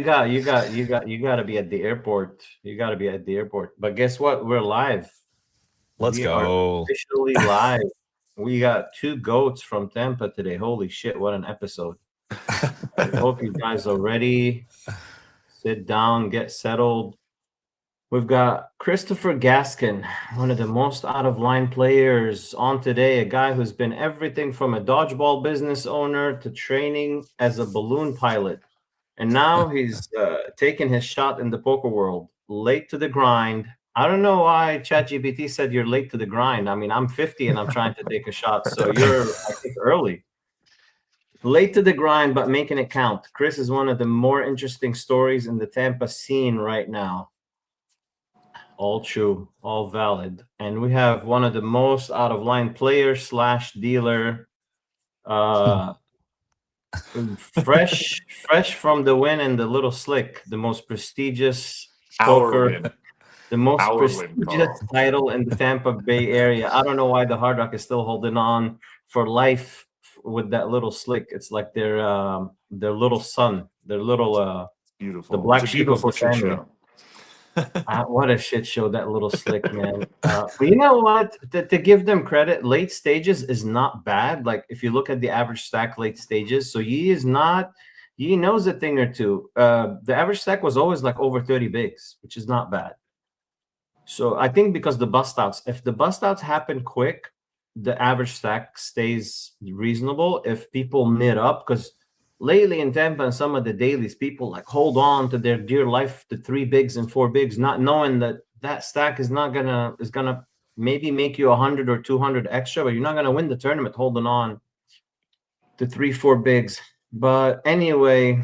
you got to be at the airport. You got to be at the airport. But guess what? We're live. Let's We are go. officially live. We got two goats from Tampa today. Holy shit, what an episode. I hope you guys are ready. Sit down, get settled. We've got Christopher Gaskin, one of the most out of line players on today, a guy who's been everything from a dodgeball business owner to training as a balloon pilot. And now he's taking his shot in the poker world, late to the grind. I don't know why ChatGPT said you're late to the grind. I mean, I'm 50 and I'm trying to take a shot. So you're, I think, early. Late to the grind, but making it count. Chris is one of the more interesting stories in the Tampa scene right now. All true, all valid. And we have one of the most out of line players slash dealer, uh, fresh from the win and the little slick, the most prestigious Our poker, win. the most Our win, prestigious Carl. title in the Tampa Bay area. I don't know why the Hard Rock is still holding on for life with that little slick. It's like their little son, their little Beautiful. the black It's a sheep of beautiful the shit family. show. What a shit show, that little slick, man. But you know what? To give them credit, late stages is not bad. Like if you look at the average stack late stages, so he knows a thing or two. The average stack was always like over 30 bigs, which is not bad. So I think because the bust outs, if the bust outs happen quick, the average stack stays reasonable. If people knit up, because lately in Tampa and some of the dailies, people like hold on to their dear life to 3 bigs and 4 bigs, not knowing that that stack is gonna maybe make you 100 or 200 extra, but you're not gonna win the tournament holding on to 3-4 bigs. But anyway,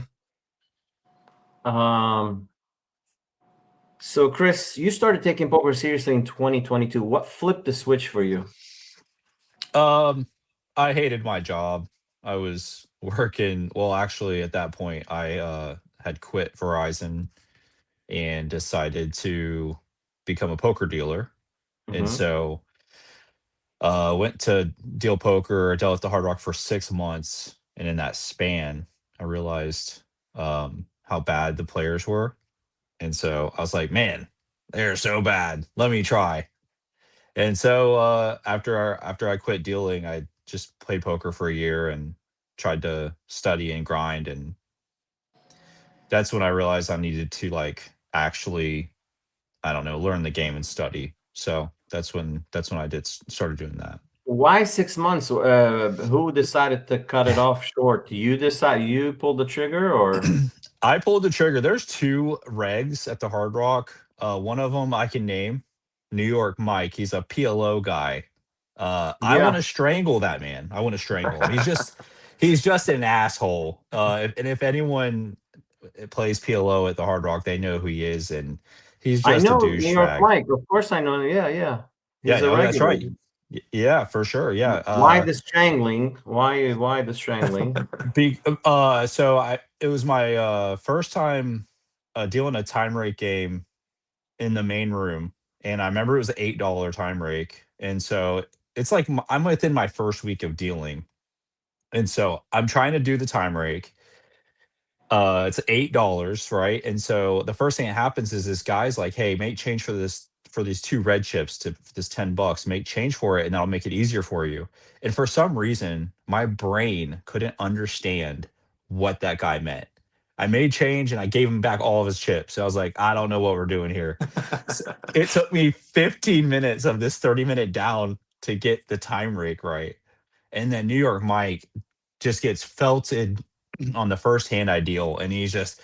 so Chris, you started taking poker seriously in 2022. What flipped the switch for you? I hated my job. I was working. Well, actually, at that point, I had quit Verizon and decided to become a poker dealer. And Mhm. so went to deal poker, dealt at the Hard Rock for 6 months. And in that span, I realized how bad the players were. And so I was like, man, they're so bad. Let me try. And so after I quit dealing, I just played poker for a year and tried to study and grind. And that's when I realized I needed to like actually, I don't know, learn the game and study. So that's when I started doing that. Why 6 months? Who decided to cut it off short? You pulled the trigger, or? I pulled the trigger. There's two regs at the Hard Rock. One of them I can name, New York Mike. He's a PLO guy. I want Yeah, to strangle that man. I want to strangle him. He's just an asshole. And if anyone plays PLO at the Hard Rock, they know who he is, and he's I just a know New York douchebag. Mike. Of course, I know. Yeah, yeah. Yeah, He's a no, that's regular. right. Yeah, for sure. Yeah. Why the strangling? Why the strangling? So it was my first time dealing a time rake game in the main room, and I remember it was an $8 time rake, and so it's like I'm within my first week of dealing, and so I'm trying to do the time rake. It's $8, right? And so the first thing that happens is this guy's like, "Hey, make change for these two red chips to for this $10. Make change for it, and that'll make it easier for you." And for some reason, my brain couldn't understand what that guy meant. I made change and I gave him back all of his chips. So I was like, I don't know what we're doing here. So it took me 15 minutes of this 30-minute down to get the time rake right. And then New York Mike just gets felted on the first hand I deal, and he's just,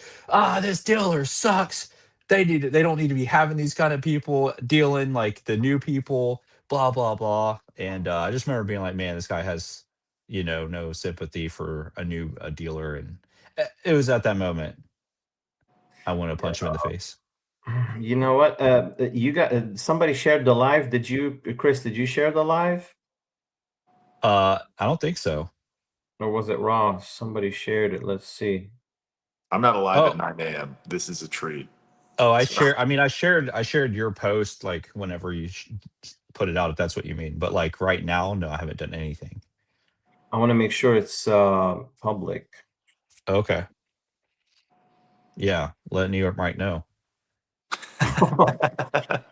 this dealer sucks. They don't need to be having these kind of people dealing like the new people, blah blah blah. And I just remember being like, man, this guy has, no sympathy for a dealer, and it was at that moment I want to punch him in the face. You know what? You got somebody shared the live. Did you, Chris? Did you share the live, I don't think so. or was it Raw? Somebody shared it. Let's see. I'm not alive at Oh, 9 a.m. This is a treat. I So, share. I mean, I shared your post like whenever you put it out, if that's what you mean. But like right now, no, I haven't done anything. I want to make sure it's public. Okay. Yeah, let New York might know. You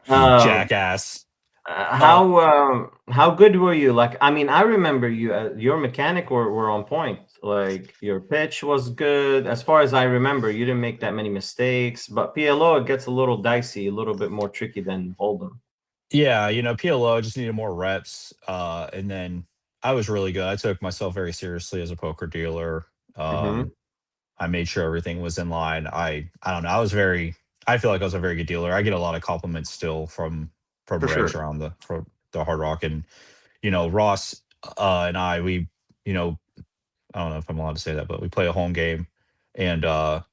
Um, jackass. how good were you? Like, I mean, I remember you. Your mechanic were on point. Like your pitch was good. As far as I remember, you didn't make that many mistakes. But PLO, it gets a little dicey, a little bit more tricky than Hold'em. Yeah, PLO just needed more reps. And then I was really good. I took myself very seriously as a poker dealer. Mm-hmm. I made sure everything was in line. I don't know. I feel like I was a very good dealer. I get a lot of compliments still from For regs sure. around the Hard Rock. And Ross and we, you know, I don't know if I'm allowed to say that, but we play a home game, and I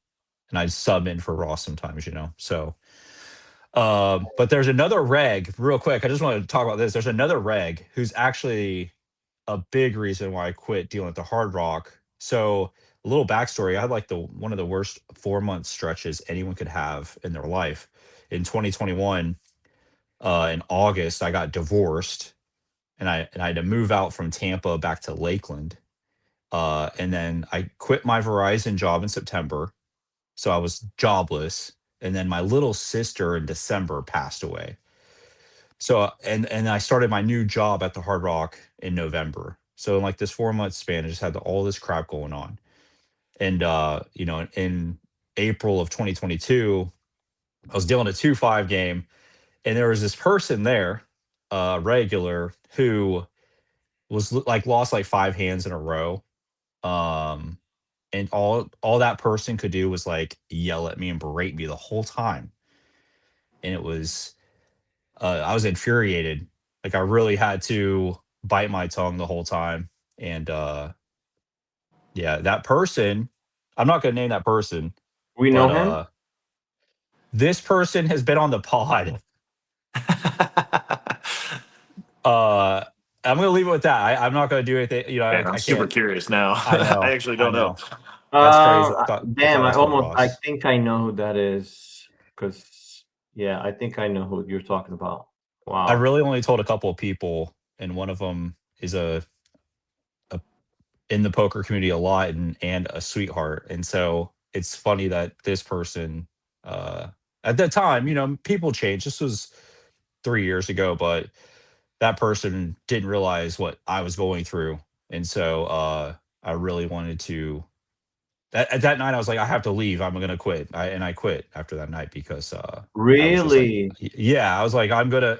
sub in for Ross sometimes, So but there's another reg, real quick. I just wanted to talk about this. There's another reg who's actually a big reason why I quit dealing at the Hard Rock. So a little backstory: I had like the one of the worst 4 month stretches anyone could have in their life. In 2021, in August, I got divorced, and I had to move out from Tampa back to Lakeland. And then I quit my Verizon job in September, so I was jobless. And then my little sister in December passed away. So and I started my new job at the Hard Rock in November. So in like this 4 month span, I just had all this crap going on. And in April of 2022, I was dealing a 2-5 game, and there was this person there, regular, who was like lost like 5 hands in a row. Um, and all that person could do was like yell at me and berate me the whole time. And it was I was infuriated. Like I really had to bite my tongue the whole time. And yeah, that person, I'm not gonna name that person, We know but him. this person has been on the pod. uh I'm gonna leave it with that. I'm not gonna do anything, Man, I'm I super can't. curious now. I I know, actually I don't know. know. That's crazy. I Damn, thought I told I Ross. think I know who that is. Because, yeah, I think I know who you're talking about. I Wow. really only told a couple of people, and one of them is a in the poker community a lot, and a sweetheart. And so it's funny that this person, uh, at that time, people change. This was 3 years ago, but that person didn't realize what I was going through. And so I really wanted to. At that night, I was like, I have to leave. I'm gonna quit. And I quit after that night because I was just like, Really? yeah, I was like, I'm gonna.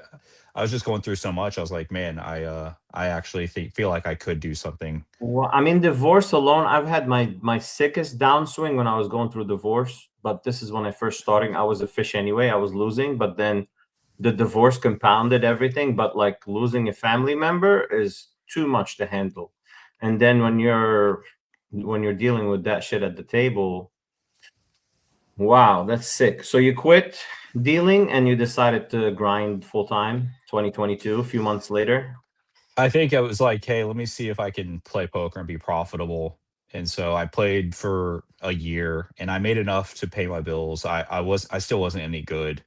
I was just going through so much. I was like, man, I actually feel like I could do something. Well, I mean, divorce alone, I've had my sickest downswing when I was going through divorce, but this is when I first starting. I was a fish anyway. I was losing, but then the divorce compounded everything. But like losing a family member is too much to handle. And then when you're dealing with that shit at the table, wow, that's sick. So you quit dealing and you decided to grind full time, 2022, a few months later. I think I was like, hey, let me see if I can play poker and be profitable. And so I played for a year, and I made enough to pay my bills. I still wasn't any good.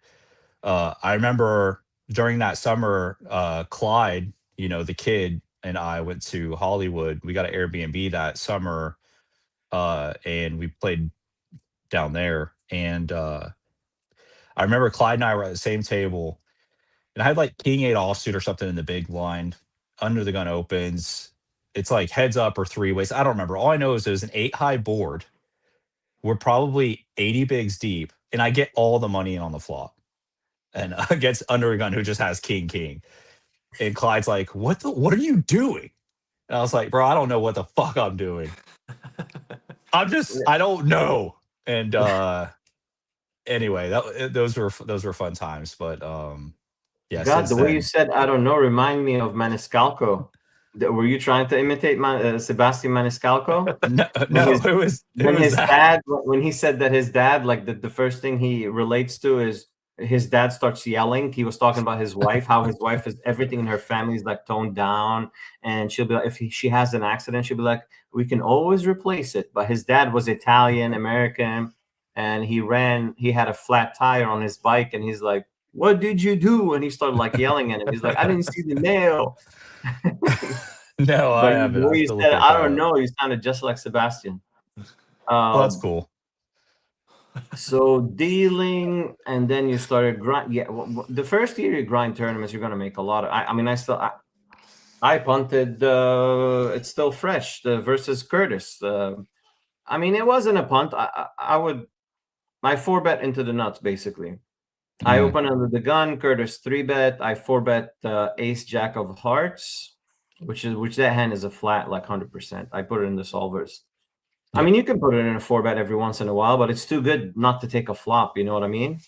I remember during that summer, Clyde, the kid, and I went to Hollywood. We got an Airbnb that summer, and we played down there. And I remember Clyde and I were at the same table, and I had like king eight offsuit or something in the big blind. Under the gun opens. It's like heads up or three ways. I don't remember. All I know is it was an 8 high board. We're probably 80 bigs deep, and I get all the money in on the flop. And against under a gun who just has king. And Clyde's like, what are you doing? And I was like, bro, I don't know what the fuck I'm doing. I don't know. And anyway, those were fun times. But yeah, God, since the way you then. said "I don't know" remind me of Maniscalco. Were you trying to imitate Sebastian Maniscalco No, when no, who when was his that? dad when he said that his dad, like the first thing he relates to is his dad starts yelling. He was talking about his wife, how his wife is everything in her family is like toned down, and she'll be like, she has an accident, she'll be like, we can always replace it. But his dad was Italian American, and he had a flat tire on his bike, and he's like, what did you do? And he started like yelling at him. He's like, I didn't see the nail. No, I But haven't. the I way have you to look said, at I don't that. know, you sounded just like Sebastian. Well, that's Um, cool. So dealing, and then you started grind. Yeah, the first year you grind tournaments, you're gonna make a lot of. I mean, I punted. It's still fresh. The versus Curtis. I mean, it wasn't a punt. I would. I 4-bet into the nuts basically. I open under the gun. Curtis 3-bet. I 4-bet Ace Jack of Hearts, which that hand is a flat like 100%. I put it in the solvers. I mean, you can put it in a 4-bet every once in a while, but it's too good not to take a flop. You know what I mean?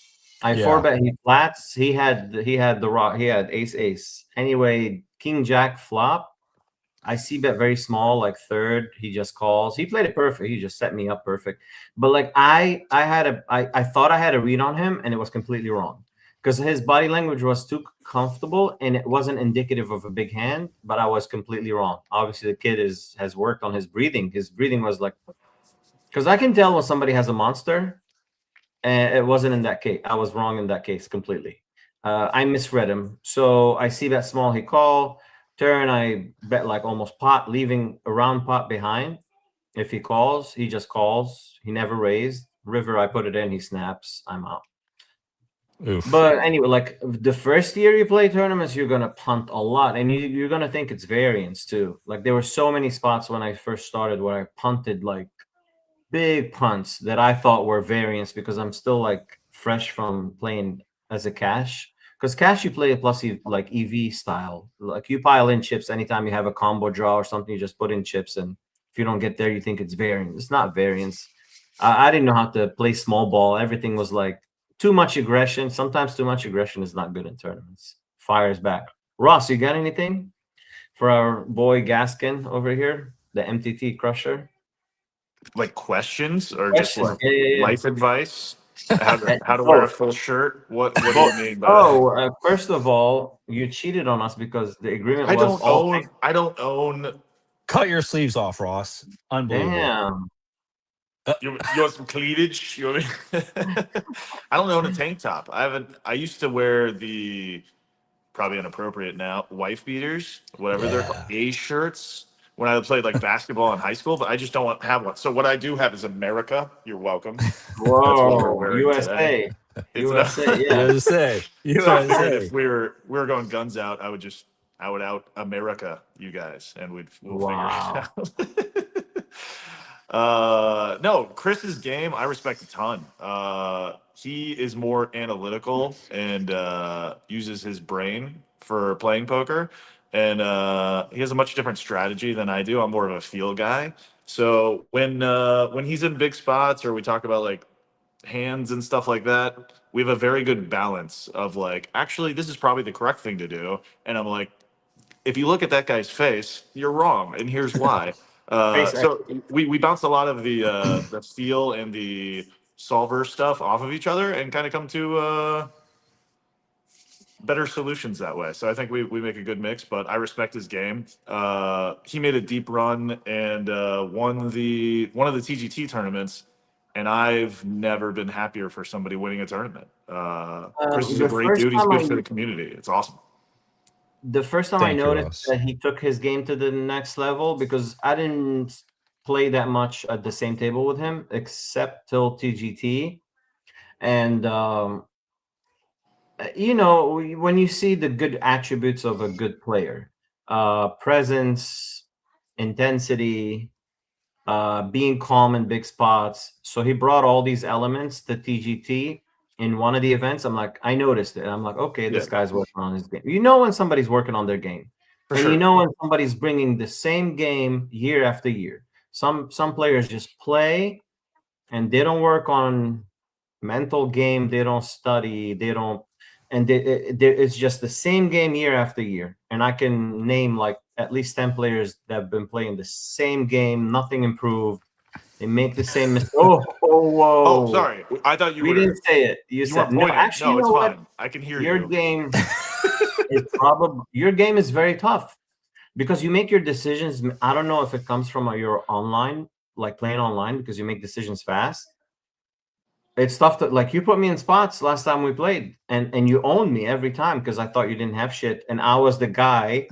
I 4-bet. He flats. He had the rock. He had ace. Anyway, King Jack flop. I see bet very small, like third. He just calls. He played it perfect. He just set me up perfect. But like I thought I had a read on him, and it was completely wrong because his body language was too comfortable, and it wasn't indicative of a big hand. But I was completely wrong. Obviously, the kid has worked on his breathing. His breathing was like, because I can tell when somebody has a monster, and it wasn't in that case. I was wrong in that case completely. I misread him. So I see that small. He call. Turn, I bet like almost pot, leaving around pot behind. If he calls, he just calls. He never raised. River, I put it in, he snaps. I'm out. Oof. But anyway, like the first year you play tournaments, you're gonna punt a lot, and you're gonna think it's variance too. Like there were so many spots when I first started where I punted like big punts that I thought were variance because I'm still like fresh from playing as a cash. Because cash you play a plus like EV style. Like you pile in chips anytime you have a combo draw or something, you just put in chips, and if you don't get there, you think it's variance. It's not variance. I didn't know how to play small ball. Everything was like too much aggression. Sometimes too much aggression is not good in tournaments. Fires back. Ross, you got anything for our boy Gaskin over here, the MTT crusher? Like questions or just Questions. like Yeah. life advice? How to wear a Both. full shirt? What do Both. you mean by that? First of all, you cheated on us because the agreement I was don't all. own. I don't own. Cut your sleeves off, Ross. Unbelievable. Damn. You want some cleavage? You want me? I don't own a tank top. I haven't. I used to wear the probably inappropriate now wife beaters, whatever they're called, Yeah. A shirts. When I played like basketball in high school, but I just don't have one. So what I do have is America. You're welcome. That's what we're Whoa. wearing today. USA. It's USA. Yeah. USA. So I figured if USA. we were going guns out, I would out America you guys, and we'll figure it Wow. out. No, Chris's game I respect a ton. He is more analytical and uses his brain for playing poker, and he has a much different strategy than I do. I'm more of a feel guy. So when he's in big spots or we talk about like hands and stuff like that, we have a very good balance of like, actually, this is probably the correct thing to do. And I'm like, if you look at that guy's face, you're wrong, and here's why. Face So we bounce a lot of the feel and the solver stuff off of each other, and kind of come to better solutions that way. So I think we make a good mix. But I respect his game. He made a deep run and won one of the TGT tournaments, and I've never been happier for somebody winning a tournament. Chris is a The great first dude. He's time good for the community. It's awesome. I Thank you, noticed Ross. that he took his game to the next level because I didn't play that much at the same table with him except till TGT. And you know, when you see the good attributes of a good player, presence, intensity, being calm in big spots. So he brought all these elements to TGT in one of the events. I'm like, I noticed it. I'm like, okay, this Yeah. guy's working on his game. You know when somebody's working on their game, For and you sure. know when somebody's bringing the same game year after year. Some players just play and they don't work on mental game. They don't study. They don't, and it's just the same game year after year. And I can name like at least 10 players that have been playing the same game, nothing improved. They make the same mistake. Whoa. Oh, sorry. I thought We didn't say it. You you weren't said no. pointing. Actually, No, you it's know what? fine. I can hear Your you. game is probably your game is very tough because you make your decisions. I don't know if it comes from your online, like playing online, because you make decisions fast. It's tough to like you put me in spots last time we played, and you owned me every time because I thought you didn't have shit, and I was the guy.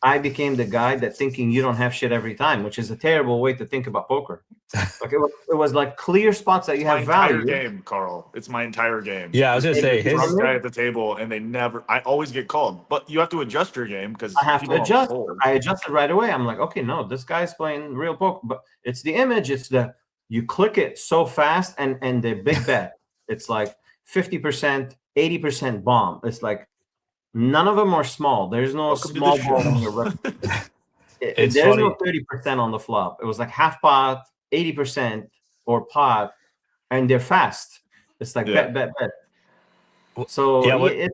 I became the guy that thinking you don't have shit every time, which is a terrible way to think about poker. Like it was like clear spots that you My have entire value. game, Carl. It's my entire game. Yeah, I was gonna There's say a drunk his. guy at the table, and I always get called. But you have to adjust your game because I have to people don't adjust. fold. I adjusted right away. I'm like, okay, no, this guy's playing real poker, but it's the image. It's you click it so fast, and the big bet. It's like 50%, 80% bomb. It's like none of them are small. There's no Welcome to the small ball show. on your It's there's funny. no 30% on the flop. It was like half pot, 80% or pot, and they're fast. It's like Yeah. bet. So Yeah,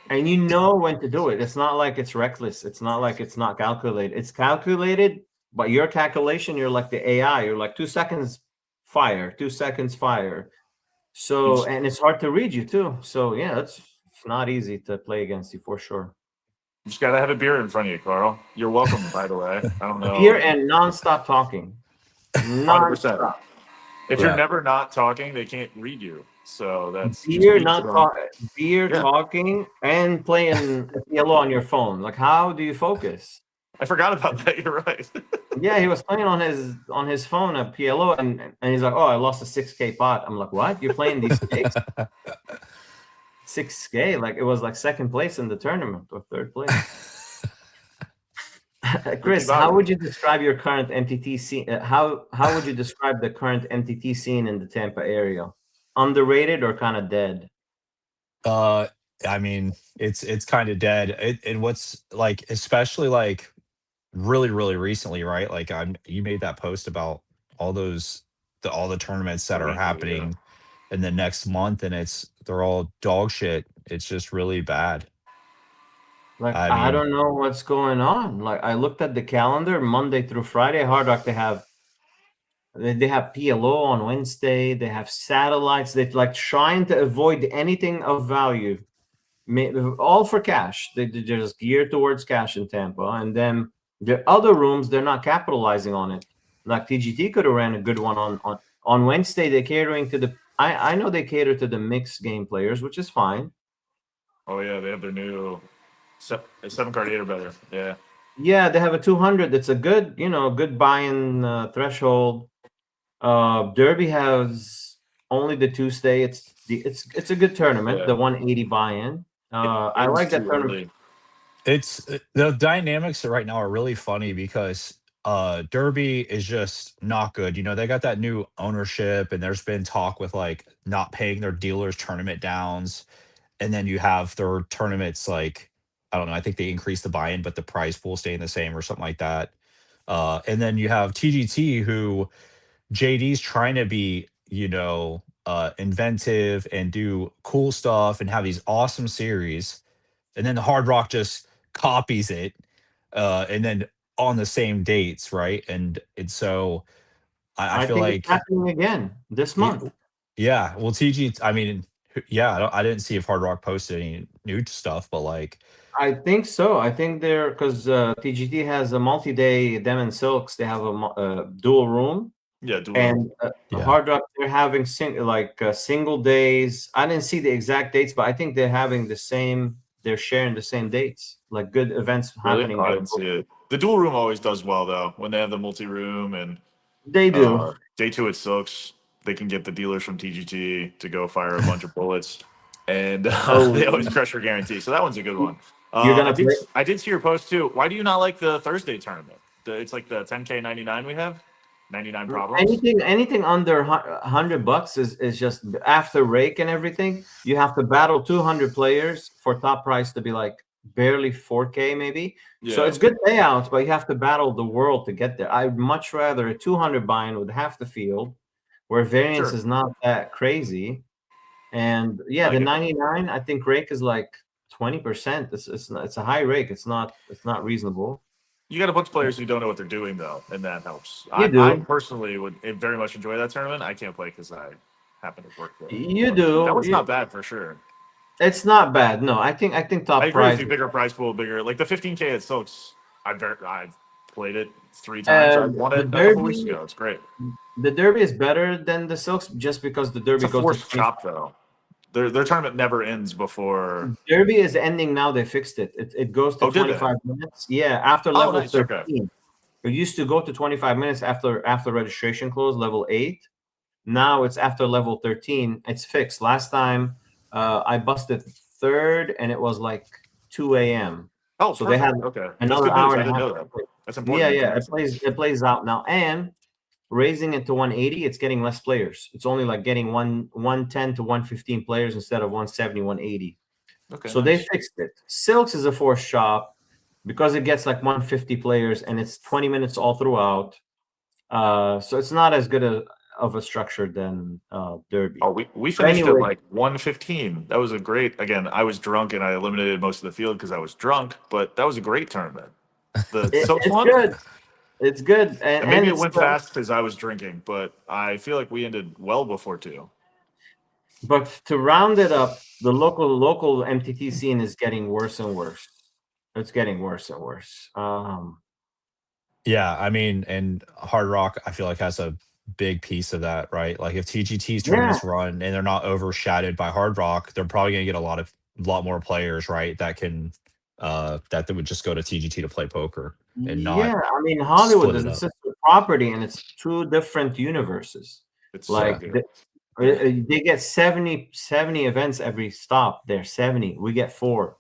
and you know when to do it. It's not like it's reckless. It's not like it's not calculated. It's calculated, but your calculation, you're like the AI. You're like 2 seconds fire, 2 seconds fire. So and it's hard to read you too. So yeah, it's not easy to play against you for sure. You just gotta have a beer in front of you, Carl. You're welcome, by the way. I don't know. Beer and nonstop talking. 100%. If you're Yeah. never not talking, they can't read you. So that's just Beer, being not drunk. beer, Yeah. talking, and playing yellow on your phone. Like, how do you focus? I forgot about that. You're right. Yeah, he was playing on his phone at PLO, and he's like, "Oh, I lost a 6K pot." I'm like, "What? You're playing these stakes? 6K? Like it was like second place in the tournament or third place." Chris, how would you describe your current MTT scene? How would you describe the current MTT scene in the Tampa area? Underrated or kind of dead? I mean, it's kind of dead. And what's like, especially like really recently, right? Like you made that post about all all the tournaments that are happening in the next month, and they're all dog shit. It's just really bad. Like, I I mean, don't know what's going on. Like, I looked at the calendar, Monday through Friday, Hard Rock, they have PLO on Wednesday. They have satellites. They're like trying to avoid anything of value, all for cash. They're just geared towards cash in Tampa. And then the other rooms, they're not capitalizing on it. Like TGT could have ran a good one on Wednesday. They're catering to I know they cater to the mixed game players, which is fine. Oh yeah, they have their new 7-card 8 or better. Yeah. Yeah, they have a 200. It's a good, good buy-in threshold. Derby has only the Tuesday. It's a good tournament. Yeah. The 180 buy-in. I like that tournament. it's the dynamics right now are really funny because Derby is just not good. You know, they got that new ownership, and there's been talk with like not paying their dealers tournament downs. And then you have their tournaments like, I don't know, I think they increased the buy-in, but the prize pool staying the same or something like that. And then you have TGT, who JD's trying to be, inventive and do cool stuff and have these awesome series. And then the Hard Rock just copies it, and then on the same dates, right? And so I I feel think it's like, happening again this month. yeah, well, TG, I mean, yeah, I didn't see if Hard Rock posted any new stuff, but like, I think so. I think they're because TGT has a multi-day Dem and Silks. They have a dual room. Yeah, And Yeah. Hard Rock, they're having single days. I didn't see the exact dates, but I think they're having they're sharing the same dates, like good events happening. I didn't see it. The dual room always does well though when they have the multi-room, and They do. day 2 at Silks, they can get the dealers from TGT to go fire a bunch of bullets, and they always crush your guarantee. So that one's a good one. You're gonna I did see your post too. Why do you not like the Thursday tournament? It's like the 10K 99 we have. 99 problems. Anything under $100 is just after rake and everything. You have to battle 200 players for top price to be like barely 4K maybe. Yeah. So it's good payouts, but you have to battle the world to get there. I'd much rather a 200 buy-in with half the field, where variance is not that crazy. And yeah, the 99, I think rake is like 20%. It's a high rake. It's not reasonable. You got a bunch of players who don't know what they're doing though, and that helps. You do. I personally would very much enjoy that tournament. I can't play because I happen to work there. You do. That was not bad for sure. It's not bad. No, I think top I agree prize. with you, bigger prize pool, bigger. Like the 15K at Silks, I've played it 3 times. I won it a couple weeks ago. It's great. The Derby is better than the Silks just because the Derby It's a goes forced to chop though. Their tournament never ends before. Derby is ending now. They fixed it. It goes to 25 minutes. Yeah, after level nice. 13. Okay. It used to go to 25 minutes after registration closed, level 8. Now it's after level 13. It's fixed. Last time I busted third, and it was like 2 a.m. Oh, so perfect. they had Okay. another That's good hour news. and I a half. didn't know that. That's important. Yeah. It plays out now, and raising it to 180, it's getting less players. It's only like getting 110 to 115 players instead of 170, 180. Okay. So nice. they fixed it. Silks is a forced shop because it gets like 150 players and it's 20 minutes all throughout. So it's not as good of a structure than Derby. Oh, we finished anyway, at like 115. That was a great. Again, I was drunk and I eliminated most of the field because I was drunk. But that was a great tournament. The Silks it's one. good. It's good, And maybe it it's went fast because I was drinking, but I feel like we ended well before 2. But to round it up, the local MTT scene is getting worse and worse. It's getting worse and worse. Yeah, I mean, and Hard Rock, I feel like has a big piece of that, right? Like if TGT's tournaments run and they're not overshadowed by Hard Rock, they're probably going to get a lot more players, right? That can that would just go to TGT to play poker and not. Yeah, I mean Hollywood split is it a up. sister property, and it's 2 different universes. It's Like so good. they get 70 events every stop. They're 70. We get 4.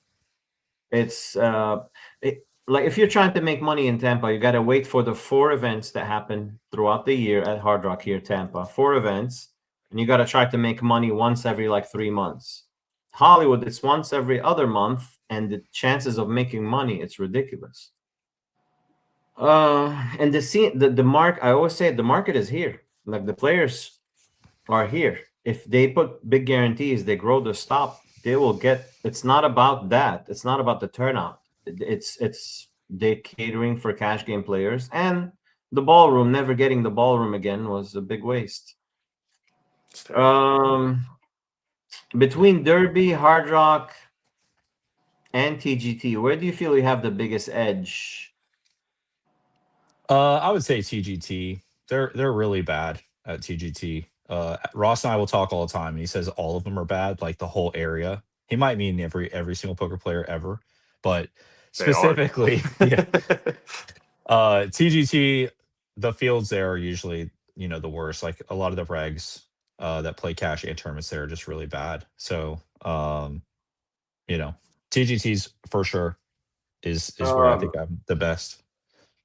It's like if you're trying to make money in Tampa, you got to wait for the 4 events that happen throughout the year at Hard Rock here, Tampa. 4 events, and you got to try to make money once every like 3 months. Hollywood, it's once every other month, and the chances of making money, it's ridiculous. And the scene, the mark, I always say the market is here. Like the players are here. If they put big guarantees, they grow the stop, they will get. It's not about that. It's not about the turnout. It's they catering for cash game players, and the ballroom. Never getting the ballroom again was a big waste. Between Derby, Hard Rock, and TGT, where do you feel you have the biggest edge? I would say TGT. They're really bad at TGT. Ross and I will talk all the time, and he says all of them are bad, like the whole area. He might mean every single poker player ever, but specifically, yeah. TGT, the fields there are usually the worst. Like a lot of the regs that play cash and tournaments there are just really bad. So TGT's for sure is where I think I'm the best.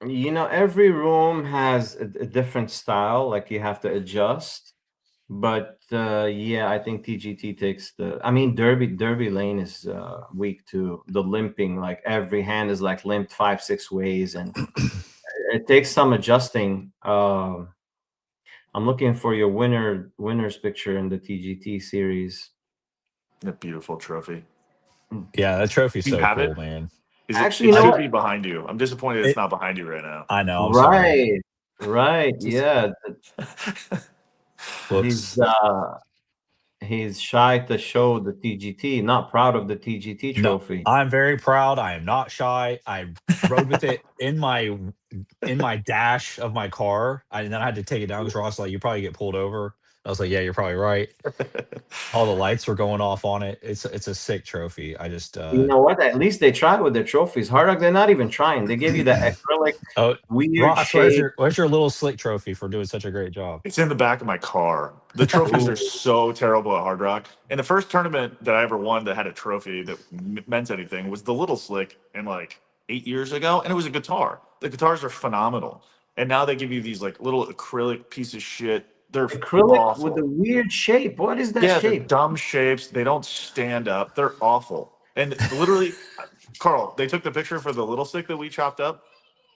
Every room has a different style, like you have to adjust. But yeah, I think TGT takes I mean, Derby Lane is weak too. The limping, like every hand is like limped 5-6 ways, and it takes some adjusting. I'm looking for your winners picture in the TGT series. A beautiful trophy. Yeah, that trophy's so cool, it? man. Actually, it should be behind you. I'm disappointed it's not behind you right now. I know. I'm right, sorry. right, yeah. Whoops. He's shy to show the TGT. Not proud of the TGT trophy. No, I'm very proud. I am not shy. I rode with it in my dash of my car, and then I had to take it down because Ross was like, "You probably get pulled over." I was like, "Yeah, you're probably right." All the lights were going off on it. It's a sick trophy. I just you know what? At least they tried with their trophies. Hard Rock, they're not even trying. They give you that acrylic weird Ross, shape. where's your little slick trophy for doing such a great job? It's in the back of my car. The trophies are so terrible at Hard Rock. And the first tournament that I ever won that had a trophy that meant anything was the Little Slick in like 8 years ago, and it was a guitar. The guitars are phenomenal. And now they give you these like little acrylic piece of shit. They're acrylic awful. with a weird shape. What is that shape? shape? Dumb shapes. They don't stand up. They're awful. And literally, Carl, they took the picture for the Little Stick that we chopped up.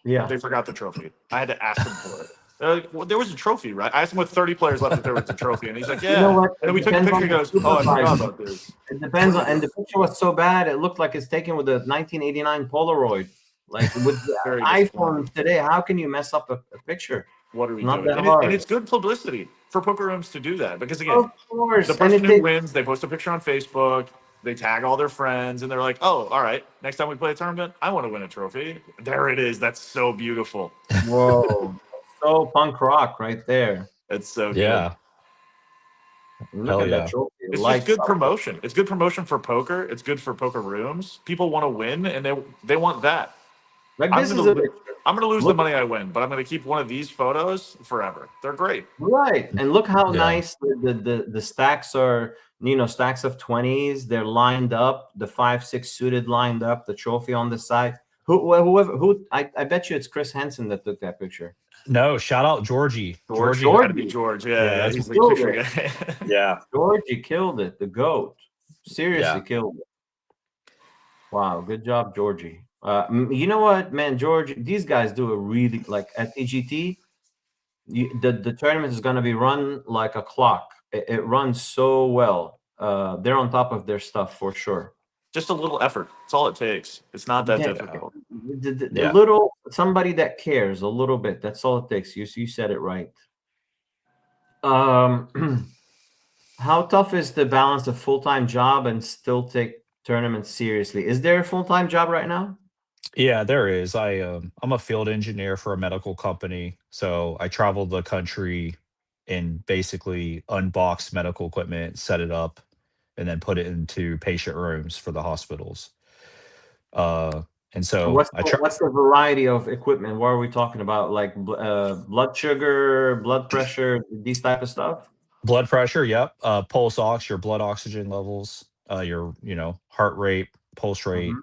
Yeah. They forgot the trophy. I had to ask them for it. Like, well, there was a trophy, right? I asked him with 30 players left if there was a trophy, and he's like, "Yeah." You know what? And then we took the picture. He goes, "Oh, I forgot about this." It depends on, and the picture was so bad it looked like it's taken with a 1989 Polaroid. Like with the iPhone today, how can you mess up a picture? What are we doing? And it's good publicity for poker rooms to do that because again, of course, the person who wins, they post a picture on Facebook. They tag all their friends, and they're like, "Oh, all right. Next time we play a tournament, I want to win a trophy." There it is. That's so beautiful. Whoa, so punk rock right there. That's so good. Yeah. Look at that trophy. It's just lights good up. promotion. It's good promotion for poker. It's good for poker rooms. People want to win, and they want that. Like I'm this is a gonna picture. I'm gonna lose the Look, money I win, but I'm gonna keep one of these photos forever. They're great. right, and look how Yeah. nice the stacks are. Stacks of 20s. They're lined up. The 5-6 suited lined up. The trophy on the side. Who? I bet you it's Chris Henson that took that picture. No, shout out Georgie. George, Georgie. gotta be George. Yeah, that's he's the killed picture it. guy. Yeah. Georgie killed it. The goat. Seriously Yeah. killed it. Wow, good job, Georgie. You know what, man, George? These guys do a really like at TGT. The tournament is going to be run like a clock. It runs so well. They're on top of their stuff for sure. Just a little effort. That's all it takes. It's not that Yeah. difficult. A little somebody that cares a little bit. That's all it takes. You said it right. How tough is the balance of full-time job and still take tournaments seriously? Is there a full-time job right now? Yeah, there is. I'm a field engineer for a medical company, so I travel the country and basically unbox medical equipment, set it up, and then put it into patient rooms for the hospitals. And so What's the variety of equipment? What are we talking about? Like blood sugar, blood pressure, these type of stuff? blood pressure, yep. Pulse ox, your blood oxygen levels, your heart rate, pulse rate, Mhm.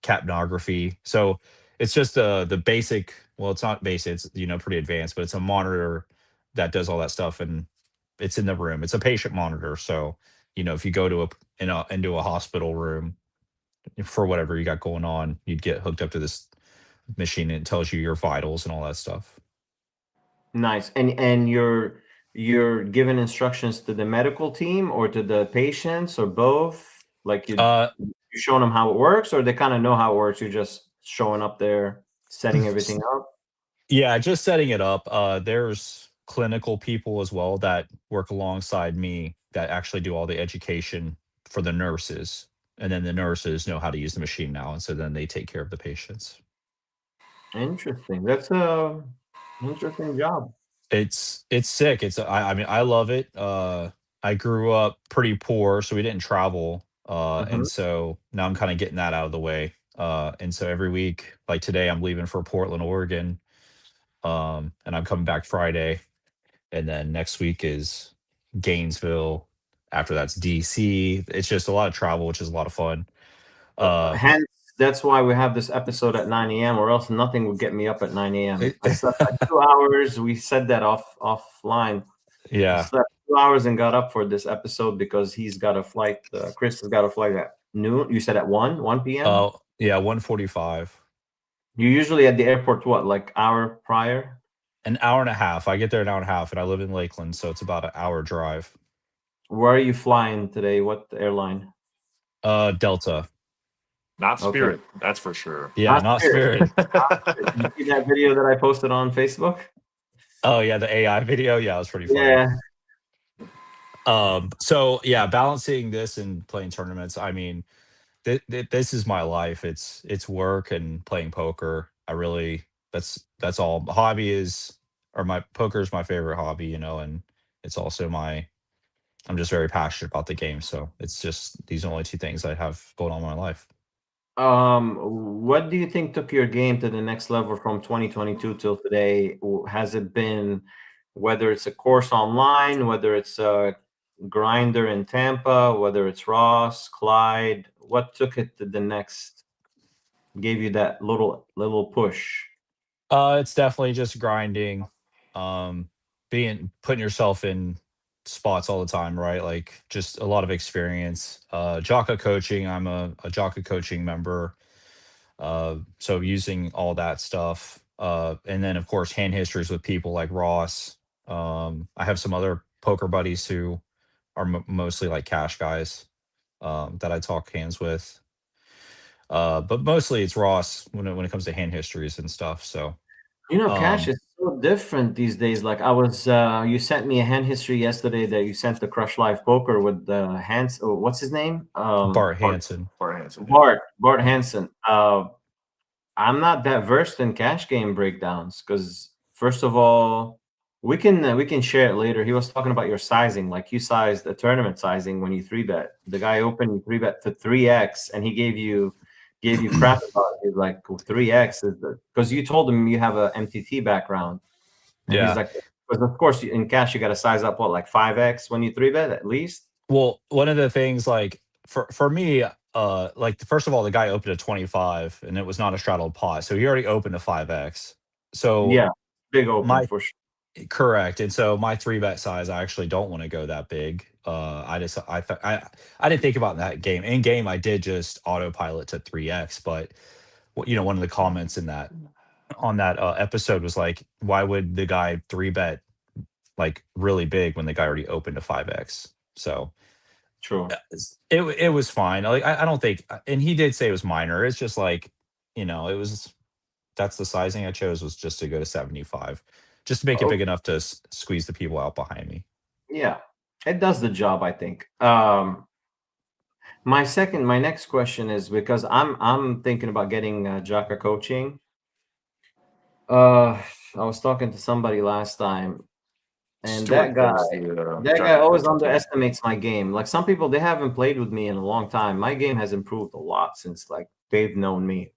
capnography. So it's just the basic. Well, it's not basic. It's pretty advanced, but it's a monitor that does all that stuff, and it's in the room. It's a patient monitor. So if you go to into a hospital room for whatever you got going on, you'd get hooked up to this machine, and it tells you your vitals and all that stuff. Nice. And you're giving instructions to the medical team or to the patients or both? Like you're showing them how it works, or they kind of know how it works. You're just showing up there, setting everything up. Yeah, just setting it up. There's clinical people as well that work alongside me that actually do all the education for the nurses. And then the nurses know how to use the machine now. And so then they take care of the patients. Interesting. That's a interesting job. It's sick. I mean, I love it. I grew up pretty poor, so we didn't travel. Mhm. And so now I'm kind of getting that out of the way. And so every week, like today, I'm leaving for Portland, Oregon. And I'm coming back Friday. And then next week is Gainesville. After that's DC. It's just a lot of travel, which is a lot of fun. Uh, Hence, that's why we have this episode at 9 a.m. or else nothing would get me up at 9 a.m. I slept like 2 hours. We said that offline. I yeah. slept 2 hours and got up for this episode because he's got a flight. Chris has got a flight at noon. You said at 1 p.m.? Oh, yeah, 1:45. You're usually at the airport, what, like hour prior? An hour and a half. I get there an hour and a half, and I live in Lakeland, so it's about an hour drive. Where are you flying today? What airline? Delta. Not Okay. Spirit, that's for sure. Yeah, not Spirit. You see that video that I posted on Facebook? Oh yeah, the AI video. Yeah, it was pretty funny. Yeah. So yeah, balancing this and playing tournaments. I mean, this is my life. It's work and playing poker. I really that's all. Hobby is or my poker is my favorite hobby, and it's also I'm just very passionate about the game. So it's just these are only two things I have going on in my life. What do you think took your game to the next level from 2022 till today? Has it been whether it's a course online, whether it's a grinder in Tampa, whether it's Ross, Clyde? What took it to the next, gave you that little push? It's definitely just grinding, um, putting yourself in spots all the time, right? Like just a lot of experience. Jocka coaching, I'm a Jocka coaching member. So using all that stuff. And then of course hand histories with people like Ross. I have some other poker buddies who are mostly like cash guys that I talk hands with. But mostly it's Ross when it comes to hand histories and stuff. So Cash um, is so different these days. Like you sent me a hand history yesterday that you sent to Crush Live Poker with the hands. Oh, what's his name? Bart Hansen. Bart Hansen. I'm not that versed in cash game breakdowns because, first of all, We can share it later. He was talking about your sizing, like you sized the tournament sizing when you three bet. The guy opened you three bet to 3x, and he gave you crap about it. He's like 3x is the because you told him you have a MTT background, and he's Yeah. like, because of course in cash you got to size up what like 5x when you three bet at least. Well, one of the things like for me, like first of all, the guy opened a 25 and it was not a straddled pot. So he already opened a 5x. So Yeah, big open my for sure. correct. And so my three bet size, I actually don't want to go that big. I didn't think about that game. In game, I did just autopilot to 3x, but one of the comments in that on that episode was like, why would the guy three bet like really big when the guy already opened a 5x? So True. it was fine. Like I don't think, and he did say it was minor. It's just like, it was that's the sizing I chose was just to go to 75, just to make it Oh, big enough to squeeze the people out behind me. yeah, it does the job, I think. My next question is because I'm thinking about getting Jaka coaching. I was talking to somebody last time, and Stuart does the that guy Jaka always coaching thing. underestimates my game. Like some people, they haven't played with me in a long time. My game has improved a lot since like they've known me,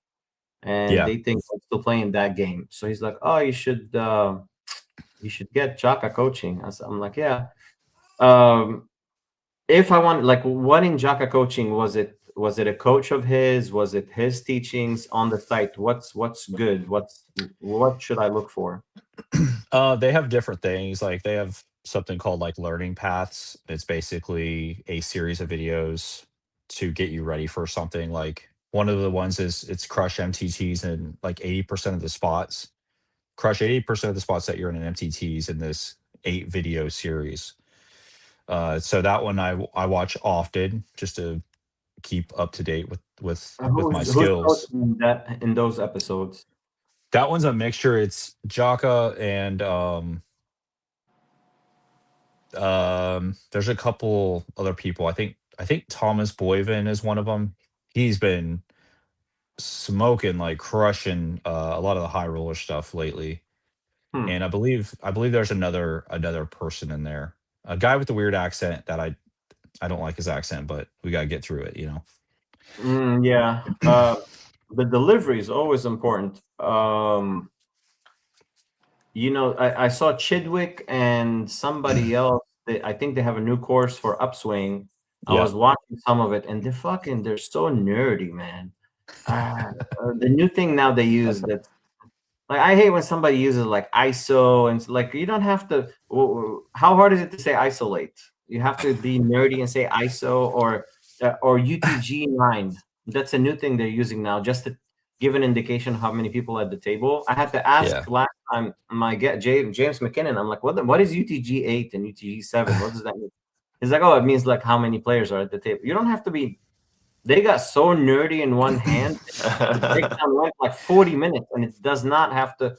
and Yeah. they think I'm still playing that game. So he's like, "Oh, you should get Jaka coaching." I'm like, "Yeah." Um, if I want, like, what in Jaka coaching was it? Was it a coach of his? Was it his teachings on the site? What's good? What should I look for? They have different things. Like they have something called like learning paths. It's basically a series of videos to get you ready for something. Like one of the ones is it's crush MTTs in like 80% of the spots. Crush 80% of the spots that you're in an MTTs in this 8 video series. So that one I watch often just to keep up to date with my Who's skills. coaching that in those episodes? That one's a mixture. It's Jaka and there's a couple other people. I think Thomas Boyven is one of them. He's been smoking like crushing a lot of the high roller stuff lately. Hmm. And I believe there's another person in there. A guy with a weird accent that I don't like his accent, but we got to get through it. Yeah. The delivery is always important. I saw Chidwick and somebody else. I think they have a new course for upswing. I Yeah. was watching some of it, and they're so nerdy, man. Uh, the new thing now they use that, like, I hate when somebody uses like ISO and like you don't have to. How hard is it to say isolate? You have to be nerdy and say ISO or UTG 9. That's a new thing they're using now, just to give an indication of how many people at the table. I had to ask Yeah. last time my get James McKinnon. I'm like, what is UTG 8 and UTG 7? What does that mean? He's like, oh, it means like how many players are at the table. You don't have to be. They got so nerdy in one hand. The breakdown went like 40 minutes, and it does not have to.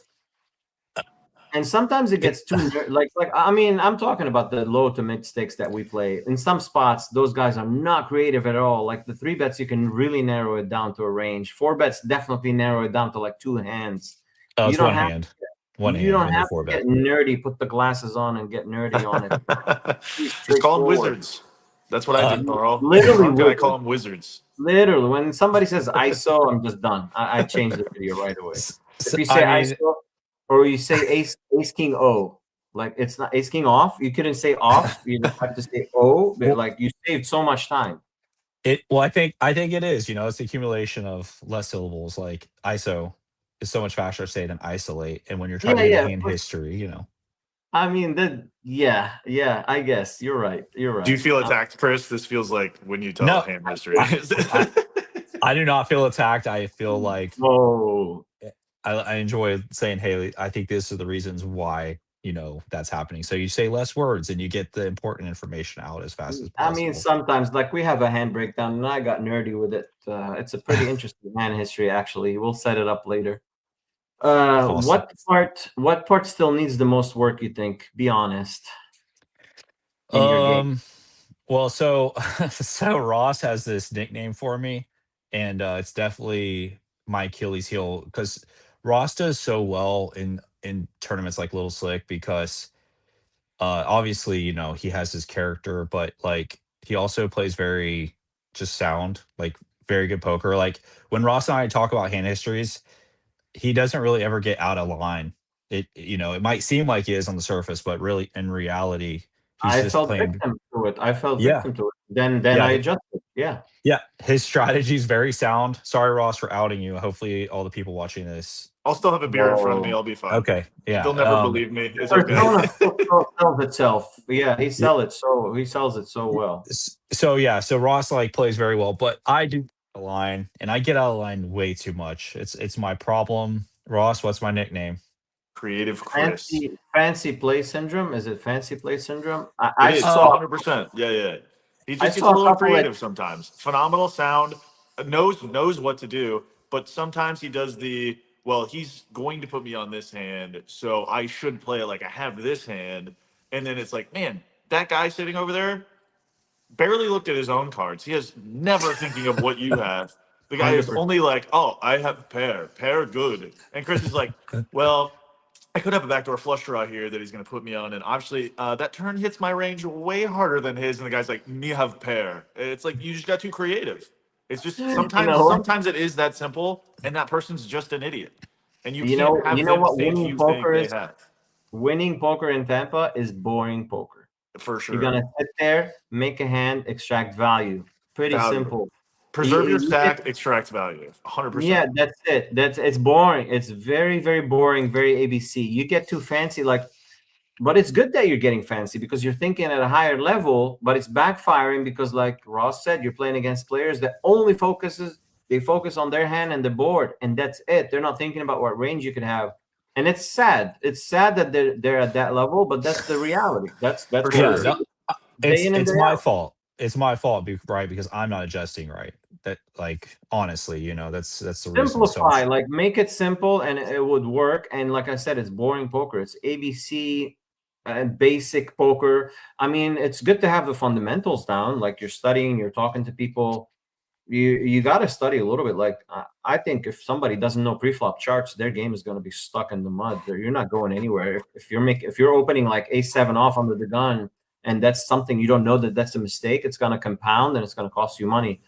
And sometimes it It, gets too like I mean, I'm talking about the low to mid stakes that we play. In some spots, those guys are not creative at all. Like the three bets, you can really narrow it down to a range. Four bets definitely narrow it down to like two hands. oh, You it's don't one have hand. One you hand don't when you're have four to get bet. nerdy, put the glasses on and get nerdy on it. Pretty Just call them straightforward. wizards. That's what I do, Carl. When I'm Literally drunk, I call wizard. them wizards. Literally, when somebody says ISO, I'm just done. I change the video right away. If you say I mean, ISO or you say ace king O, like it's not ace king off. You couldn't say off. You just have to say O. But well, like you saved so much time. I think it is. It's the accumulation of less syllables. Like ISO is so much faster to say than isolate. And when you're trying Yeah, to get a yeah. hand history. I mean that. Yeah, yeah. I guess you're right. You're Do you right. feel attacked, Chris? This feels like when you tell No, ham history. I, I I do not feel attacked. I feel like Oh, I enjoy saying, hey, I think this is the reasons why that's happening. So you say less words and you get the important information out as fast as I mean, possible. sometimes like we have a hand breakdown, and I got nerdy with it. It's a pretty interesting hand history, actually. We'll set it up later. Awesome. What part still needs the most work, you think? Be honest, in your game. Um, well, so so Ross has this nickname for me, and it's definitely my Achilles heel because Ross does so well in tournaments like Little Slick because Obviously, you know, he has his character, but like he also plays very just sound, like very good poker. Like when Ross and I talk about hand histories, he doesn't really ever get out of line. It might seem like he is on the surface, but really in reality, he's I just felt playing. victim to it. I fell Yeah, victim to it. Then yeah, I adjusted. Yeah. yeah. His strategy is very sound. Sorry, Ross, for outing you. Hopefully, all the people watching this. I'll still have a beer in front of me. Whoa. I'll be fine. Okay, yeah. They'll never believe me. It's okay. Persona still sells itself. Yeah, he sells it so well. So yeah, so Ross like plays very well, but I do the line, and I get out of line way too much. It's my problem. Ross, what's my nickname? Creative Chris. Fancy play syndrome. Is it fancy play syndrome? It I is saw 100%. Yeah, yeah. He I just gets saw a a little couple creative sometimes. Phenomenal sound, knows what to do, but sometimes he does the well. He's going to put me on this hand, so I should play it like I have this hand, and then it's like, man, that guy sitting over there barely looked at his own cards. He is never thinking of what you have. The guy is 100%. only like, oh, I have pair good, and Chris is like, well, I could have a backdoor flush draw here that he's going to put me on, and obviously that turn hits my range way harder than his. And the guy's like, "Me have pair." It's like you just got too creative. It's just You know what? sometimes it is that simple, and that person's just an idiot, and you You can't know, have you know them what think winning you think poker they is? have Winning poker in Tampa is boring poker. for You're sure. gonna sit there, make a hand, extract value. Pretty Value, simple. preserve your You get stack, extract value, 100%. Yeah, that's it. It's boring. It's very, very boring, very ABC. You get too fancy, but it's good that you're getting fancy because you're thinking at a higher level, but it's backfiring because, like Ross said, you're playing against players that they focus on their hand and the board, and that's it. They're not thinking about what range you could have. And it's sad. It's sad that they're at that level, but that's the reality. That's For what Yeah, we sure. see no, day in and it's day my out. fault. It's my fault, right? Because I'm not adjusting right. That like honestly, that's the reason. So Simplify, like make it simple, and it would work. And like I said, it's boring poker. It's ABC and basic poker. I mean, it's good to have the fundamentals down. Like you're studying, you're talking to people. You got to study a little bit. Like I think if somebody doesn't know pre-flop charts, their game is going to be stuck in the mud. You're not going anywhere. If you're opening like A7 off under the gun, and that's something you don't know that's a mistake, it's going to compound and it's going to cost you money.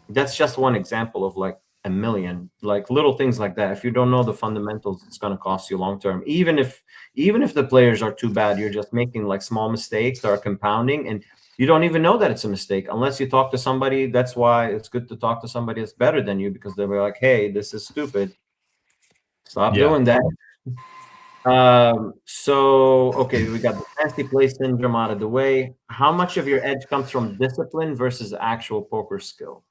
That's just one example of like a million, like little things like that. If you don't know the fundamentals, it's going to cost you long term. Even if the players are too bad, you're just making like small mistakes that are compounding, and you don't even know that it's a mistake unless you talk to somebody. That's why it's good to talk to somebody that's better than you, because they'll be like, hey, this is stupid, stop yeah, doing that. So okay, we got the fancy play syndrome out of the way. How much of your edge comes from discipline versus actual poker skill?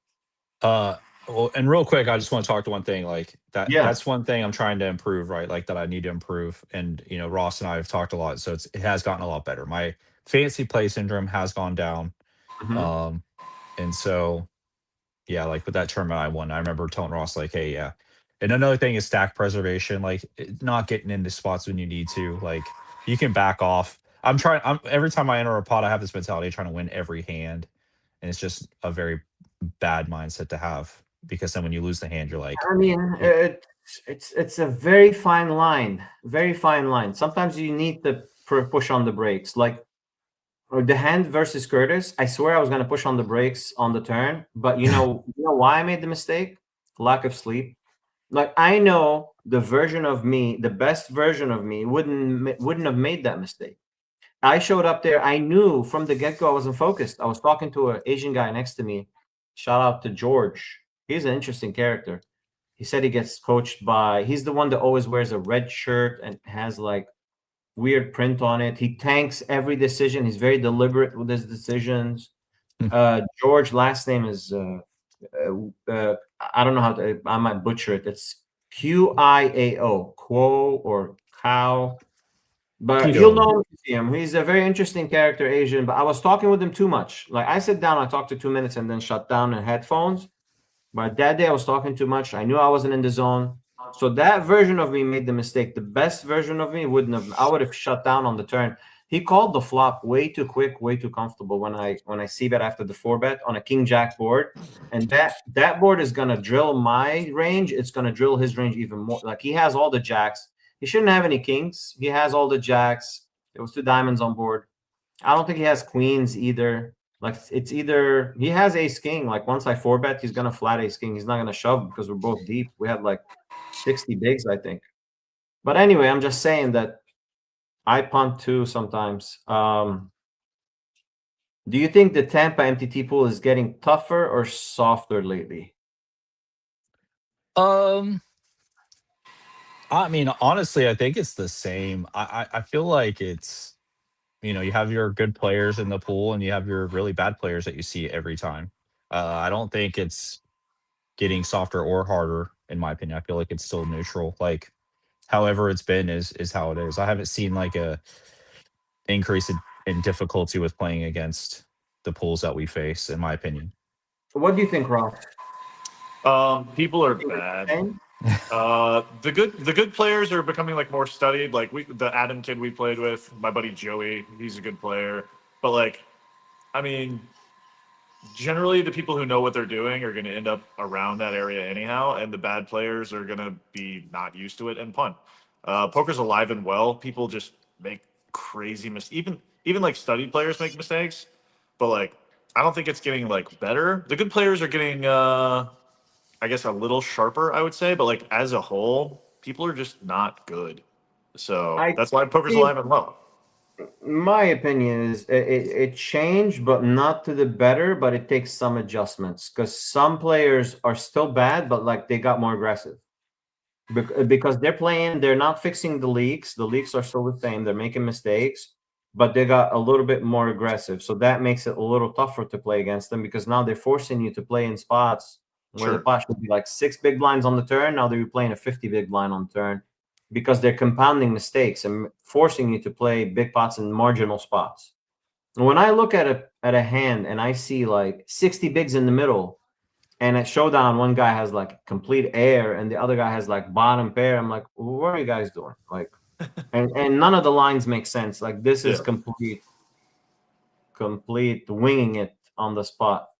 well, and real quick, I just want to talk to one thing. Like Yeah. that's one thing I'm trying to improve, right? Like that I need to improve. And Ross and I have talked a lot, so it has gotten a lot better. My fancy play syndrome has gone down. Mhm. Um, and so yeah, like with that tournament I won, I remember telling Ross like, hey, yeah. And another thing is stack preservation, like not getting into spots when you need to. Like you can back off. I'm every time I enter a pot, I have this mentality of trying to win every hand. And it's just a very bad mindset to have, because then when you lose the hand, you're like, I mean, "Y- it's a very fine line, very fine line. Sometimes you need to push on the brakes. Like the hand versus Curtis, I swear I was gonna push on the brakes on the turn, but you know why I made the mistake? Lack of sleep. Like I know the version of me, the best version of me, wouldn't have made that mistake. I showed up there. I knew from the get go I wasn't focused. I was talking to an Asian guy next to me. Shout out to George. He's an interesting character. He said he gets coached by, he's the one that always wears a red shirt and has like weird print on it. He tanks every decision. He's very deliberate with his decisions. George, last name is, I don't know how to, I might butcher it. It's Qiao, Quo or Cow. But he'll keto." know if you see him. He's a very interesting character, Asian. But I was talking with him too much. Like I sit down, I talked to 2 minutes and then shut down and headphones. But that day I was talking too much. I knew I wasn't in the zone. So that version of me made the mistake. The best version of me wouldn't have. I would have shut down on the turn. He called the flop way too quick, way too comfortable. When I see that after the 4-bet on a king jack board, and that board is gonna drill my range. It's gonna drill his range even more. Like he has all the jacks. He shouldn't have any kings. He has all the jacks. There was 2 diamonds on board. I don't think he has queens either. Like it's either he has ace king. Like once I 4-bet, he's gonna flat ace king. He's not gonna shove because we're both deep. We had like 60 bigs, I think. But anyway, I'm just saying that I punt too sometimes. Do you think the Tampa MTT pool is getting tougher or softer lately? I mean, honestly, I think it's the same. I feel like it's, you have your good players in the pool and you have your really bad players that you see every time. I don't think it's getting softer or harder, in my opinion. I feel like it's still neutral. Like however it's been is how it is. I haven't seen like a increase in difficulty with playing against the pools that we face, in my opinion. What do you think, Ross? People are Think it's the bad. same? The good players are becoming like more studied. Like the Adam kid we played with, my buddy Joey, he's a good player. But like, I mean, generally the people who know what they're doing are going to end up around that area anyhow, and the bad players are going to be not used to it and punt. Poker's alive and well. People just make crazy mistakes. Even like studied players make mistakes, but like I don't think it's getting like better. The good players are getting, I guess, a little sharper, I would say. But like as a whole, people are just not good. So I that's why poker's think alive and well. my opinion is it changed, but not to the better, but it takes some adjustments because some players are still bad, but like they got more aggressive because they're not fixing the leaks. The leaks are still the same. They're making mistakes, but they got a little bit more aggressive. So that makes it a little tougher to play against them because now they're forcing you to play in spots where the Sure. pot should be like 6 big blinds on the turn. Now they're playing a 50 big blind on the turn because they're compounding mistakes and forcing you to play big pots in marginal spots. And when I look at a hand and I see like 60 bigs in the middle, and at showdown, one guy has like complete air and the other guy has like bottom pair. I'm like, what are you guys doing? Like, and none of the lines make sense. Like this is Yeah. complete winging it on the spot.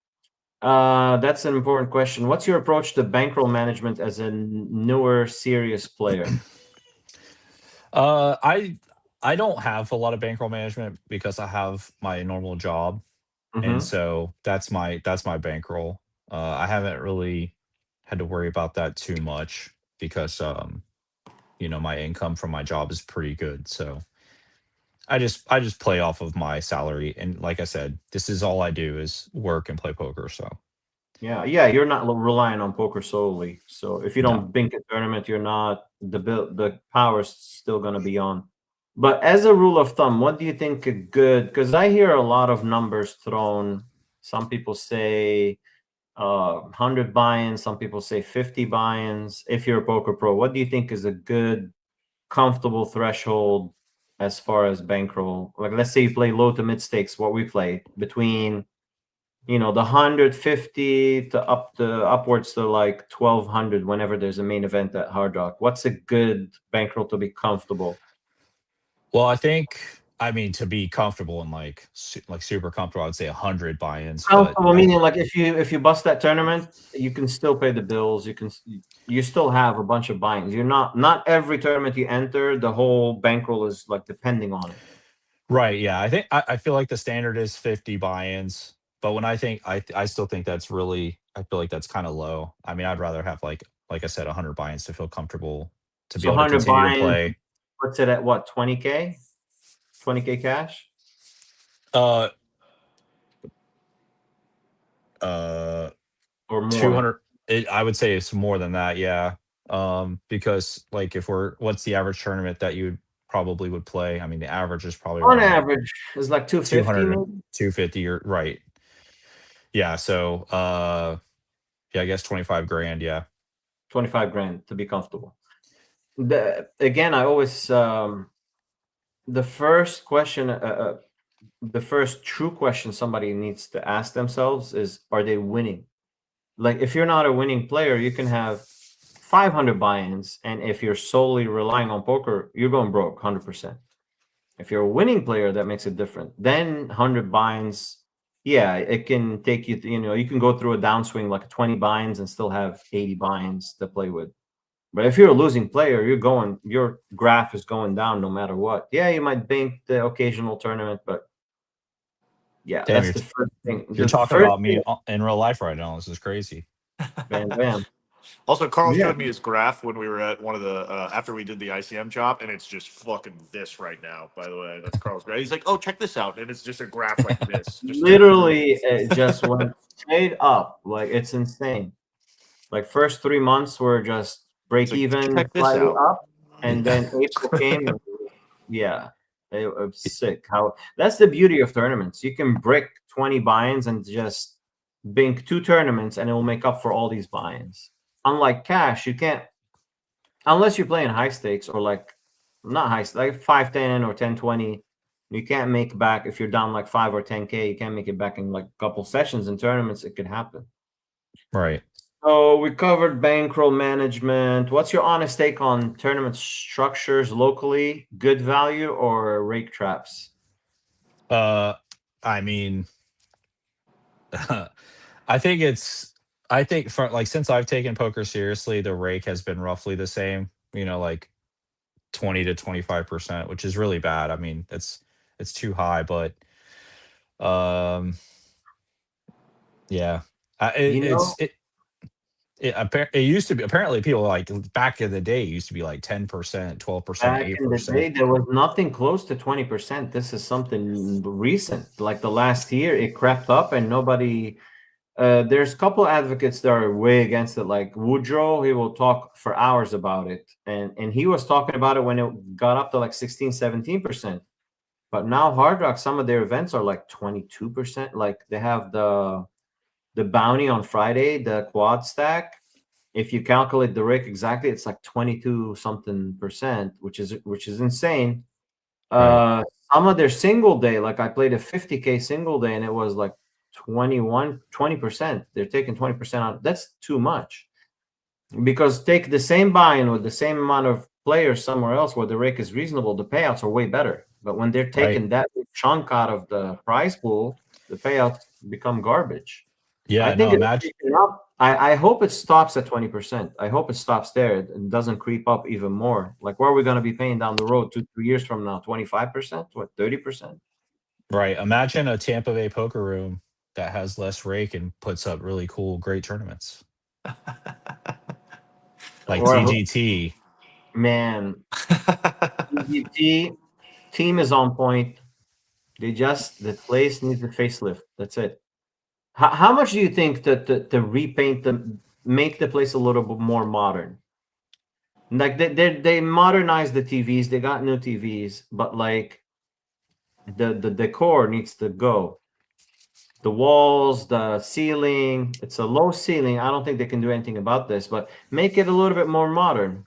That's an important question. What's your approach to bankroll management as a newer serious player? Uh, I I don't have a lot of bankroll management because I have my normal job, and Mm-hmm. so that's my bankroll. I haven't really had to worry about that too much because my income from my job is pretty good. So I just play off of my salary, and like I said, this is all I do is work and play poker. So Yeah, you're not relying on poker solely. So if you no. don't bink a tournament, you're not the power's still gonna be on. But as a rule of thumb, what do you think a good? Because I hear a lot of numbers thrown. Some people say 100 buy-ins. Some people say 50 buy-ins. If you're a poker pro, what do you think is a good, comfortable threshold as far as bankroll? Like, let's say you play low to mid stakes. What we play between the 150 to upwards to like 1200 whenever there's a main event at Hard Rock. What's a good bankroll to be comfortable? Well, I mean, to be comfortable and like super comfortable, I'd say 100 buy-ins, but Comfortable meaning like if you bust that tournament, you can still pay the bills. You still have a bunch of buy-ins. You're not every tournament you enter, the whole bankroll is like depending on it. right, yeah. I feel like the standard is 50 buy-ins, but when I still think I feel like that's kind of low. I mean, I'd rather have like I said 100 buy-ins to feel comfortable to be So able to 100 continue to buy-ins play. puts it at what, 20K? 20K cash Uh uh or more? 200, I would say it's more than that, yeah. Because like if we're what's the average tournament that you probably would play? I mean, the average is probably On around average is like 250 200 maybe, 250 or right. Yeah, so yeah, I guess 25 grand, yeah. 25 grand to be comfortable. Again, I always the first question, the first true question somebody needs to ask themselves is, are they winning? Like, if you're not a winning player, you can have 500 buy-ins, and if you're solely relying on poker, you're going broke 100%. If you're a winning player, that makes it different. Then 100 buy-ins, yeah, it can take you. You can go through a downswing like 20 buy-ins and still have 80 buy-ins to play with. But if you're a losing player, your graph is going down no matter what. Yeah, you might bank the occasional tournament, but yeah, Damn, that's the first thing. you're The talking first about me thing, in real life right now. This is crazy. bam, bam. Also, Carl Yeah, showed me his graph when we were at one of the after we did the ICM chop, and it's just fucking this right now. By the way, that's Carl's graph. He's like, "Oh, check this out," and it's just a graph like this. Just literally, it just went straight up. Like it's insane. Like first 3 months were just break like, even, check this slightly out. up, and then April came. And, yeah, it was sick. How that's the beauty of tournaments. You can brick 20 buy-ins and just bank 2 tournaments, and it will make up for all these buy-ins. Unlike cash, you can't unless you're playing high stakes or like not high like 5-10 or 10-20. You can't make back if you're down like 5 or 10K. You can't make it back in like a couple sessions. In tournaments, it could happen. Right. So we covered bankroll management. What's your honest take on tournament structures locally? Good value or rake traps? I mean, I think for like since I've taken poker seriously, the rake has been roughly the same. Like 20 to 25%, which is really bad. I mean, it's too high, but um, yeah, You know, it used to be apparently people like back in the day it used to be like 10%, 12%, back in the 8%. day, there was nothing close to 20%. This is something recent. Like the last year, it crept up and nobody. There's a couple advocates that are way against it, like Woodrow. He will talk for hours about it. And he was talking about it when it got up to like 16, 17%. But now Hard Rock, some of their events are like 22%. Like they have the bounty on Friday, the quad stack. If you calculate the rake exactly, it's like 22 something percent, which is insane. Right. Uh, some of their single day, like I played a 50K single day and it was like 20%. They're taking 20% out. That's too much. Because take the same buy-in with the same amount of players somewhere else where the rake is reasonable, the payouts are way better. But when they're Right. taking that big chunk out of the prize pool, the payouts become garbage. I Yeah, think no, it's imagine. picking up. I hope it stops at 20%. I hope it stops there and doesn't creep up even more. Like, what are we going to be paying down the road 2 3 years from now? 25%? What, 30%? Right. Imagine a Tampa Bay poker room that has less rake and puts up really cool, great tournaments like Or, TGT. man, EGT team is on point. The place needs a facelift. That's it. How much do you think that to repaint them, make the place a little bit more modern? Like they modernized the TVs, they got new TVs, but like the decor needs to go. The walls, the ceiling, it's a low ceiling. I don't think they can do anything about this, but make it a little bit more modern.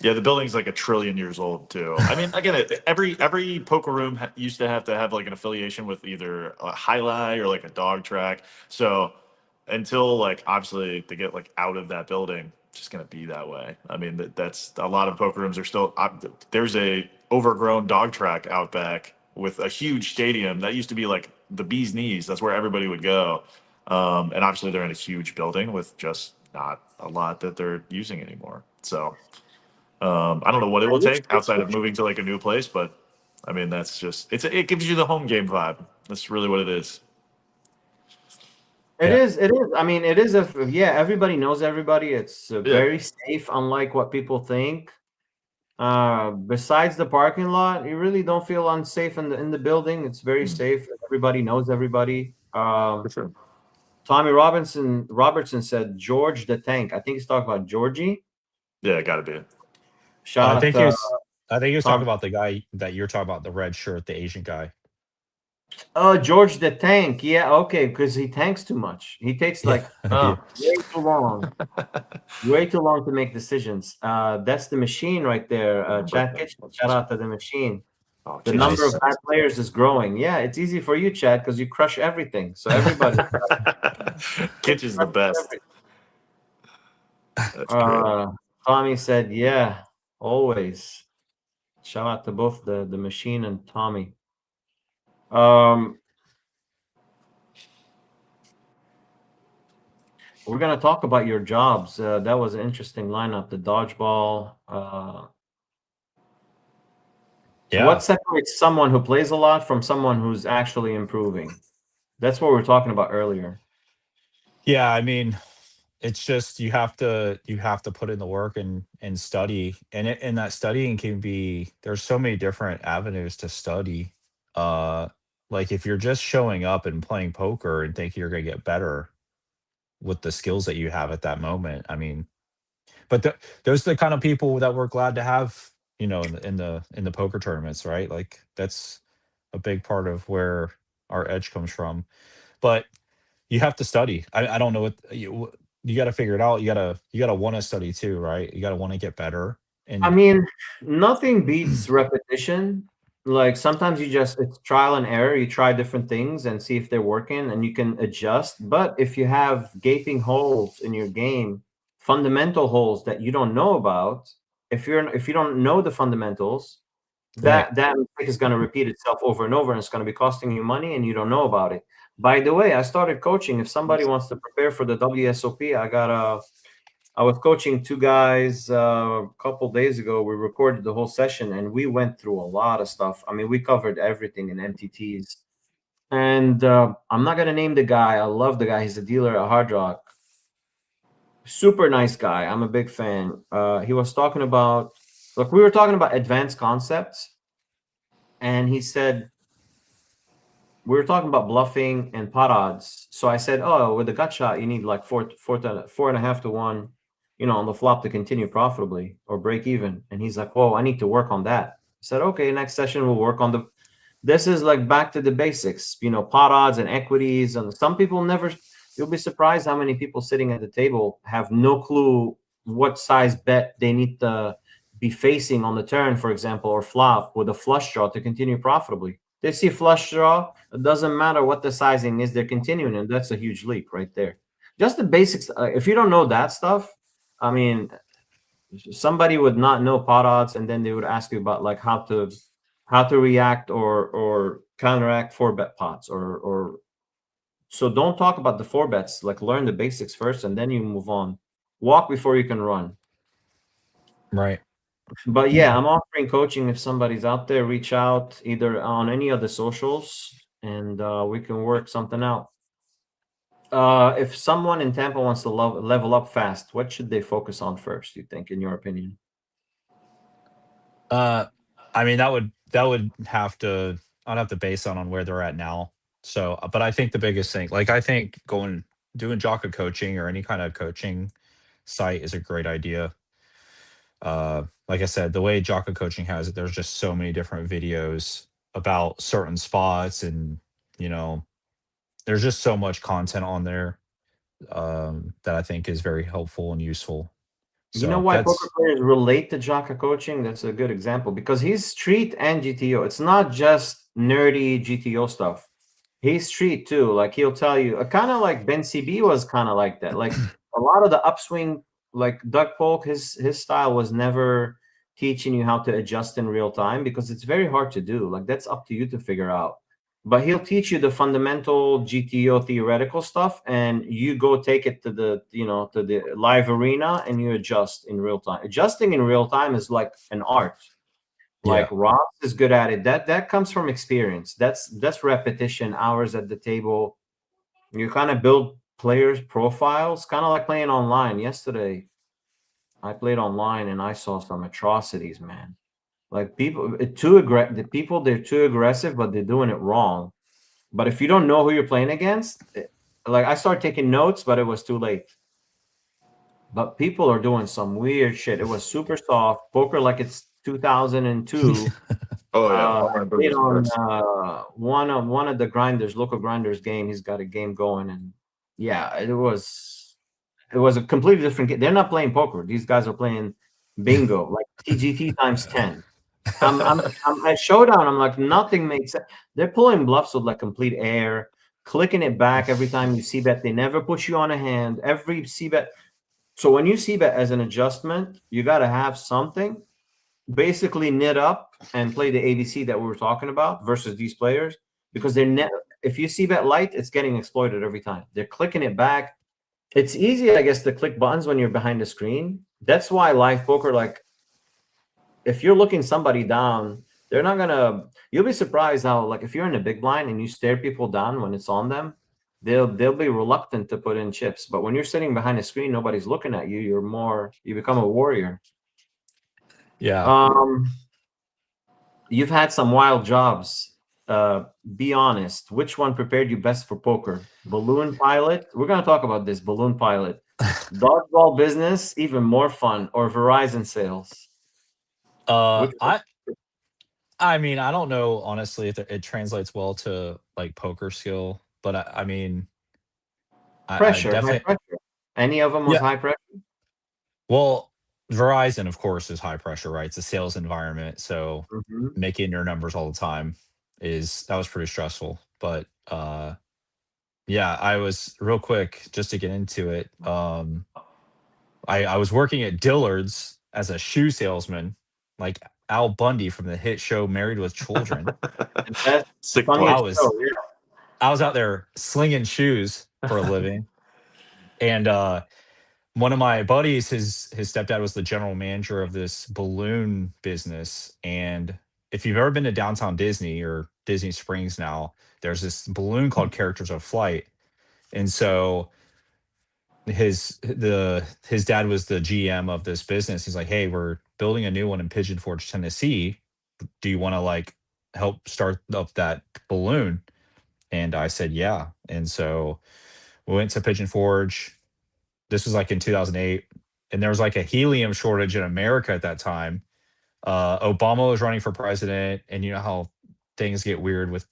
Yeah, the building's like 1 trillion years old too. I mean, again, every poker room used to have like an affiliation with either a highlight or like a dog track. So until like obviously they get like out of that building, it's just gonna be that way. I mean, that's a lot of poker rooms are still. There's a overgrown dog track out back with a huge stadium that used to be like the bee's knees. That's where everybody would go. And obviously they're in a huge building with just not a lot that they're using anymore. So. I don't know what it I will wish take outside of moving to like a new place, but I mean that's just it gives you the home game vibe. That's really what it is. It Yeah. is. It is. I mean, it is yeah. Everybody knows everybody. It's Yeah, very safe, unlike what people think. Besides the parking lot, you really don't feel unsafe in the building. It's very safe. Everybody knows everybody. for sure. Tommy Robertson said George the Tank. I think he's talking about Georgie. Yeah, got to be. Shout I out think to he was talking Tom. about the guy that you're talking about, the red shirt, the Asian guy. Oh, George the Tank. Yeah, okay, because he tanks too much. He takes Yeah. like Yeah. Oh, way too long. Way too long to make decisions. That's the machine right there. Chad Kitchen. Shout out to the machine. oh, The Jesus. number of Nice. bad players is growing. Yeah, it's easy for you, Chad, because you crush everything. So everybody Kitch is the crushes best. everything. That's great. Uh, Tommy said, "Yeah, always." Shout out to both the machine and Tommy. Um, we're gonna talk about your jobs. That was an interesting lineup. The dodgeball. Yeah. What separates someone who plays a lot from someone who's actually improving? That's what we were talking about earlier. Yeah, I mean, it's just you have to put in the work and study, and that studying can be, there's so many different avenues to study. Uh, like if you're just showing up and playing poker and think you're gonna get better with the skills that you have at that moment, I mean, but those are the kind of people that we're glad to have, in the poker tournaments, right? Like that's a big part of where our edge comes from. But you have to study. I don't know you got to figure it out. You got to want to study too, right? You got to want to get better. I And mean, nothing beats repetition. Like sometimes it's trial and error. You try different things and see if they're working and you can adjust. But if you have gaping holes in your game, fundamental holes that you don't know about, if you don't know the fundamentals, right, that mistake is going to repeat itself over and over and it's going to be costing you money and you don't know about it. By the way, I started coaching. If somebody wants to prepare for the WSOP, I was coaching two guys a couple days ago. We recorded the whole session and we went through a lot of stuff. I mean, we covered everything in MTTs. And I'm not going to name the guy. I love the guy. He's a dealer at Hard Rock. Super nice guy. I'm a big fan. He was talking about, look, we were talking about advanced concepts. And he said, we were talking about bluffing and pot odds. So I said, oh, with a gut shot, you need like 4.5 to 1, on the flop to continue profitably or break even. And he's like, oh, I need to work on that. I said, okay, next session we'll work on this is like back to the basics, pot odds and equities. And some people you'll be surprised how many people sitting at the table have no clue what size bet they need to be facing on the turn, for example, or flop with a flush draw to continue profitably. They see flush draw. It doesn't matter what the sizing is. They're continuing, and that's a huge leap right there. Just the basics. If you don't know that stuff, I mean, somebody would not know pot odds, and then they would ask you about like how to react or counteract 4-bet pots or. So don't talk about the 4-bets. Like learn the basics first, and then you move on. Walk before you can run. right. But yeah, I'm offering coaching. If somebody's out there, reach out either on any of the socials and we can work something out. If someone in Tampa wants to level up fast, what should they focus on first, you think, in your opinion? I mean, that would have to, I'd have to base on where they're at now. So, but I think the biggest thing, like I think doing Jocka coaching or any kind of coaching site is a great idea. Like I said, the way Jocka coaching has it, there's just so many different videos about certain spots, and you know, there's just so much content on there, that I think is very helpful and useful. You know So why poker that's players relate to Jaka coaching? That's a good example because he's street and GTO. It's not just nerdy GTO stuff. He's street too. Like he'll tell you, kind of like Ben CB was kind of like that. Like a lot of the upswing, like Doug Polk, his style was never teaching you how to adjust in real time because it's very hard to do. Like that's up to you to figure out. But he'll teach you the fundamental GTO theoretical stuff, and you go take it to the live arena and you adjust in real time. Adjusting in real time is like an art. Like yeah, Ross is good at it. That comes from experience. That's repetition, hours at the table. You kind of build players' profiles, kind of like playing online. Yesterday, I played online and I saw some atrocities, man. Like the people they're too aggressive, but they're doing it wrong. But if you don't know who you're playing against, like I started taking notes, but it was too late. But people are doing some weird shit. It was super soft poker, like it's 2002. Oh yeah, I online played poker's the on best. one of the grinders, local grinders game. He's got a game going, and yeah, it was a completely different game. They're not playing poker. These guys are playing bingo, like TGT times 10. I'm at showdown. I'm like, nothing makes sense. They're pulling bluffs with like complete air, clicking it back every time you see bet. They never push you on a hand. Every see bet. So when you see bet as an adjustment, you got to have something. Basically, knit up and play the ABC that we were talking about versus these players because they're net. If you see bet light, it's getting exploited every time. They're clicking it back. It's easy, I guess, to click buttons when you're behind the screen. That's why live poker, like, if you're looking somebody down, they're not gonna. You'll be surprised how, like, if you're in a big blind and you stare people down when it's on them, they'll be reluctant to put in chips. But when you're sitting behind a screen, nobody's looking at you. You become a warrior. Yeah. You've had some wild jobs. Be honest. Which one prepared you best for poker? Balloon pilot. We're gonna talk about this. Balloon pilot. Dodgeball business, even more fun, or Verizon sales. Which one? I mean, I don't know honestly if it translates well to like poker skill, but I mean, I Pressure, high definitely pressure. Any of them was yeah. high pressure? Well, Verizon, of course, is high pressure, right? It's a sales environment, so Mhm. making your numbers all the time is that was pretty stressful. But yeah, I was real quick just to get into it. I was working at Dillard's as a shoe salesman, like Al Bundy from the hit show Married with Children. And that's Sick I play. funniest was show, yeah. I was out there slinging shoes for a living, and one of my buddies, his stepdad was the general manager of this balloon business. And if you've ever been to downtown Disney or Disney Springs now, there's this balloon called Characters of Flight. And so his dad was the GM of this business. He's like, "Hey, we're building a new one in Pigeon Forge, Tennessee. Do you want to like help start up that balloon?" And I said, "Yeah." And so we went to Pigeon Forge. This was like in 2008, and there was like a helium shortage in America at that time. Obama was running for president, and you know how things get weird with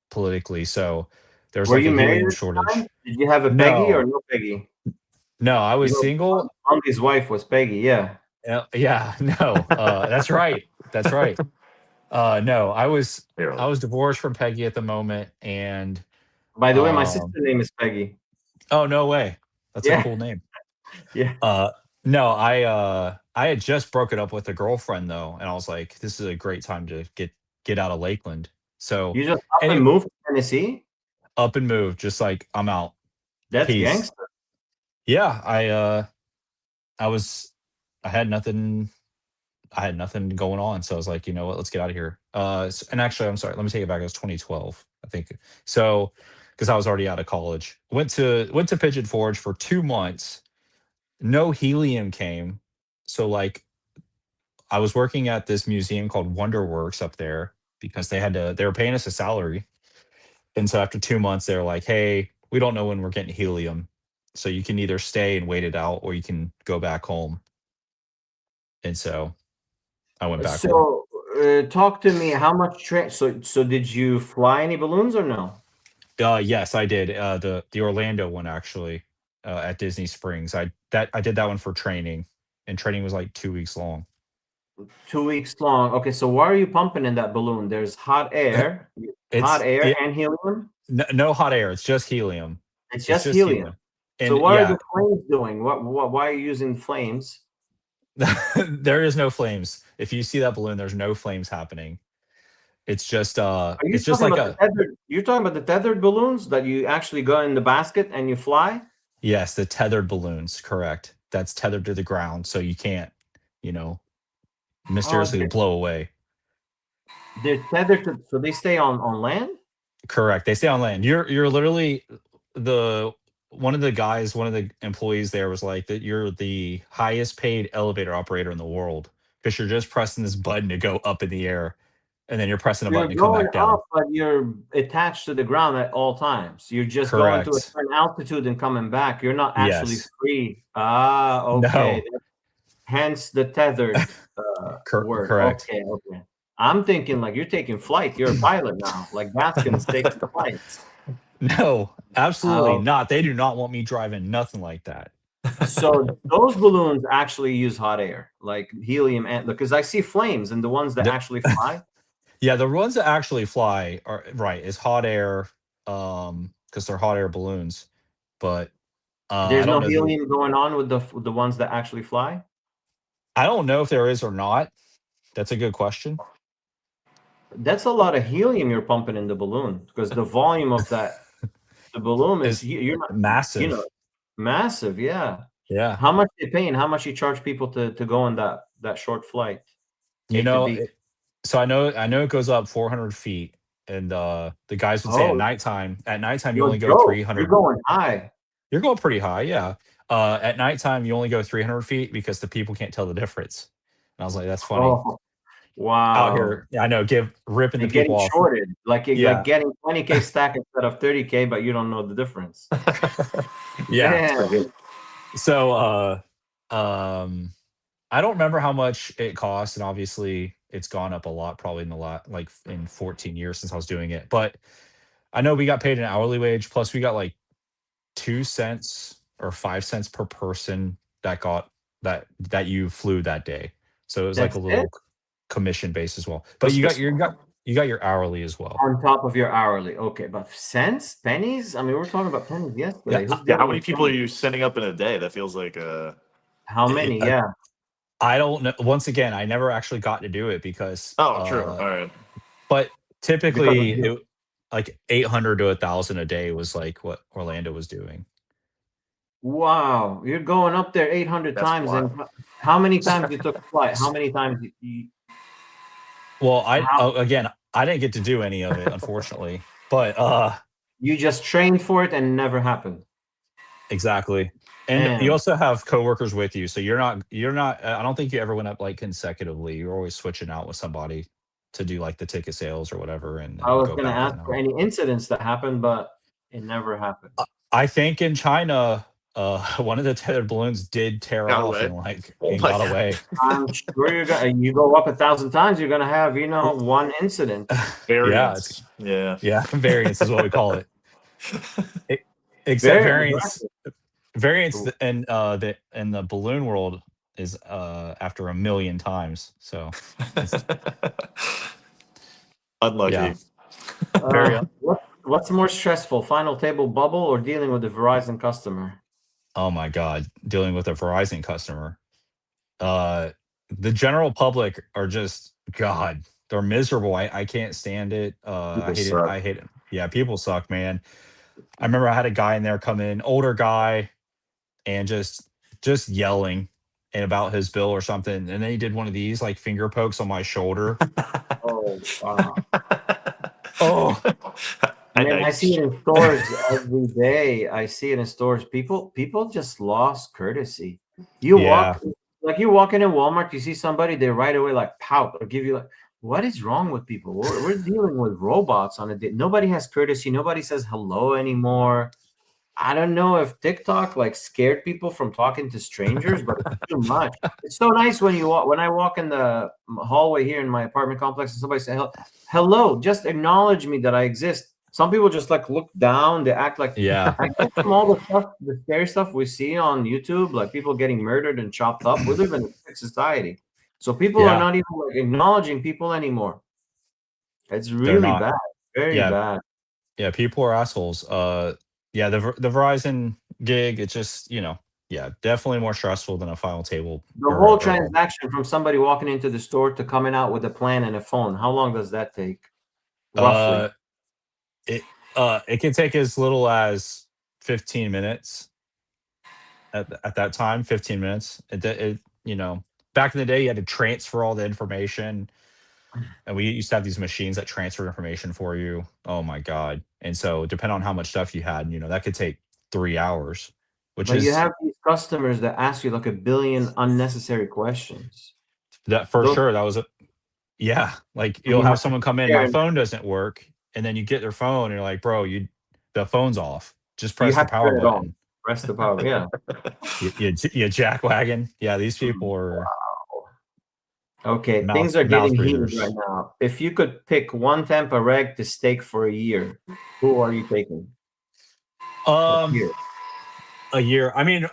politically. So there's Were like you a married helium at the time? shortage. Did you have a Peggy or No, no Peggy? no, I You was know, single. Bundy's wife was Peggy, yeah. Yeah, no, that's right. That's right. No, Hero. I was divorced from Peggy at the moment, and By the way, my sister um, name is Peggy. oh no way, that's a Yeah, cool name. yeah. No, I had just broken up with a girlfriend though, and I was like, this is a great time to get out of Lakeland. So You just up and any moved to Tennessee? up and move, just like I'm out. That's Peace. gangster. Yeah, I was I had nothing I had nothing going on. So I was like, you know what, let's get out of here. And actually, I'm sorry, let me take it back. It was 2012, I think. So because I was already out of college. Went to Pigeon Forge for 2 months. No helium came. So like I was working at this museum called Wonderworks up there because they were paying us a salary. And so after 2 months, they were like, "Hey, we don't know when we're getting helium. So you can either stay and wait it out or you can go back home." And so I went back home. So, talk to me. How much So did you fly any balloons or no? Yes, I did. The Orlando one actually, at Disney Springs. I did that one for training, and training was like 2 weeks long. 2 weeks long. Okay, so why are you pumping in that balloon? There's hot It's air it, and helium. no hot air. It's just helium. It's It's just just helium. helium. So And what are the yeah, flames doing? Why are you using flames? there is no flames. If you see that balloon, there's no flames happening. Are you It's just talking like about the a tethered? You're talking about the tethered balloons that you actually go in the basket and you fly? yes, the tethered balloons, correct. That's tethered to the ground, so you can't, you know, Oh, mysteriously blow away. they're tethered to, so they stay on land? Correct. They stay on land. You're literally the one of the employees there was like that you're the highest paid elevator operator in the world because you're just pressing this button to go up in the air, and then you're pressing a You're button to come going back down. up, but you're attached to the ground at all times. You're just going to a Correct. certain altitude and coming back. You're not actually Yes. free. Ah, okay. No. Hence the tethered word. Correct. Okay, okay. I'm thinking like you're taking flight. You're a pilot now, like Gaskin's taking flights. No, absolutely Uh, not. They do not want me driving nothing like that. so those balloons actually use hot air, like helium, and because I see flames and the ones that The actually fly. yeah, the ones that actually fly are right, is hot air, because they're hot air balloons, but, I There's don't no know the helium going on with the ones that actually fly. I don't know if there is or not. That's a good question. That's a lot of helium you're pumping in the balloon because the volume of the balloon is Is you're not, you know, massive. Massive, yeah. Yeah. How much they paying? How much you charge people to go on that short flight? You A to know, B. so I know it goes up 400 feet, and the guys would say Oh, at nighttime you no only go joke. You're 300. going high. You're going pretty high, yeah. At nighttime you only go 300 feet because the people can't tell the difference. And I was like, that's funny. Oh, Out wow. here, yeah, I know, ripping the You're people getting off. shorted. Like Yeah, getting 20K stack instead of 30K, but you don't know the difference. yeah. It's pretty Damn. good. So, I don't remember how much it cost, and obviously it's gone up a lot, probably in the lot like in 14 years since I was doing it. But I know we got paid an hourly wage, plus we got like 2 cents or 5 cents per person that you flew that day. So it was like That's a it? little commission base as well. But That's you got just your got you got your hourly as well. On top of your hourly. Okay, but cents? Pennies? I mean, we were talking about pennies Yeah, yesterday. Who's yeah. How dealing many with people are pennies? you sending up in a day? That feels like How it, many? Yeah. I don't know. Once again, I never actually got to do it because oh, true. All right. but Because of typically you. it like 800 to 1,000 a day was like what Orlando was doing. Wow. You're going up there 800 That's times. And wild. how many times you took a flight? How many times Well, how again, I didn't get to do any of it, unfortunately. But you just trained for it and it never happened? exactly. And you Damn. also have coworkers with you, so you're not. I don't think you ever went up like consecutively. You're always switching out with somebody to do like the ticket sales or whatever, and I then was go gonna back ask in for on. any incidents that happened, but it never happened. I think in China, one of the tethered balloons did tear Got off away. and like Oh and my got god. away. I'm sure you go up 1,000 times, you're gonna have, one incident. Yeah, it's Variance. Yeah. yeah, variance is what we call it. E- Except Very variance aggressive. in the balloon world is after a million times. So it's yeah, Unlucky. very What's more stressful, final table bubble or dealing with a Verizon customer? oh my god, dealing with a Verizon customer. Uh the general public are just god, they're miserable. I can't stand it. I People hate it. I suck. hate it. Yeah, people suck, man. I remember I had a guy in there come in, older guy, and just yelling and about his bill or something. And then he did one of these like finger pokes on my shoulder. Oh, wow. Oh, I At mean, I night. see it in stores every day. I see it in stores. People just lost courtesy. You yeah. walk you walk in Walmart, you see somebody, they right away like pout or give you like, what is wrong with people? We're dealing with robots on a day. Nobody has courtesy. Nobody says hello anymore. I don't know if TikTok like scared people from talking to strangers, but it's too much. It's so nice when when I walk in the hallway here in my apartment complex and somebody say hello, just acknowledge me that I exist. Some people just like look down, they act like Yeah. I guess from all the stuff, the scary stuff we see on YouTube, like people getting murdered and chopped up. We live in a sick society. So people are Yeah. not even like acknowledging people anymore. It's They're really not. bad, very Yeah. bad. Yeah. People are assholes. Yeah. The Verizon gig, it's just, yeah, definitely more stressful than a final table The or, whole or transaction from somebody walking into the store to coming out with a plan and a phone, how long does that take? Roughly. uh, it, it can take as little as 15 minutes at that time, 15 minutes. Back in the day, you had to transfer all the information. And we used to have these machines that transfer information for you. Oh my god! And so, depending on how much stuff you had, that could take 3 hours, which But you is have these customers that ask you like a billion unnecessary questions. that for Those sure. That was a yeah. Like and you'll you have have to someone come in, share my and phone doesn't work, and then you get their phone, and you're like, bro, the phone's off. Just you press the have to power turn it on. button. Press the power. Yeah. You jackwagon. Yeah, these people are Okay, mouth things are mouth getting heated right breathers. now. If you could pick one Tampa reg to stake for a year, who are you taking? A Um, year. a year. I mean,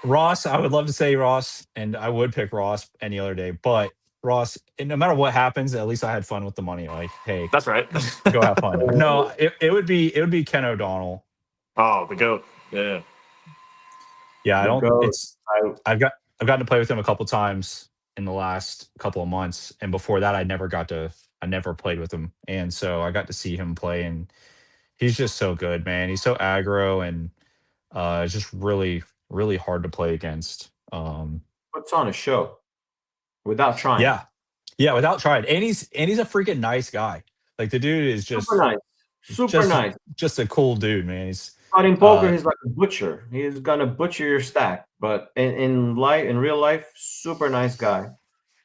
Ross, I would love to say Ross, and I would pick Ross any other day. But Ross, no matter what happens, at least I had fun with the money. Like, hey, That's right. go have fun. No, So it would be Ken O'Donnell. oh, the goat. Yeah. Yeah, I the don't. goat. It's I I've gotten to play with him a couple times in the last couple of months, and before that, I never played with him, and so I got to see him play, and he's just so good, man. He's so aggro, and It's just really, really hard to play against. Puts on a show without trying. Yeah, yeah, without trying, and he's a freaking nice guy. Like the dude is Super nice. Super just nice. just a cool dude, man. He's But in poker, he's like a butcher. He's gonna butcher your stack. But in real life, super nice guy.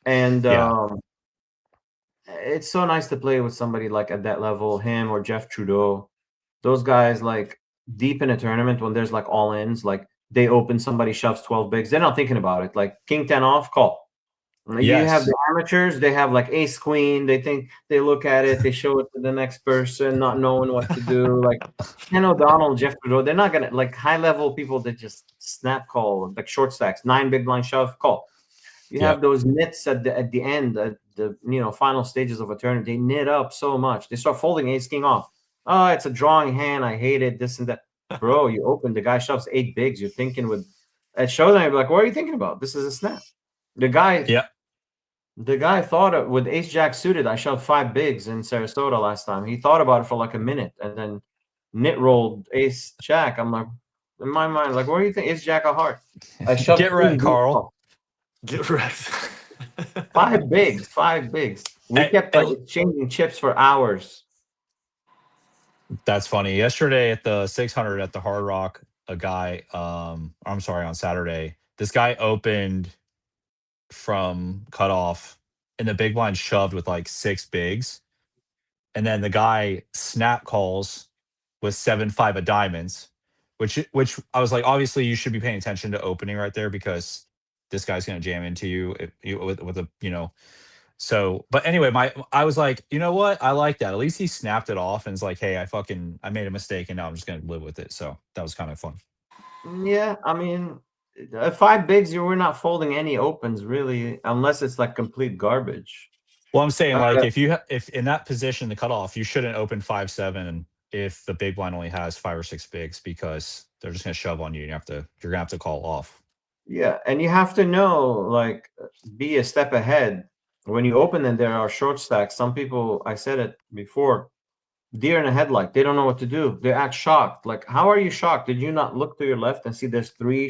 And yeah, it's so nice to play with somebody like at that level, him or Jeff Trudeau. Those guys like deep in a tournament when there's like all ins, like they open, somebody shoves 12 bigs. They're not thinking about it. Like king 10 off, call. You have yes, the amateurs, they have like ace queen, they think they look at it, they show it to the next person, not knowing what to do. Like Ken O'Donnell, Jeff Trudeau, they're not gonna like high level people that just snap call, like short stacks, 9 big blind shove, call. You have yep, those knits at the end, at the final stages of a tournament. They knit up so much. They start folding ace king off. Oh, it's a drawing hand. I hate it. This and that. Bro, you open, the guy shoves 8 bigs. You're thinking with at showdown, you're like, what are you thinking about? This is a snap. The guy yep. thought with ace jack suited. I shoved 5 bigs in Sarasota last time. He thought about it for like a minute and then knit rolled ace jack. I'm like, in my mind, like, what do you think? Ace jack a heart. I shoved Get wrecked, bigs Carl. off. Get wrecked. 5 bigs, 5 bigs. We kept like exchanging chips for hours. That's funny. Yesterday at the 600 at the Hard Rock, a guy, I'm sorry, on Saturday, this guy opened from cutoff and the big blind shoved with like 6 bigs. And then the guy snap calls with 7-5 of diamonds, which I was like, obviously you should be paying attention to opening right there because this guy's going to jam into you, with a, so, but anyway, I was like, you know what? I like that. At least he snapped it off and it's like, hey, I made a mistake and now I'm just gonna live with it. So that was kind of fun. Yeah, I mean, 5 bigs, you were not folding any opens really, unless it's like complete garbage. Well, I'm saying like Uh, if in that position the cutoff, you shouldn't open 5-7 if the big blind only has 5 or 6 bigs because they're just gonna shove on you and you're gonna have to call off. yeah, and you have to know, like, be a step ahead. When you open and there are short stacks, some people, I said it before, deer in a headlight. They don't know what to do. They act shocked. Like, how are you shocked? Did you not look to your left and see there's 3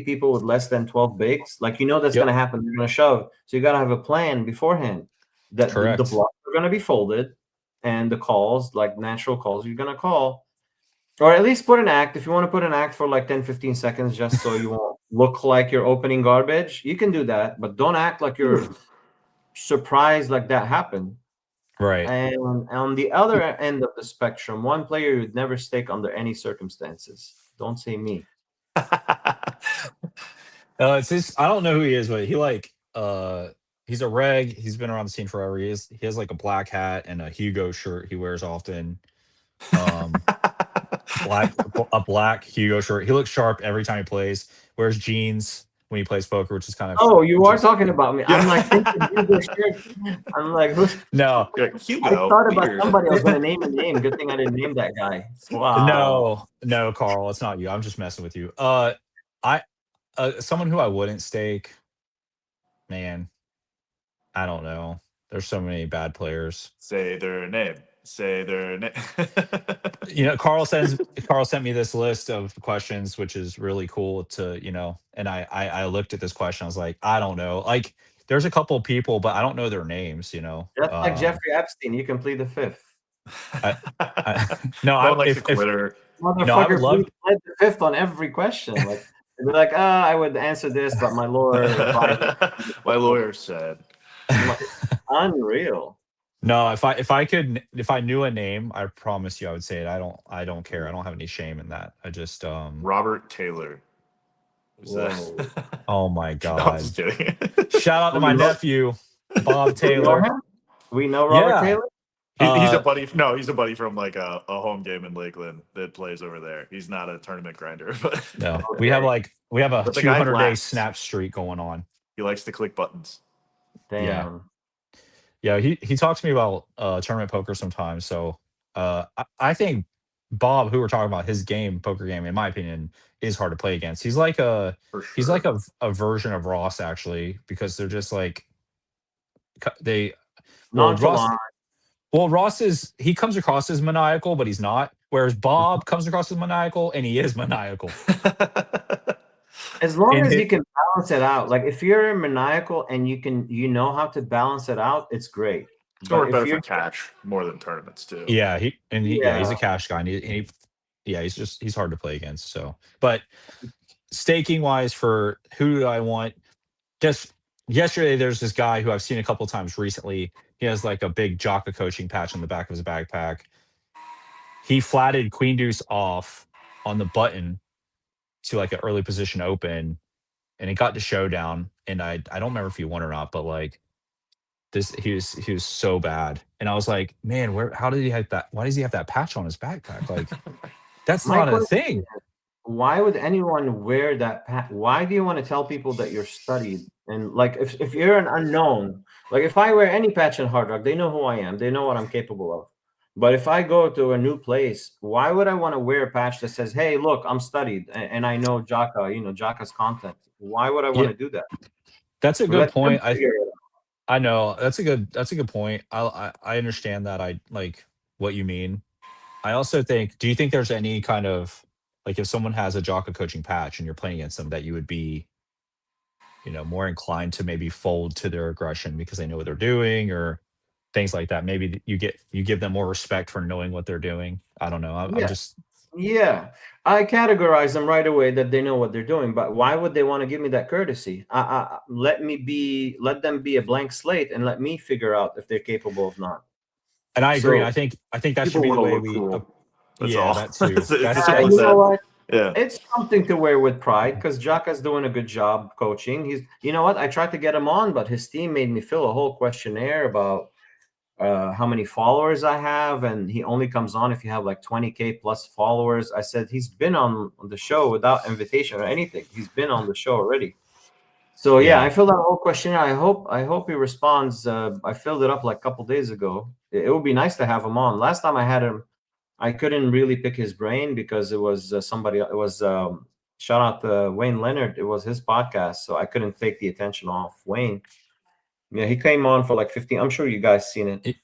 people with less than 12 bigs? Like, that's Yep. going to happen. They're going to shove. So you got to have a plan beforehand that the Correct. blocks are going to be folded and the calls, like natural calls, you're going to call. Or at least put an act. If you want to put an act for like 10, 15 seconds just so you won't look like you're opening garbage, you can do that. But don't act like you're surprised like that happened. Right. And on the other end of the spectrum, one player you'd never stake under any circumstances. Don't say me. It's this. I don't know who he is, but he's a reg. He's been around the scene forever. He has like a black hat and a Hugo shirt he wears often. A black Hugo shirt. He looks sharp every time he plays. Wears jeans when he plays poker, which is kind of. Oh, you are talking about me. Yeah. I'm like thinking Hugo shirt. I'm like, who's? No. Hugo, I thought about weird. somebody. I was going to name a name. Good thing I didn't name that guy. Wow. No, Carl, it's not you. I'm just messing with you. I someone who I wouldn't stake. Man, I don't know. There's so many bad players. Say their name. Say their name. Carl sent me this list of questions, which is really cool and I looked at this question. I was like, I don't know. Like there's a couple of people, but I don't know their names, That's like Jeffrey Epstein. You can plead the fifth. No, I like the quitter. Motherfucker plead the fifth on every question. Like they'd be like, I would answer this, but my lawyer my lawyer said. Unreal. No, if I knew a name, I promise you I would say it. I don't care. I don't have any shame in that. I just Robert Taylor. Oh my god. No, I'm just kidding. Shout out to my nephew, Bob Taylor. We know Robert Taylor? He's a buddy. No, he's a buddy from like a home game in Lakeland that plays over there. He's not a tournament grinder, but no, we have a 200-day snap streak going on. He likes to click buttons. Damn. Yeah, he talks to me about tournament poker sometimes. So I think Bob, who we're talking about, his poker game, in my opinion, is hard to play against. He's like a version of Ross actually, because they're just like Ross is he comes across as maniacal, but he's not. Whereas Bob comes across as maniacal, and he is maniacal. As long And as you can balance it out, like if you're maniacal and you know how to balance it out, it's great. It's gonna But work if better you're for cash more than tournaments too. yeah, he's a yeah, cash guy. Yeah, he's hard to play against. So, but staking wise, for who do I want? Just yesterday, there's this guy who I've seen a couple times recently. He has like a big Jocka coaching patch on the back of his backpack. He flatted Queen Deuce off on the button to like an early position open, and it got to showdown. And I don't remember if he won or not, but like this, he was so bad. And I was like, man, how did he have that? Why does he have that patch on his backpack? Like that's my not a question thing. is, why would anyone wear that why do you want to tell people that you're studied? And like if you're an unknown, like if I wear any patch in Hard Rock, they know who I am, they know what I'm capable of. But if I go to a new place, why would I want to wear a patch that says, hey, look, I'm studied and I know Jaka, Jaka's content? Why would I want Yeah, to do that? that's a good Let them point. figure it I know that's a good point. I understand that. I like what you mean. I also think. Do you think there's any kind of like if someone has a Jocka coaching patch and you're playing against them that you would be more inclined to maybe fold to their aggression because they know what th're doing or things like that? Maybe you give them more respect for knowing what they're doing. I don't know. I'm out. just Yeah, I categorize them right away that they know what they're doing, but why would they want to give me that courtesy? Let them be a blank slate and let me figure out if they're capable of not. and I agree. And So, I think that should People be want the to way look we. cool. That's Yeah, all. that too. It's as That's simple and as you know that. what? Yeah. It's something to wear with pride because Jaka's doing a good job coaching. You know what? I tried to get him on, but his team made me fill a whole questionnaire about how many followers I have, and he only comes on if you have like 20K plus followers. I said he's been on the show without invitation or anything. He's been on the show already. So yeah, yeah. I filled out a whole questionnaire. I hope he responds. I filled it up like a couple days ago. It would be nice to have him on. Last time I had him, I couldn't really pick his brain because it was somebody. It was shout out to Wayne Leonard. It was his podcast, so I couldn't take the attention off Wayne. Yeah, he came on for like 15. I'm sure you guys seen it.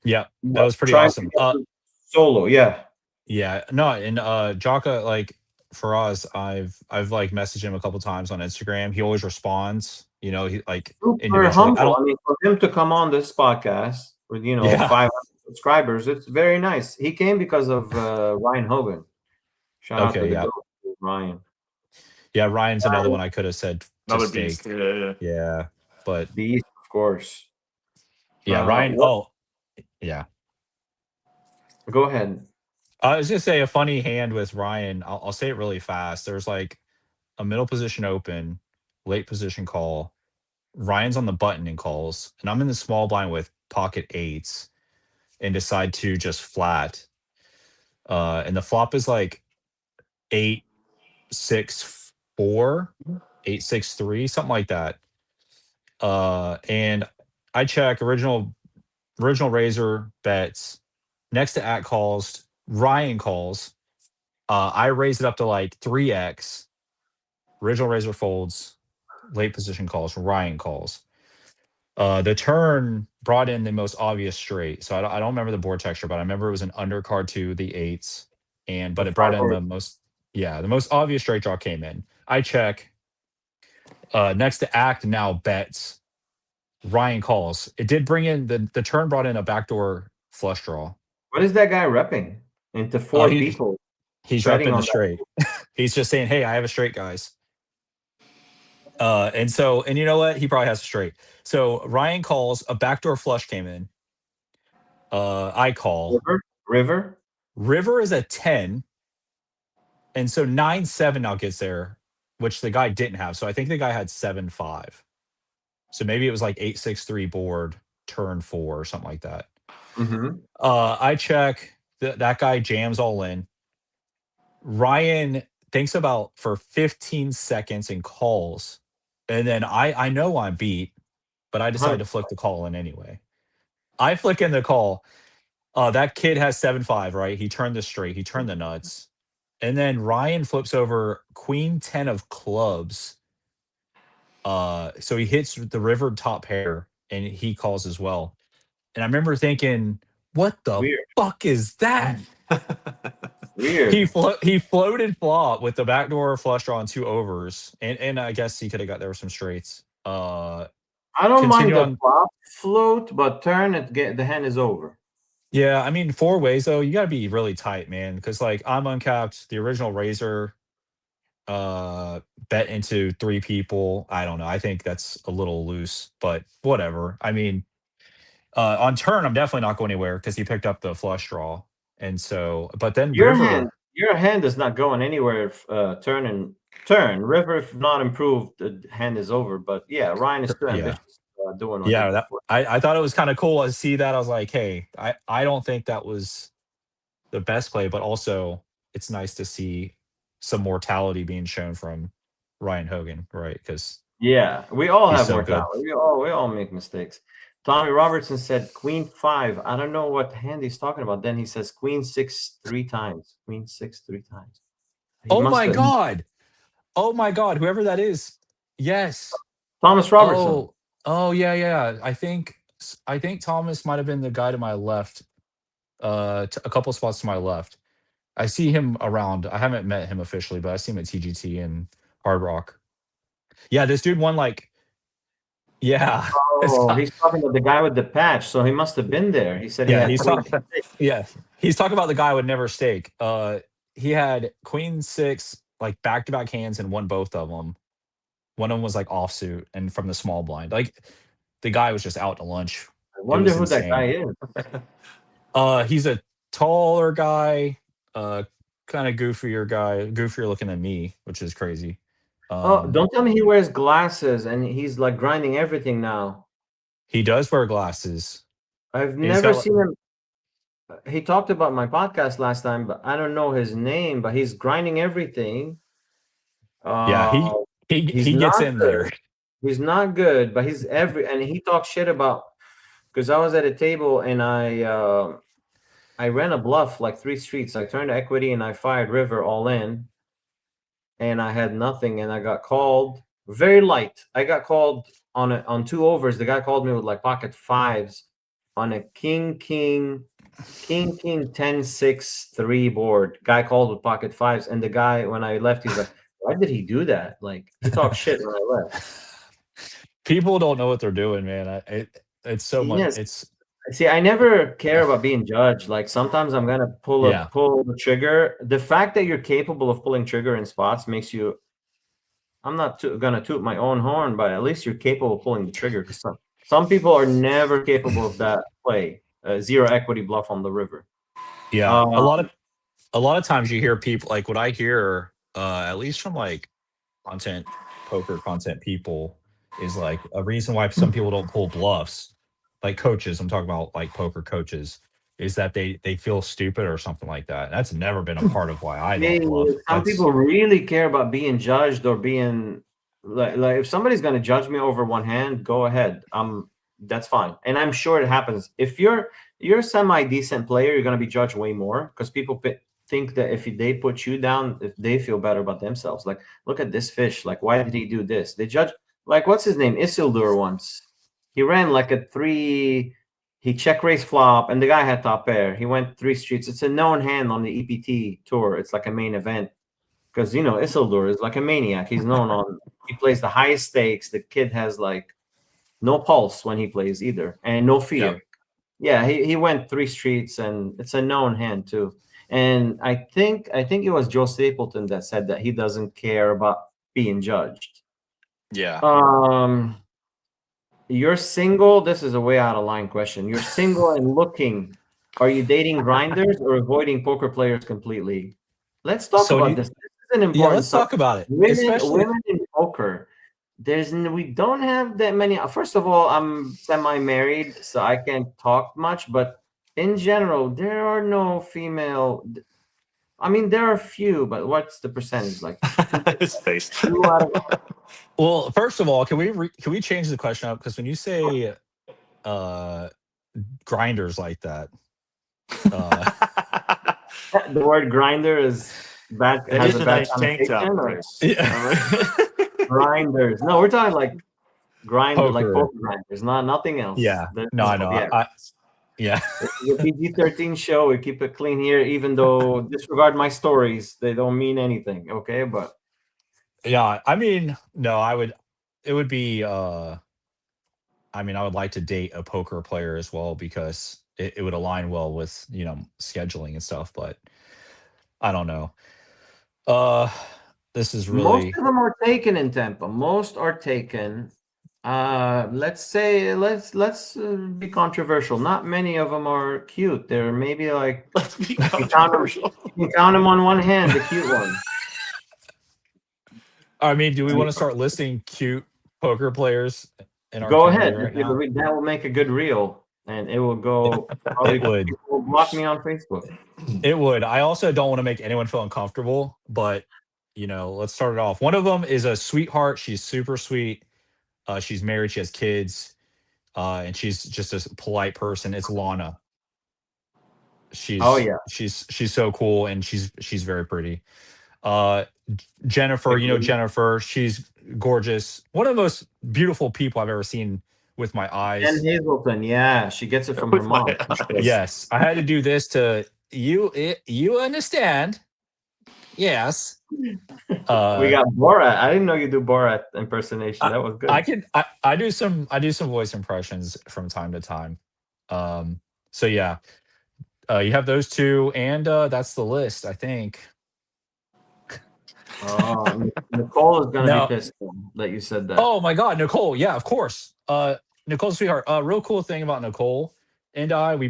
Yeah, that But was pretty trying to awesome. get him solo, yeah. Yeah, no, and Jaka, like for us, I've like messaged him a couple times on Instagram. He always responds, he like Super individually. I humble. don't. I mean, for him to come on this podcast with Yeah. 500 subscribers, it's very nice. He came because of Ryan Hogan. Shout out to Okay. the Yeah. GOAT, Ryan. Yeah. Ryan's another one I could have said to Another beast. stake. Yeah. Yeah, but Beast, of course. yeah, Ryan. What? Oh, yeah. Go ahead. I was gonna say a funny hand with Ryan. I'll say it really fast. There's like a middle position open, late position call. Ryan's on the button and calls, and I'm in the small blind with pocket eights and decide to just flat. And the flop is like 8-6-4, 8-6-3, something like that. And I check original razor bets next to at calls. Ryan calls. I raise it up to like 3x. Original razor folds. Late position calls. Ryan calls. The turn brought in the most obvious straight. So I don't remember the board texture, but I remember it was an undercard to the eights, but The it brought in five the most obvious straight draw came in. I check. Next to act now bets. Ryan calls. It did bring in the turn brought in a backdoor flush draw. What is that guy repping into Oh, four people he's betting repping the on that? straight. He's just saying, "Hey, I have a straight, guys." And you know what? He probably has a straight. So Ryan calls. A backdoor flush came in. I call. River? River is a 10. And so 9-7 now gets there, which the guy didn't have. So I think the guy had 7-5. So maybe it was like 8-6-3 board, turn 4 or something like that. Mm-hmm. I check. That guy jams all in. Ryan thinks about for 15 seconds and calls. And then I know I'm beat, but I decide to flick the call in anyway. I flick in the call. That kid has 7-5, right? He turned the straight. He turned the nuts. And then Ryan flips over queen 10 of clubs. So he hits the river top pair and he calls as well. And I remember thinking, what the Weird. fuck is that? Weird. He floated flop with the backdoor flush draw on 2 overs, and I guess he could have got there with some straights. I don't mind Continue the on. flop float, but turn it, get the hand is over. Yeah, I mean 4 ways though. You got to be really tight, man, because like I'm uncapped. The original razor bet into 3 people. I don't know. I think that's a little loose, but whatever. I mean, on turn, I'm definitely not going anywhere because he picked up the flush draw, and so. But then river. Your hand is not going anywhere. If, turn. River, if not improved, the hand is over. But yeah, Ryan is too Yeah. ambitious doing what he Yeah, did that before. I thought it was kind of cool to see that. I was like, hey, I don't think that was the best play, but also it's nice to see some mortality being shown from Ryan Hogan, right? Because Yeah, we all he's have so good. mortality. We all make mistakes. Tommy Robertson said Queen 5. I don't know what hand he's talking about. Then he says Queen 6 3 times. Queen 6 3 times. He Oh must my have god! Oh my god! Whoever that is, yes. Thomas Robertson. Oh yeah. I think Thomas might have been the guy to my left, a couple spots to my left. I see him around. I haven't met him officially, but I see him at TGT and Hard Rock. Yeah, this dude won like, yeah. Oh, he's talking about the guy with the patch. So he must have been there. He said he Yeah, had he's Queen talking. 6. Yeah, he's talking about the guy would never stake. He had Queen 6 like back to back hands and won both of them. One of them was like offsuit and from the small blind. Like the guy was just out to lunch. I It wonder was who that guy insane. is. He's a taller guy, kind of goofier looking than me, which is crazy. Oh, don't tell me he wears glasses and he's like grinding everything now. He does wear glasses. I've And he's never got seen him. He talked about my podcast last time, but I don't know his name. But he's grinding everything. yeah, He's he gets not in good. there. He's not good, but he's and he talks shit about because I was at a table and I ran a bluff like 3 streets. I turned equity and I fired river all in, and I had nothing and I got called very light. I got called on 2 overs. The guy called me with like pocket 5s on a king 10 6 3 board. Guy called with pocket 5s, and the guy when I left he's like, why did he do that? Like he talked shit when I left. People don't know what they're doing, man. It's so much. Yes. It's See, I never care about being judged. Like sometimes I'm gonna pull the trigger. The fact that you're capable of pulling trigger in spots makes you. I'm not gonna toot my own horn, but at least you're capable of pulling the trigger. Because some people are never capable of that play. 0 equity bluff on the river. yeah. A lot of times you hear people like what I hear, at least from like poker content people, is like a reason why some people don't pull bluffs, like coaches. I'm talking about like poker coaches, is that they feel stupid or something like that. That's never been a part of why I don't bluff. Some people really care about being judged or being like if somebody's gonna judge me over one hand, go ahead. That's fine, and I'm sure it happens. If you're a semi decent player, you're gonna be judged way more because people think that if they put you down, if they feel better about themselves. Like, look at this fish. Like, why did he do this? They judge. Like, what's his name? Isildur once. He ran like a 3. He check raised flop, and the guy had top pair. He went 3 streets. It's a known hand on the EPT tour. It's like a main event because Isildur is like a maniac. He's known on. He plays the highest stakes. The kid has like no pulse when he plays either, and no fear. Yep. Yeah, he went 3 streets, and it's a known hand too. And I think it was Joe Stapleton that said that he doesn't care about being judged. Yeah. You're single. This is a way out of line question. You're single and looking. Are you dating grinders or avoiding poker players completely? Let's talk about this. This is an important. Yeah, let's talk about it. Women in poker. We don't have that many. First of all, I'm semi-married, so I can't talk much. But in general, there are no female. I mean, there are a few, but what's the percentage like? His face. Well, first of all, can we change the question up? Because when you say grinders like that, the word grinder is bad. It is a nice tank top. Grinders. No, we're talking like grinder, poker. like poker grinders, nothing else. Yeah. No, I know. Yeah. The PG-13 show. We keep it clean here, even though disregard my stories. They don't mean anything. Okay, but Yeah. I mean, no, I would. It would be. I mean, I would like to date a poker player as well because it would align well with scheduling and stuff. But I don't know. Uh, this is most really. of them are taken in Tampa. Most are taken. Let's say let's be controversial. Not many of them are cute. They're maybe like Let's be you count them, controversial. you can count them on one hand, the cute ones. I mean, do we want to start listing cute poker players in our Go community ahead. right now? That will make a good reel, and it will go. Probably It would. people will block me on Facebook. It would. I also don't want to make anyone feel uncomfortable, but let's start it off. One of them is a sweetheart. She's super sweet. She's married. She has kids, and she's just a polite person. It's Lana. Oh yeah, She's so cool, and she's very pretty. Uh, Jennifer, Jennifer. She's gorgeous. One of the most beautiful people I've ever seen with my eyes. and Hazelton. Yeah, she gets it from her mom. Yes, I had to do this to you. You understand? Yes. We got Borat. I didn't know you do Borat impersonation. That was good. I do some voice impressions from time to time. So yeah, you have those two, and that's the list, I think. Oh, Nicole is gonna No. be pissed that you said that. Oh my God, Nicole. Yeah, of course. Nicole's sweetheart. Real cool thing about Nicole and I, we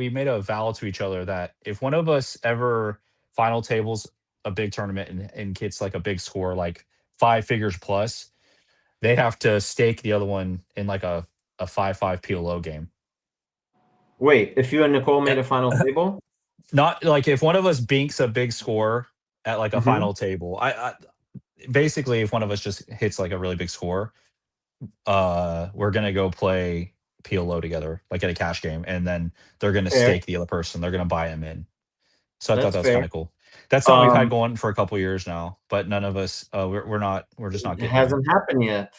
made a vow to each other that if one of us ever final tables a big tournament and gets like a big score, like 5 figures plus, they have to stake the other one in like a 5-5 PLO game. Wait, if you and Nicole made a final table? Not like if one of us binks a big score at like a Mhm. final table. I basically, if one of us just hits like a really big score, we're gonna go play PLO together, like at a cash game, and then they're gonna Fair. stake the other person. They're gonna buy him in. So I thought That's that was fair. kind of cool. That's something we've had going for a couple years now, but none of us, we're just not It getting there. hasn't happened yet.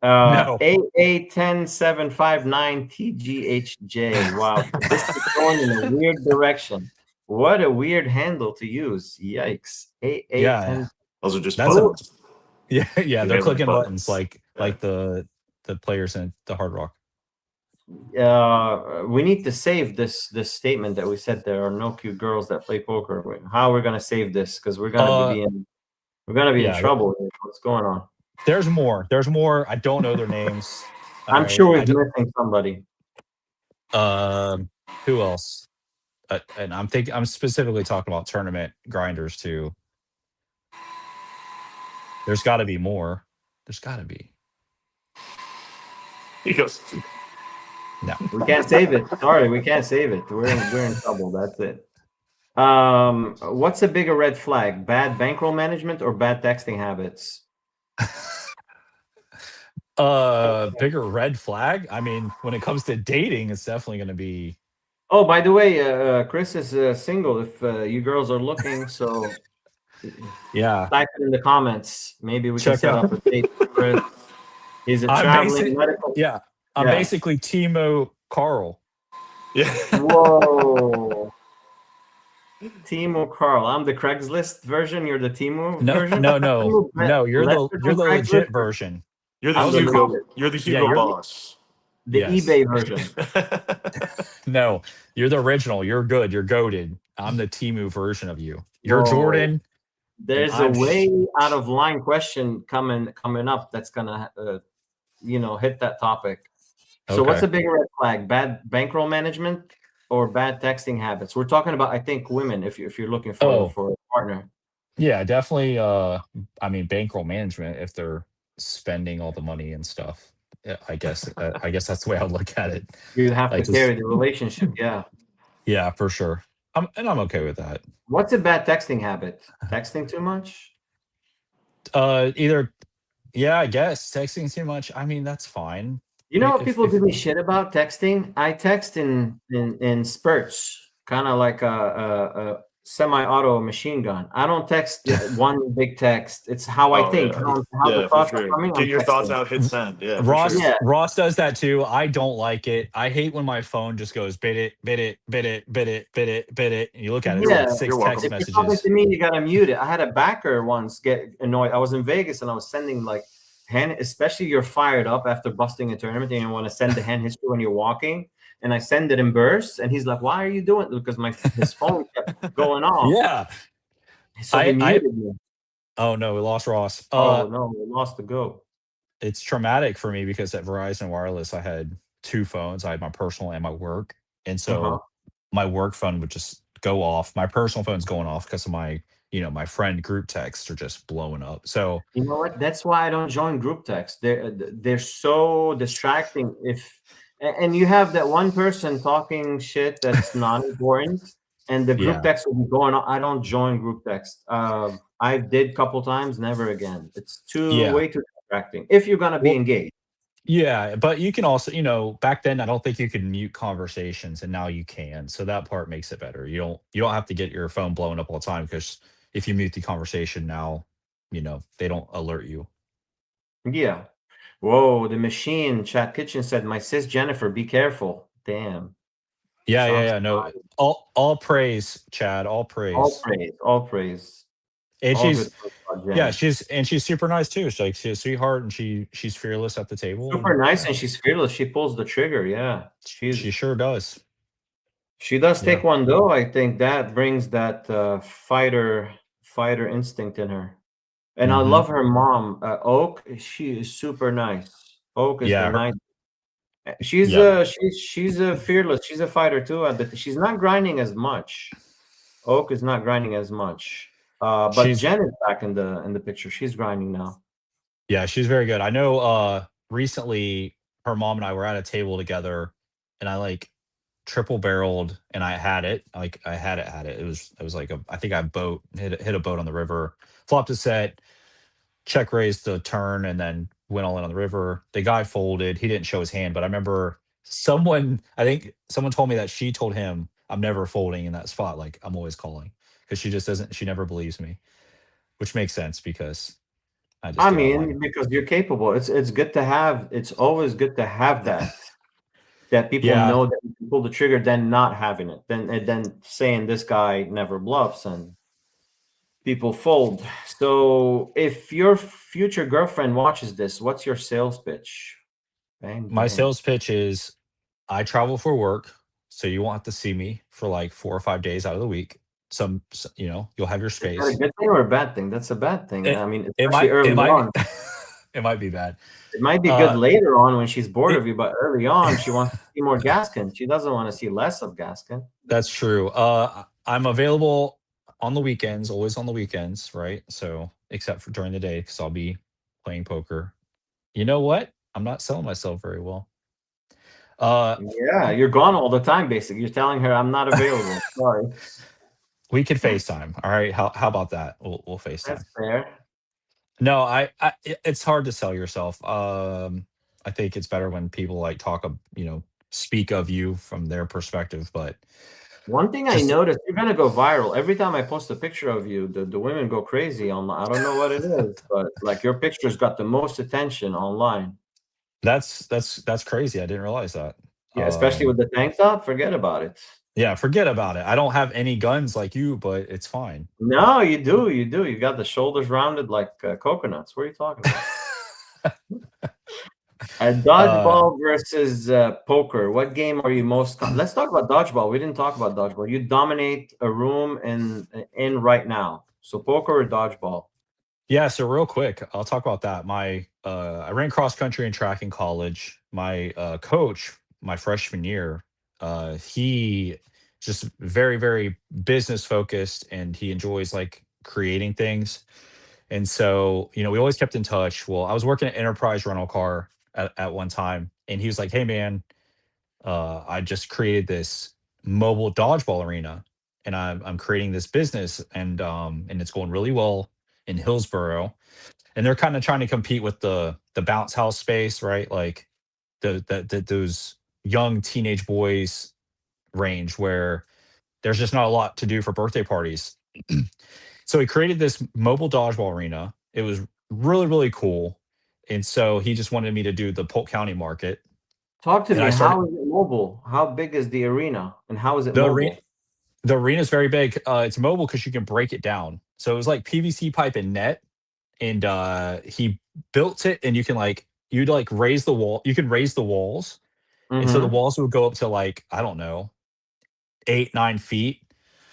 No. AA10759TGHJ. Wow, this is going in a weird direction. What a weird handle to use. Yikes. AA10. Those are just That's buttons. Yeah, they're You're clicking buttons buttons. like the players in the Hard Rock. We need to save this statement that we said there are no cute girls that play poker. How we're gonna save this? Because we're gonna be in trouble here. What's going on? There's more. I don't know their names. I'm sure we're missing somebody. Who else? And I'm specifically talking about tournament grinders too. There's got to be more. There's got to be. He goes. No, we can't save it. Sorry, we can't save it. We're in trouble. That's it. What's a bigger red flag? Bad bankroll management or bad texting habits? Bigger red flag. I mean, when it comes to dating, it's definitely going to be. Oh, by the way, Chris is single. If you girls are looking, so yeah, type it in the comments. Maybe we can set up a date for Chris. He's a traveling medical. Yeah, I'm basically Timo Carl. Yeah. Whoa. Timo Carl. I'm the Craigslist version. You're the Timo version. No. You're the legit version. You're the Hugo boss. The eBay version. No, you're the original. You're good. You're goated. I'm the Temu version of you. You're Jordan. There's a way out of line question coming up that's gonna hit that topic. So what's a bigger red flag? Bad bankroll management or bad texting habits? We're talking about, I think, women. If you're looking for a partner. Yeah, definitely. I mean, bankroll management. If they're spending all the money and stuff, I guess that's the way I would look at it. You have to carry the relationship. Yeah, for sure. I'm okay with that. What's a bad texting habit? Texting too much? Either. Yeah, I guess texting too much. I mean, that's fine. You know what people give me shit about texting? I text in spurts, kind of like semi-auto machine gun. I don't text one big text. It's how I Oh think, yeah, how the yeah, for thoughts are sure. coming. Get I'm your thoughts texting. out, hit send. Yeah, for sure. Ross Yeah, Ross does that too. I don't like it. I hate when my phone just goes bit it, bit it, bit it, bit it, bit it, bit it. And you look at it, it's yeah. like six You're text welcome. If you're talking messages. to me, you gotta mute it. I had a backer once get annoyed. I was in Vegas and I was sending like hand, especially you're fired up after busting a tournament and you want to send the hand history when you're walking. And I send it in bursts, and he's like, "Why are you doing it?" Because his phone kept going off, Yeah. so he I muted me. oh no, we lost Ross. Oh no, we lost the goat. It's traumatic for me because at Verizon Wireless I had two phones. I had my personal and my work. And Uh-huh. so my work phone would just go off. My personal phone's going off because of my, my friend group texts are just blowing up. So You know what? That's why I don't join group text. They're so distracting. And you have that one person talking shit that's not important, and the group yeah. text will be going on. I don't join group text. I did couple times, never again. It's too Yeah. way too distracting. If you're gonna be Well, engaged, yeah, but you can also, back then I don't think you could mute conversations and now you can. So that part makes it better. You don't have to get your phone blowing up all the time because if you mute the conversation now, they don't alert you. yeah. Whoa, the machine chat kitchen said, "My sis Jennifer, be careful." Damn. Yeah, yeah, Shots yeah. No, fired. all praise, Chad, all All praise. praise, all praise, And all good she's things about yeah, Jen. she's super nice too. She's a sweetheart and she's fearless at the table Super and nice, yeah, and she's fearless. She pulls the trigger. Yeah, she sure does. she does Yeah. take one though. I think that brings that fighter instinct in her. And I Hmm. love her mom, Oak. She is super nice. Oak is the Yeah, nice. She's yeah. she's a fearless. She's a fighter too, but she's not grinding as much. Oak is not grinding as much. But She's Jen is back in the picture. She's grinding now. Yeah, she's very good. I know recently her mom and I were at a table together and I like triple barreled and I had it. Like I had it. It was like I think I hit a boat on the river, flopped a set, check raised the turn, and then went all in on the river. The guy folded. He didn't show his hand, but I remember I think someone told me that she told him, I'm never folding in that spot. Like I'm always calling. Because she never believes me, which makes sense because I just I do. I lie. mean, because you're capable. It's good to have. It's always good to have that people Yeah, know that you can pull the trigger, then not having it, then saying this guy never bluffs and people fold. So if your future girlfriend watches this, what's your sales pitch? Bang my bang. sales pitch is I travel for work, so you won't have to see me for like 4 or 5 days out of the week. You'll have your Is that a space. good thing or a bad thing? That's a bad thing. It I mean, it especially it early might be on. it might be bad. It might be good Uh, later on when she's bored of it you, but early on, she wants to see more Gaskin. She doesn't want to see less of Gaskin. That's true. I'm available on the weekends, always on the weekends, right? So, except for during the day, because I'll be playing poker. You know what? I'm not selling myself very well. Uh, Yeah, you're gone all the time, basically. You're telling her I'm not available. Sorry. we could FaceTime. All right. How about that? We'll That's FaceTime. fair. No, it's hard to sell yourself. I think it's better when people like speak of you from their perspective, but One thing I just noticed, you're gonna go viral. Every time I post a picture of you, the women go crazy online. I don't know what it is, but like your pictures got the most attention online. that's crazy. I didn't realize that. Yeah, especially with the tank top, forget about it. Yeah, forget about it. I don't have any guns like you, but it's fine. No, you do, you do. You got the shoulders rounded like coconuts. What are you talking about? uh, Dodgeball versus poker. What game are you most? Let's talk about dodgeball. We didn't talk about dodgeball. You dominate a room in right now. So poker or dodgeball? yeah, so real quick, I'll talk about that. I ran cross country and track in college. My coach, my freshman year, he just very, very business focused and he enjoys like creating things. And so, we always kept in touch. Well, I was working at Enterprise Rental Car at one time, and he was like, "Hey, man, I just created this mobile dodgeball arena, and I'm creating this business, and it's going really well in Hillsboro, and they're kind of trying to compete with the bounce house space, right? Like those young teenage boys range where there's just not a lot to do for birthday parties. So he created this mobile dodgeball arena. It was really, really cool. And so he just wanted me to do the Polk County market. Talk to And me. I started How is it mobile? How big is the arena, and how is it the arena. mobile? The arena is very big. It's mobile because you can break it down. So it was like PVC pipe and net, and he built it, and you can you'd raise the wall. You can raise the walls, and so the Mm-hmm. walls would go up to I don't know, 8, 9 feet,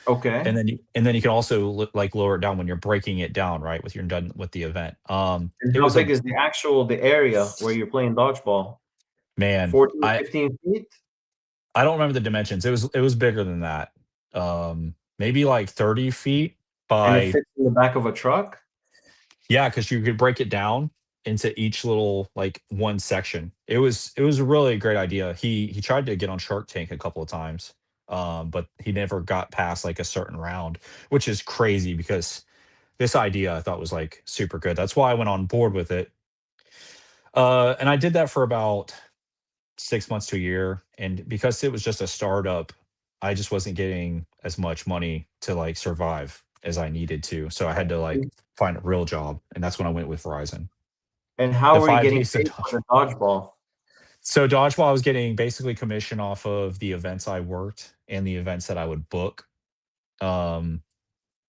Okay. and then you can also lower it down when you're breaking it down, right? With you're done with the event. And It how was big a is the area where you're playing dodgeball? man. 14, I 15 feet? I don't remember the dimensions. It was bigger than that. Maybe like 30 feet And it by. fits in the back of a truck? Yeah, because you could break it down into each little one section. It was a really great idea. He tried to get on Shark Tank a couple of times, but he never got past a certain round, which is crazy because this idea I thought was super good. That's why I went on board with it. And I did that for about 6 months to a year, and because it was just a startup, I just wasn't getting as much money to survive as I needed to. So I had to find a real job, and that's when I went with Verizon. And how The were you five getting days of paid dodgeball. for the dodgeball? So dodgeball, I was getting basically commission off of the events I worked and the events that I would book. Um,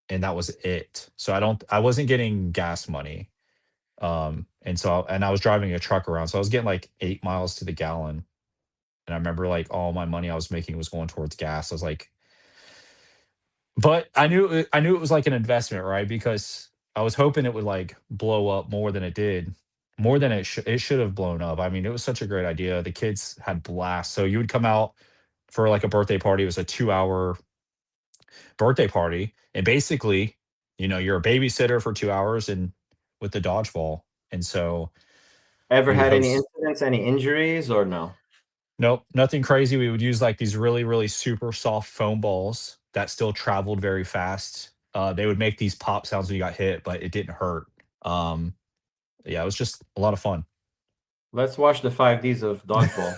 and that was it. So I wasn't getting gas money. And I was driving a truck around. So I was getting 8 miles to the gallon. And I remember all my money I was making was going towards gas. I was but I knew it was an investment, right? Because I was hoping it would blow up more than it did, more than it should have blown up. I mean, it was such a great idea. The kids had blast. So you would come out for a birthday party. It was a 2-hour birthday party, and basically, you're a babysitter for 2 hours and with the dodgeball. And so Ever we would had any host. incidents, any injuries, or no? Nope, nothing crazy. We would use these really, really super soft foam balls that still traveled very fast. They would make these pop sounds when you got hit, but it didn't hurt. Um, yeah, it was just a lot of fun. Let's watch the 5Ds of dodgeball.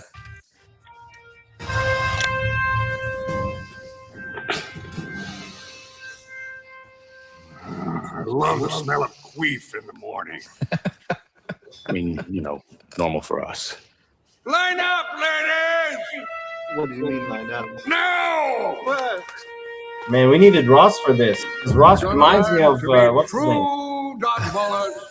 I love the smell of queef in the morning. I mean, normal for us. Line up, ladies! What do you mean line up? Now! Man, we needed Ross for this. 'Cause Ross reminds me of what's his name? True dodgeballers.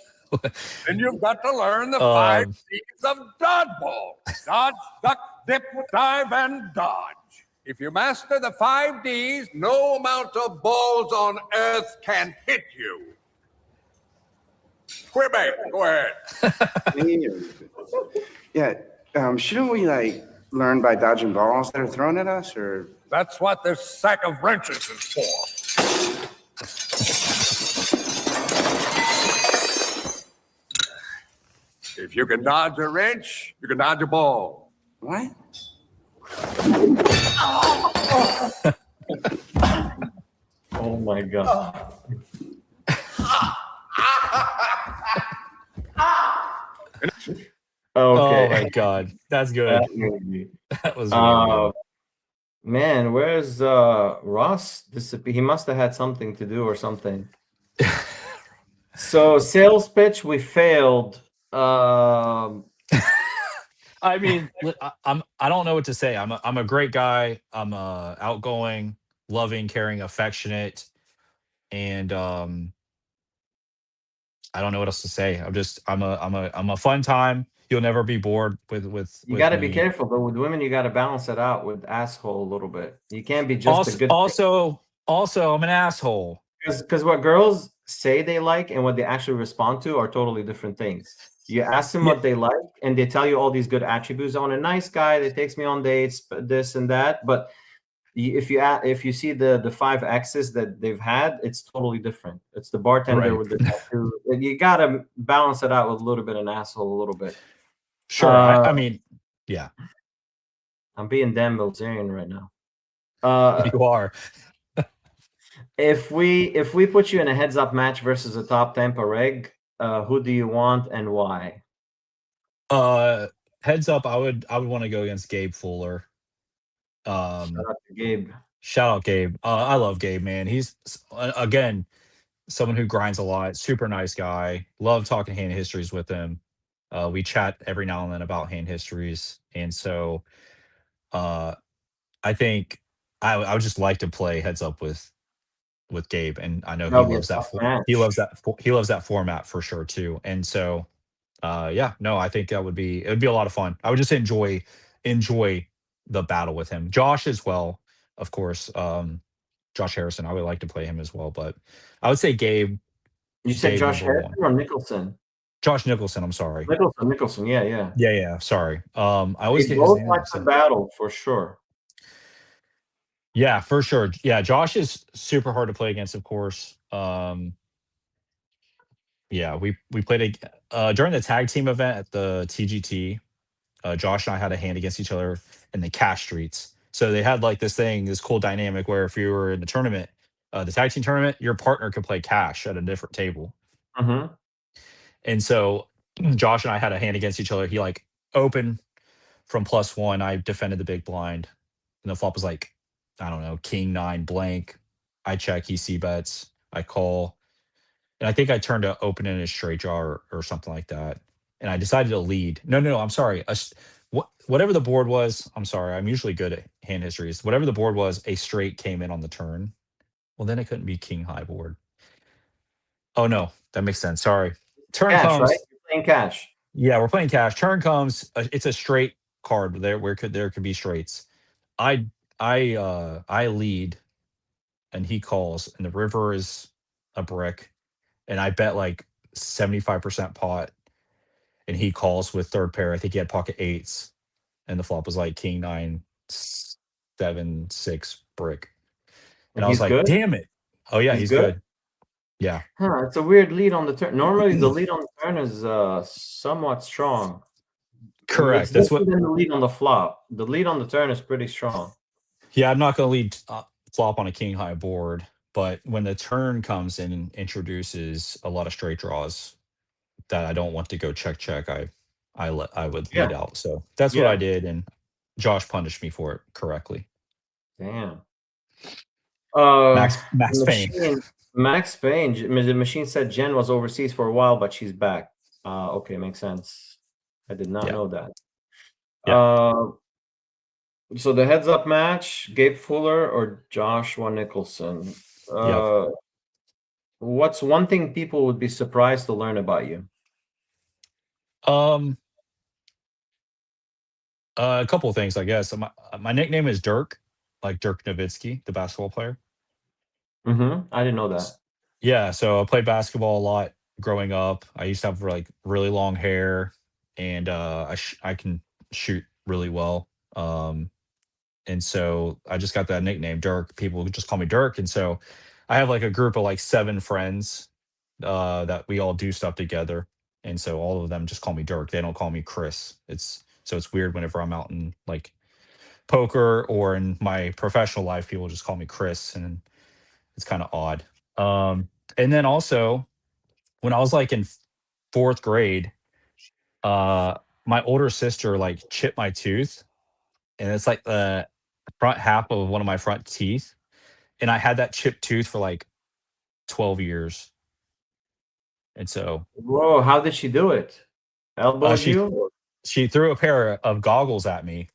And you've got to learn the 5 Ds of dodgeball. Dodge, duck, dip, dive, and dodge. If you master the 5 Ds, no amount of balls on earth can hit you. Quebec, go ahead. Yeah, shouldn't we learn by dodging balls that are thrown at us, or? That's what this sack of wrenches is for. If you can dodge a wrench, you can dodge a ball. What? Oh my god. Oh Okay. my god, that's good. That movie. That was really good. Man, where's Ross? He must have had something to do or something. So sales pitch, we failed. I mean, I don't know what to say. I'm a great guy. I'm outgoing, loving, caring, affectionate, and I don't know what else to say. I'm a fun time. You'll never be bored with You got to me. be careful though. With women, you got to balance it out with asshole a little bit. You can't be just a good. Also, I'm an asshole. Because what girls say they like and what they actually respond to are totally different things. You ask them what they like, and they tell you all these good attributes. I want a nice guy that takes me on dates, this and that. But if you see the 5 X's that they've had, it's totally different. It's the bartender Right. with the tattoo. You gotta balance it out with a little bit of an asshole, a little bit. Sure. I mean, yeah, I'm being damn Bilzerian right now. you are. If we put you in a heads up match versus a top Tampa reg, who do you want and why? Heads up, I would want to go against Gabe Fuller. Shout out to Gabe. Shout out Gabe. I love Gabe, man. He's again someone who grinds a lot. Super nice guy. Love talking hand histories with him. We chat every now and then about hand histories, and so uh, I think I would just like to play heads up with Gabe, and I know he That'll be a loves that. tough match. He loves that format for sure too. And so, yeah, no, I think it would be a lot of fun. I would just enjoy the battle with him. Josh as well, of course. Josh Harrison, I would like to play him as well, but I would say You said Gabe Josh number Harrison one. or Nicholson? Josh Nicholson, I'm sorry. Nicholson. Yeah, yeah. Yeah, sorry. I always They get his both name like mixed to up. battle for sure. Yeah, for sure. Yeah, Josh is super hard to play against, of course. Yeah, we played during the tag team event at the TGT. Josh and I had a hand against each other in the cash streets. So they had like this cool dynamic where if you were in the tournament, the tag team tournament, your partner could play cash at a different table. Mm-hmm. And so Josh and I had a hand against each other. He like opened from +1. I defended the big blind, and the flop was like, I don't know, king nine blank. I check, he c bets, I call, and I think I turned to open in a straight draw or something like that. And I decided to lead. No, I'm sorry. Whatever the board was, I'm sorry. I'm usually good at hand histories. Whatever the board was, a straight came in on the turn. Well, then it couldn't be king high board. Oh no, that makes sense. Sorry. Turn Cash, right? comes. You're playing cash. Yeah, we're playing cash. Turn comes. It's a straight card there where there could be straights. I I lead, and he calls, and the river is a brick, and I bet like 75% pot, and he calls with third pair. I think he had pocket eights, and the flop was like king nine, 7 6 brick, and And I was he's like, good. damn it. Oh yeah, He's he's good. good. Yeah, Huh, it's a weird lead on the turn. Normally, the lead on the turn is somewhat strong. It's correct. That's what. different than the lead on the flop. The lead on the turn is pretty strong. Yeah, I'm not going to lead flop on a king high board, but when the turn comes in and introduces a lot of straight draws that I don't want to go check, I would Yeah, lead out. So that's what I yeah. did, and Josh punished me for it correctly. Damn. Max Payne. Max Payne. The machine said Jen was overseas for a while, but she's back. Okay, makes sense. I did not Yeah. know that. Yeah. So the heads up match, Gabe Fuller or Joshua Nicholson. Yep. What's one thing people would be surprised to learn about you? A couple of things, I guess. My nickname is Dirk, like Dirk Nowitzki, the basketball player. Mm-hmm. I didn't know that. Yeah, so I played basketball a lot growing up. I used to have like really long hair, and I can shoot really well. And so I just got that nickname, Dirk. People would just call me Dirk, and so I have like a group of like 7 friends that we all do stuff together, and so all of them just call me Dirk. They don't call me Chris. It's weird whenever I'm out in like poker or in my professional life, people just call me Chris, and it's kind of odd. And then also when I was like in fourth grade, uh, my older sister like chipped my tooth, and it's like the front half of one of my front teeth, and I had that chipped tooth for like 12 years. And so Whoa, how did she do it? Elbowed she you? she threw a pair of goggles at me.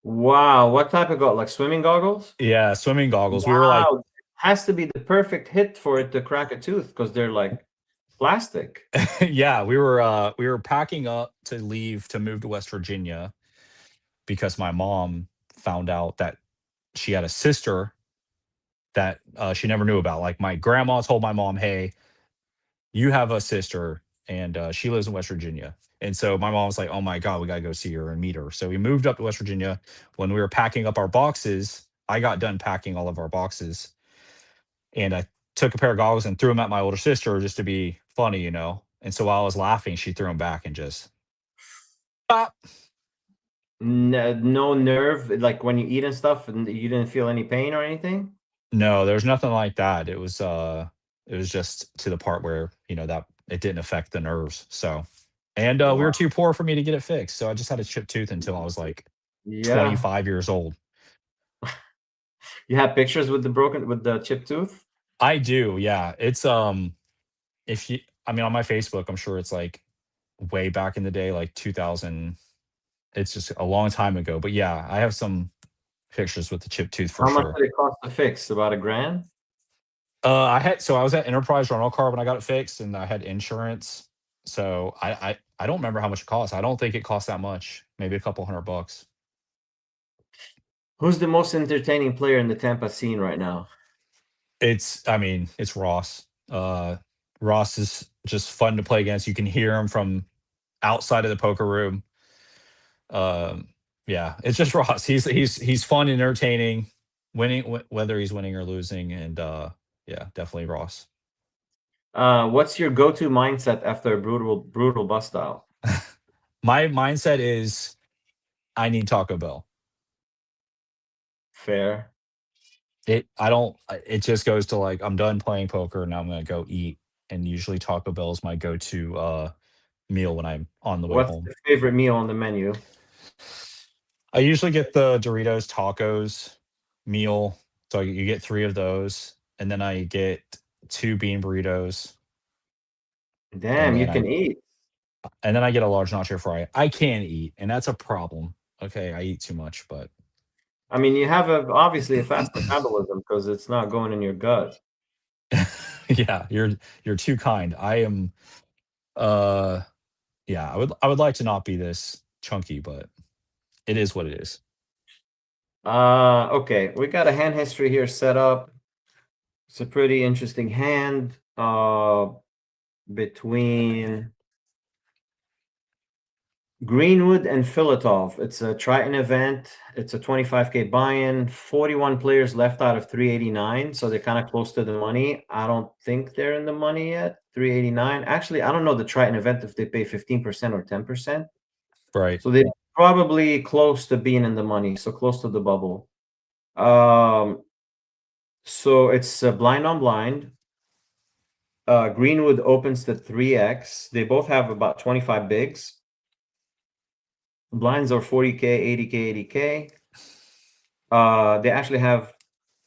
Wow, what type of goggles? Like swimming goggles? Yeah, swimming goggles. We were like, Wow, has to be the perfect hit for it to crack a tooth because they're like plastic. yeah, we were packing up to leave to move to West Virginia because my mom found out that she had a sister that she never knew about. Like my grandma told my mom, "Hey, you have a sister, and she lives in West Virginia." And so my mom was like, "Oh my god, we gotta go see her and meet her." So we moved up to West Virginia. When we were packing up our boxes, I got done packing all of our boxes, and I took a pair of goggles and threw them at my older sister just to be funny, you know. And so while I was laughing, she threw them back and just pop. No nerve, like when you eat and stuff, and you didn't feel any pain or anything? No, there's nothing like that. It was just to the part where, you know, that it didn't affect the nerves. So, and we Wow. were too poor for me to get it fixed. So I just had a chipped tooth until I was like Yeah. 25 years old. You have pictures with the chipped tooth? I do, yeah. It's if you I mean on my Facebook, I'm sure it's like way back in the day, like 2000. It's just a long time ago. But yeah, I have some pictures with the chipped tooth for How much sure. did it cost to fix? About $1,000? I was at Enterprise Rental Car when I got it fixed, and I had insurance. So I don't remember how much it cost. I don't think it cost that much. Maybe a couple $100. Who's the most entertaining player in the Tampa scene right now? I mean, it's Ross. Ross is just fun to play against. You can hear him from outside of the poker room. Um, yeah, it's just Ross. He's fun and entertaining, whether he's winning or losing, and yeah, definitely Ross. What's your go-to mindset after a brutal bust out? My mindset is I need Taco Bell. Fair. It just goes to like I'm done playing poker, now I'm gonna go eat. And usually Taco Bell is my go-to meal when I'm on the way What's home. the favorite meal on the menu? I usually get the Doritos tacos meal. So you get 3 of those, and then I get 2 bean burritos, and Damn, you then can eat. I get a large nacho fry. I can eat, and that's a problem. Okay, I eat too much, but I mean, you have obviously a fast metabolism because it's not going in your gut. yeah, you're too kind. I am uh yeah, I would like to not be this chunky, but it is what it is. Okay, we got a hand history here set up. It's a pretty interesting hand. Between Greenwood and Filatov. It's a Triton event. It's a 25K buy-in. 41 players left out of 389, so they're kind of close to the money. I don't think they're in the money yet. 389. Actually, I don't know the Triton event if they pay 15% or 10%. Right. So they're probably close to being in the money, so close to the bubble. So it's blind on blind. Greenwood opens to 3x. They both have about 25 bigs. Blinds are 40K, 80K, 80K. They actually have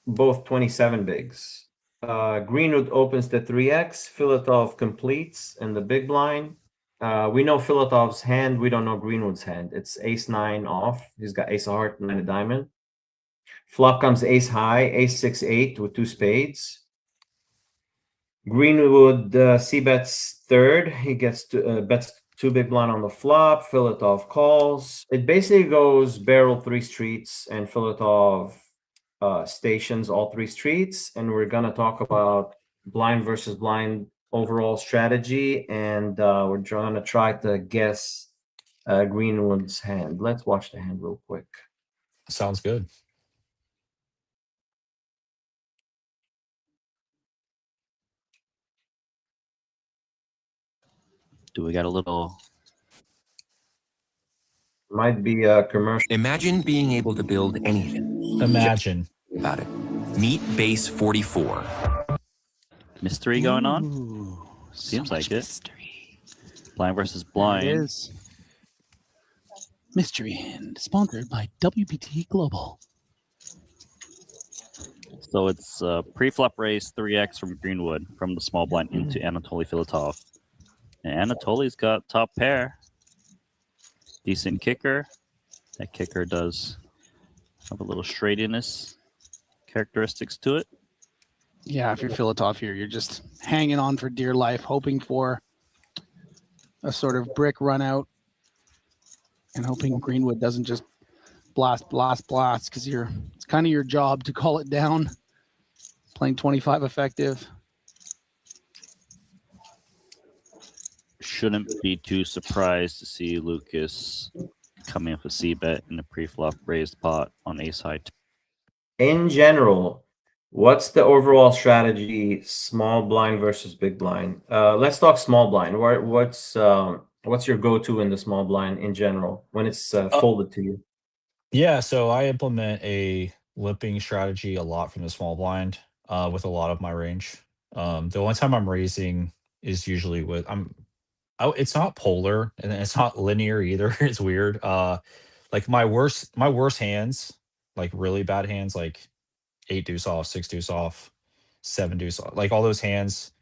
both 27 bigs. Greenwood opens to 3x. Filatov completes in the big blind. We know Filatov's hand. We don't know Greenwood's hand. It's ace-9 off. He's got ace of heart, 9 of diamond. Flop comes ace high, ace 6-8 with 2 spades. Greenwood c-bets third. He gets to bets 2 big blind on the flop. Filatov calls. It basically goes barrel 3 streets, and Filatov stations all 3 streets. And we're gonna talk about blind versus blind overall strategy, and we're gonna try to guess Greenwood's hand. Let's watch the hand real quick. Sounds good. Do we got a little? Might be a commercial. Imagine being able to build anything. Imagine. About it. Meet Base 44. Mystery going on? Ooh, Seems so like much it. mystery. Blind versus There blind. it is. Mystery Hand, sponsored by WPT Global. So it's pre-flop raise 3x from Greenwood from the small blind into Anatoly Filatov. And Anatoly's got top pair. Decent kicker. That kicker does have a little straightiness characteristics to it. Yeah, if you're Filatov here, you're just hanging on for dear life, hoping for a sort of brick run out and hoping Greenwood doesn't just blast, because it's kind of your job to call it down. Playing 25 effective. Shouldn't be too surprised to see Lucas coming up with c-bet in the pre-flop raised pot on ace high. In general, what's the overall strategy, small blind versus big blind? Let's talk small blind. What's your go-to in the small blind in general when it's folded to you? Yeah, so I implement a limping strategy a lot from the small blind with a lot of my range. The only time I'm raising is usually with it's not polar and it's not linear either. It's weird. Like my worst hands, like really bad hands, like 8 deuce off, 6 deuce off, 7 deuce off, like all those hands.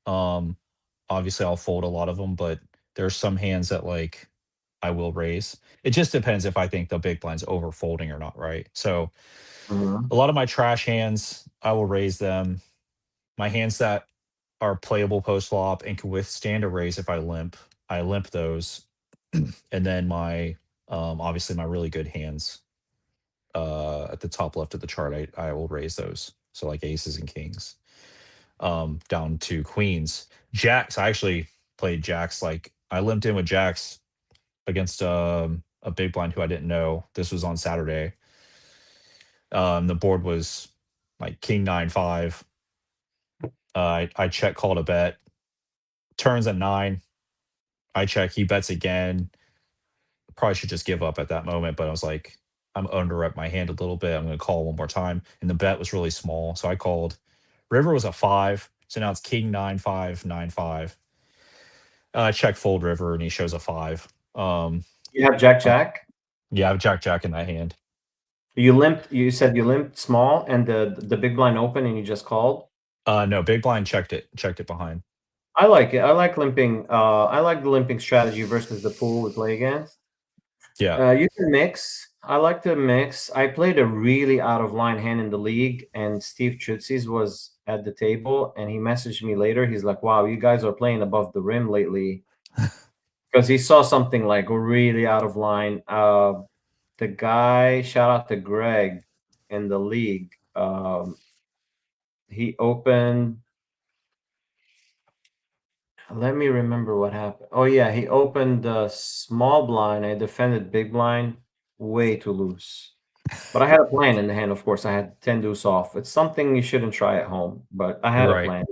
Obviously I'll fold a lot of them, but there's some hands that like I will raise. It just depends if I think the big blind's over folding or not, right? So Mhm. a lot of my trash hands, I will raise them. My hands that are playable post flop and can withstand a raise if I limp those. And then my obviously my really good hands at the top left of the chart, I will raise those. So like aces and kings. Down to queens. Jacks, I actually played jacks, like I limped in with jacks against a big blind who I didn't know. This was on Saturday. The board was like king 9-5. I check called a bet. Turns at 9. I check. He bets again. Probably should just give up at that moment, but I was like, I'm under up my hand a little bit. I'm going to call one more time, and the bet was really small, so I called. River was a 5, so now it's king 9-5 9-5. Check fold river, and he shows a 5. You have Jack Jack. Yeah, I have Jack Jack in that hand. You limped. You said you limped small, and the big blind open, and you just called. No, big blind checked it behind. I like it. I like limping. I like the limping strategy versus the pool we play against. Yeah. You can mix. I like to mix. I played a really out of line hand in the league, and Steve Chutsis was at the table, and he messaged me later. He's like, "Wow, you guys are playing above the rim lately," because he saw something like really out of line. The guy, shout out to Greg in the league. He opened. Let me remember what happened. Oh yeah, he opened the small blind. I defended big blind way too loose. But I had a plan in the hand, of course. I had 10 deuce off. It's something you shouldn't try at home, but I had a Right. plan.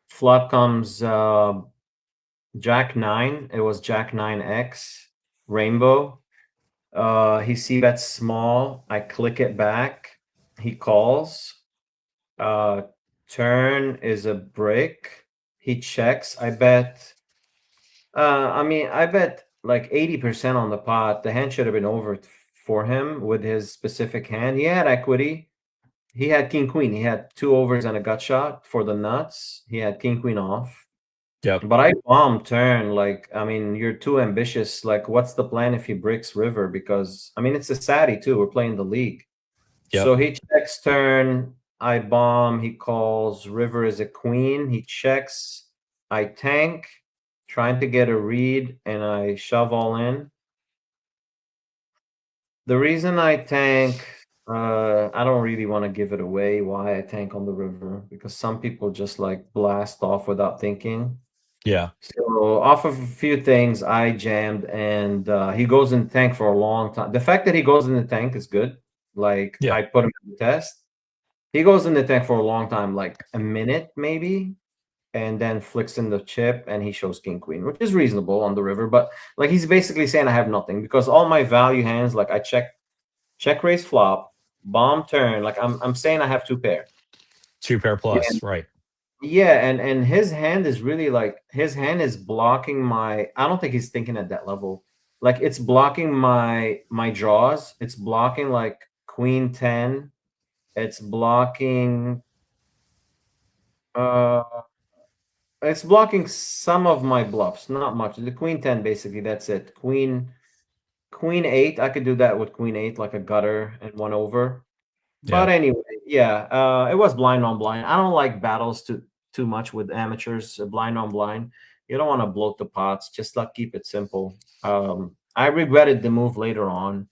Flop comes Jack 9. It was Jack 9X rainbow. He c bets small. I click it back. He calls. Turn is a brick. He checks. I bet. I bet like 80% on the pot. The hand should have been over for him with his specific hand. He had equity. He had king queen. He had 2 overs and a gut shot for the nuts. He had king queen off. Yep. But I bombed turn. Like, you're too ambitious. Like, what's the plan if he breaks river? Because it's a Saturday too. We're playing the league. Yep. So he checks turn. I bomb. He calls. River is a queen. He checks. I tank, trying to get a read, and I shove all in. The reason I tank, I don't really want to give it away why I tank on the river, because some people just like blast off without thinking. Yeah. So off of a few things, I jammed, and he goes in the tank for a long time. The fact that he goes in the tank is good. Like, Yeah. I put him in the test. He goes in the tank for a long time, like a minute maybe, and then flicks in the chip, and he shows king queen, which is reasonable on the river. But like, he's basically saying I have nothing, because all my value hands, like I check raise flop, bomb turn, like I'm saying I have 2 pair. 2 pair plus, And, right. yeah, and his hand is really like, his hand is blocking my, I don't think he's thinking at that level. Like, it's blocking my draws. It's blocking like queen 10. It's blocking it's blocking some of my bluffs, not much. The queen 10, basically, that's it. Queen 8, I could do that with queen 8, like a gutter and 1 over. But Yeah. anyway, yeah, it was blind on blind. I don't like battles too much with amateurs, blind on blind. You don't want to bloat the pots. Just keep it simple. I regretted the move later on.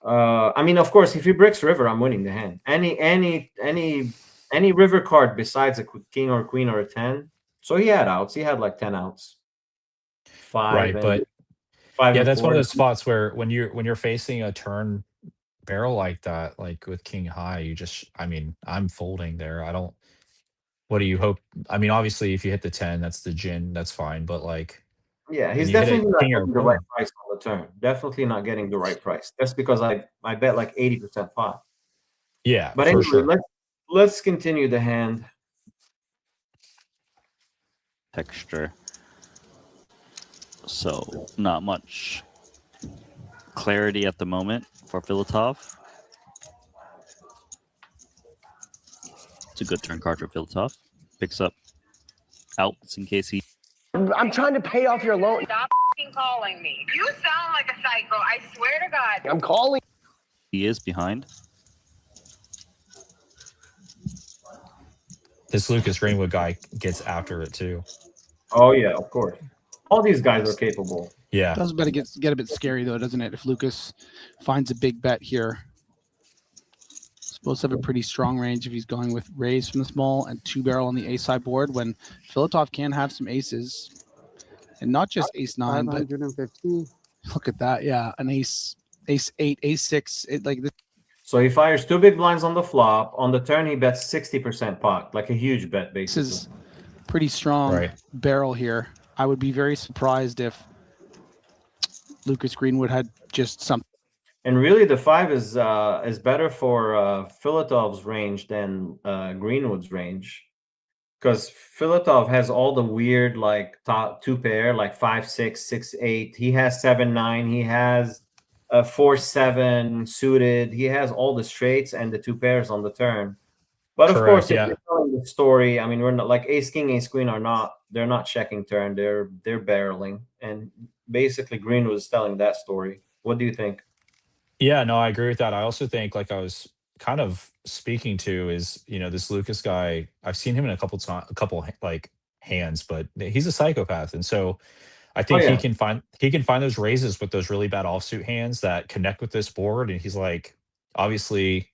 Of course, if he breaks river, I'm winning the hand. Any river card besides a king or queen or a 10. So he had outs. He had like 10 outs. 5 Right, and but 5 yeah, and that's 4. one of those spots where when you're facing a turn barrel like that, like with king high, you just, I'm folding there. I don't. What do you hope? Obviously, if you hit the 10, that's the gin, that's fine. But like, Yeah, when he's you hit definitely a not king or getting the right queen, price on the turn. Definitely not getting the right price. That's because I bet like 80% pot. yeah, But for anyway, sure. let's continue the hand. Texture. So, not much clarity at the moment for Filatov. good turn card for Filatov. Picks up outs in case he. I'm trying to pay off your loan. Stop calling me. You sound like a psycho. I swear to God. I'm calling. He is behind. This Lucas Greenwood guy gets after it too. Oh yeah, of course. All these guys are capable. Yeah. It does better get a bit scary though, doesn't it? If Lucas finds a big bet here. Supposed to have a pretty strong range if he's going with raise from the small and 2-barrel on the ace high board when Filatov can have some aces. And not just ace 9, but look at that. Yeah, an ace 8, ace 6. Like this. So he fires 2 big blinds on the flop. On the turn, he bets 60% pot, like a huge bet, basically. This is pretty strong barrel here. I would be very surprised if Lucas Greenwood had just something. And really, the 5 is better for Filatov's range than Greenwood's range, because Filatov has all the weird like top 2 pair, like 5, 6, 6, 8. He has 7, 9. He has 4, 7 suited. He has all the straights and the 2 pairs on the turn. But of course, if you're telling the story, I mean, we're not like ace king, ace queen are not. They're not checking turn. They're barreling, and basically Greenwood is telling that story. What do you think? Yeah, no, I agree with that. I also think, like I was kind of speaking to, is this Lucas guy. I've seen him in a couple like hands, but he's a psychopath, and so I think he can find those raises with those really bad offsuit hands that connect with this board. And he's like, obviously,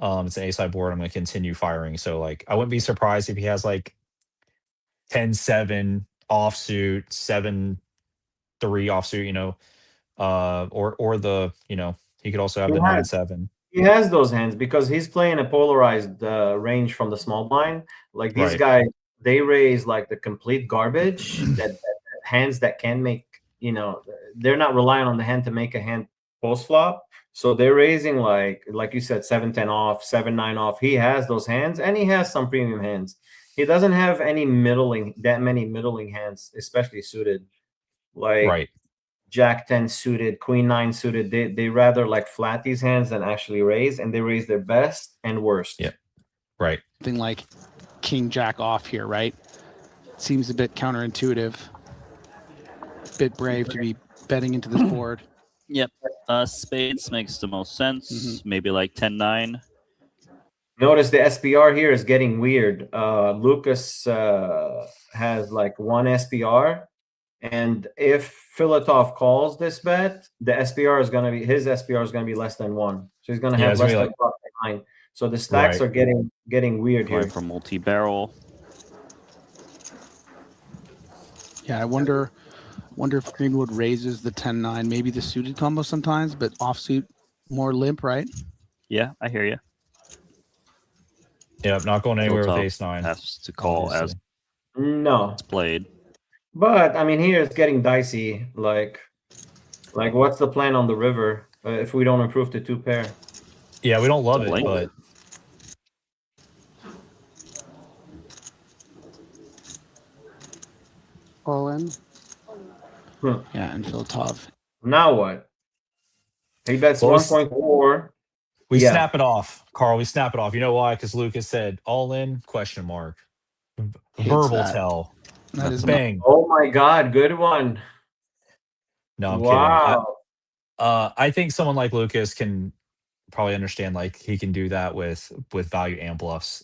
it's an ace high board. I'm going to continue firing. So like, I wouldn't be surprised if he has like 10-7 offsuit, 7-3 offsuit. Or the he could also have the 9-7. He has those hands because he's playing a polarized range from the small blind. Like these guys, they raise like the complete garbage. that hands that can make, they're not relying on the hand to make a hand post flop. So they're raising like you said, 7-10 off, 7-9 off. He has those hands, and he has some premium hands. He doesn't have that many middling hands, especially suited. Like Jack 10 suited, Queen 9 suited. They rather like flat these hands than actually raise, and they raise their best and worst. Yeah. Right. Something like King Jack off here, right? Seems a bit counterintuitive. Bit brave to be betting into this board. Yep. Spades makes the most sense. Maybe like 10-9. Notice the SPR here is getting weird. Lucas has like 1 SPR. And if Filatov calls this bet, the SPR is going to be, his SPR is going to be less than 1. So he's going to have less than 9. So the stacks are getting weird here. For multi-barrel. Yeah, I wonder if Greenwood raises the 10-9, maybe the suited combo sometimes, but offsuit more limp, right? Yeah, I hear you. Yeah, not going anywhere with ace 9. Has to call as it's played. But I mean, here it's getting dicey. Like what's the plan on the river if we don't improve the 2 pair? Yeah, we don't love it, but all in. Yeah, and Filatov. Now what? He bets 1.4. We snap it off, Carl. We snap it off. You know why? Because Lucas said all in ? Verbal tell. That is bang. Oh my God, good one. No, I'm kidding. I think someone like Lucas can probably understand, like he can do that with value and bluffs.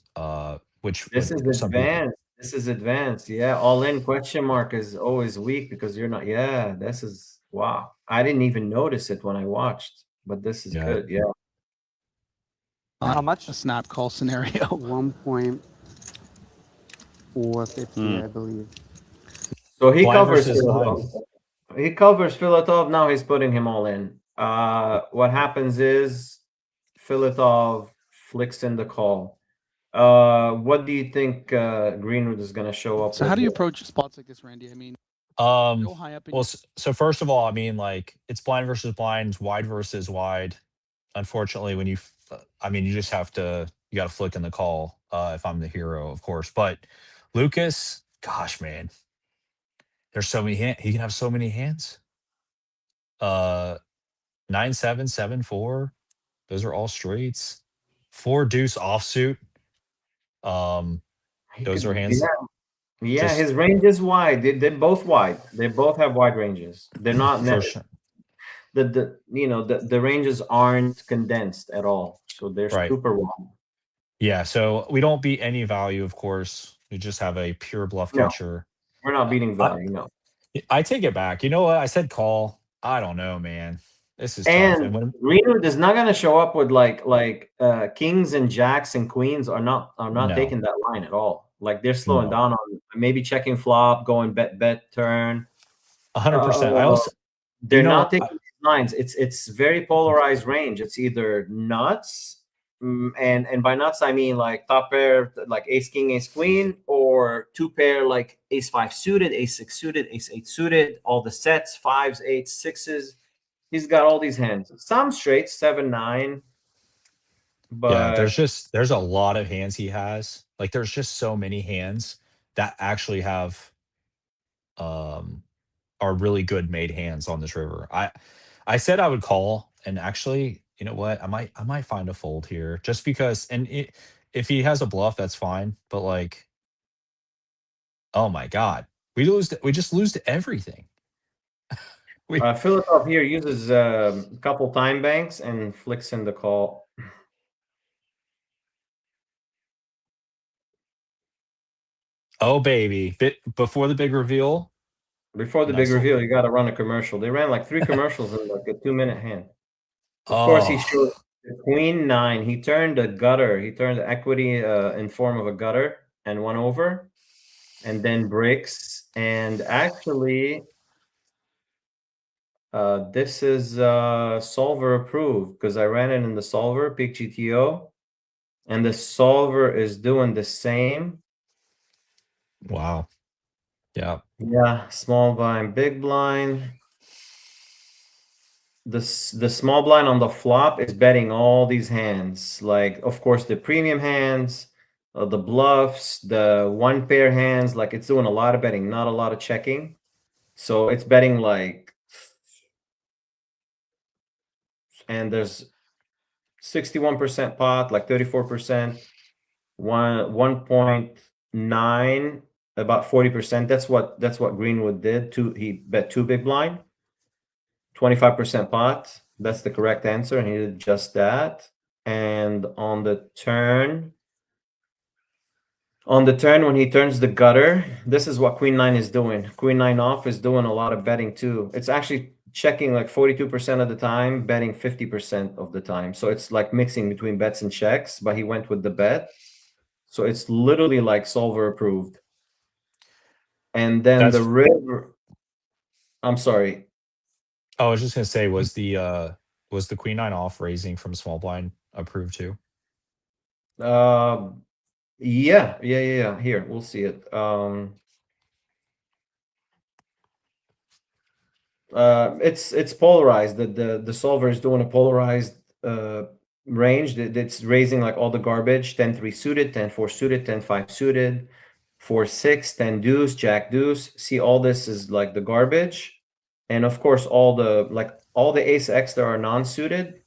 Which this is advanced. This is advanced. Yeah, all in ? Is always weak because you're not. Yeah, this is wow. I didn't even notice it when I watched, but this is good. Yeah. How much? A snap call scenario. 1.450, I believe. So he covers Filatov. He covers Filatov. Now he's putting him all in. What happens is Filatov flicks in the call. What do you think Greenwood is going to show up? So how do you approach spots like this, Randy? I mean, go high up. So first of all, I mean, like it's blind versus blind, wide versus wide. Unfortunately, when you just have to, you got to flick in the call. If I'm the hero, of course. But Lucas, gosh, man, there's so many hands. He can have so many hands. 9-7, 7-4. Those are all straights. 4 deuce offsuit. Those are hands. Yeah, Just his range is wide. They're both wide. They both have wide ranges. They're not for sure. the ranges aren't condensed at all. So they're Right. super wide. Yeah. So we don't beat any value, of course. We just have a pure bluff No. catcher. We're not beating value, no. I take it back. You know what? I said call. I don't know, man. This is tough. And And when Greenwood is not gonna show up with like kings and jacks and queens are not No. taking that line at all. Like they're slowing No. down on maybe checking flop, going bet turn. 100%. I also They're know, not taking these lines. It's very polarized range. It's either nuts, and by nuts I mean like top pair like ace king ace queen, or two pair like ace five suited, ace six suited, ace eight suited, all the sets, fives, eights, sixes. He's got all these hands. Some straights, 7-9. yeah, But there's a lot of hands he has. Like there's just so many hands that actually have are really good made hands on this river. I said I would call, and actually, you know what? I might find a fold here just because, and if he has a bluff, that's fine. But like, oh my god, we just lose to everything. Philip here uses a couple time banks and flicks in the call. Oh baby, before the big reveal. Before the Nice big little- reveal, you got to run a commercial. They ran like 3 commercials in like a 2-minute hand. Of course, he Oh, showed the queen 9. He turned a gutter. He turned the equity in form of a gutter and went over, and then bricks. And actually, this is solver approved because I ran it in the solver, peak GTO, and the solver is doing the same. wow. Yeah. Yeah, small blind, big blind. The small blind on the flop is betting all these hands, like of course the premium hands, the bluffs, the one pair hands. Like it's doing a lot of betting, not a lot of checking. So it's betting like, and there's 61% pot, like 34%, 1.9, about 40%. That's what Greenwood did. He bet 2 big blind. 25% pot. That's the correct answer, and he did just that. And on the turn, when he turns the gutter, this is what Queen 9 is doing. Queen 9 off is doing a lot of betting too. It's actually checking like 42% of the time, betting 50% of the time. So it's like mixing between bets and checks, but he went with the bet. So it's literally like solver approved. And then the river, I'm sorry. I was just gonna say, was the queen 9 off raising from small blind approved too? Yeah. Here, we'll see it. It's polarized. The solver is doing a polarized range that's raising like all the garbage. 10-3 suited, 10-4 suited, 10-5 suited, 4-6, 10 deuce, jack deuce. See, all this is like the garbage, and of course all the ace x that are non-suited,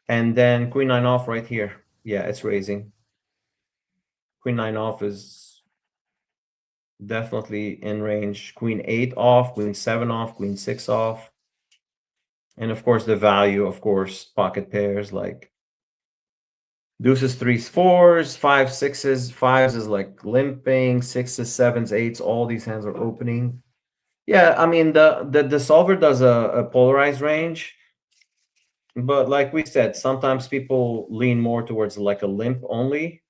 and then queen 9 off right here. Yeah, it's raising. Queen 9 off is definitely in range. Queen 8 off, queen 7 off, queen 6 off. And of course, the value, of course, pocket pairs like deuces, threes, fours, 5, 6s. 5s is like limping, 6s, 7s, 8s. All these hands are opening. Yeah, I mean, the solver does a polarized range. But like we said, sometimes people lean more towards like a limp only.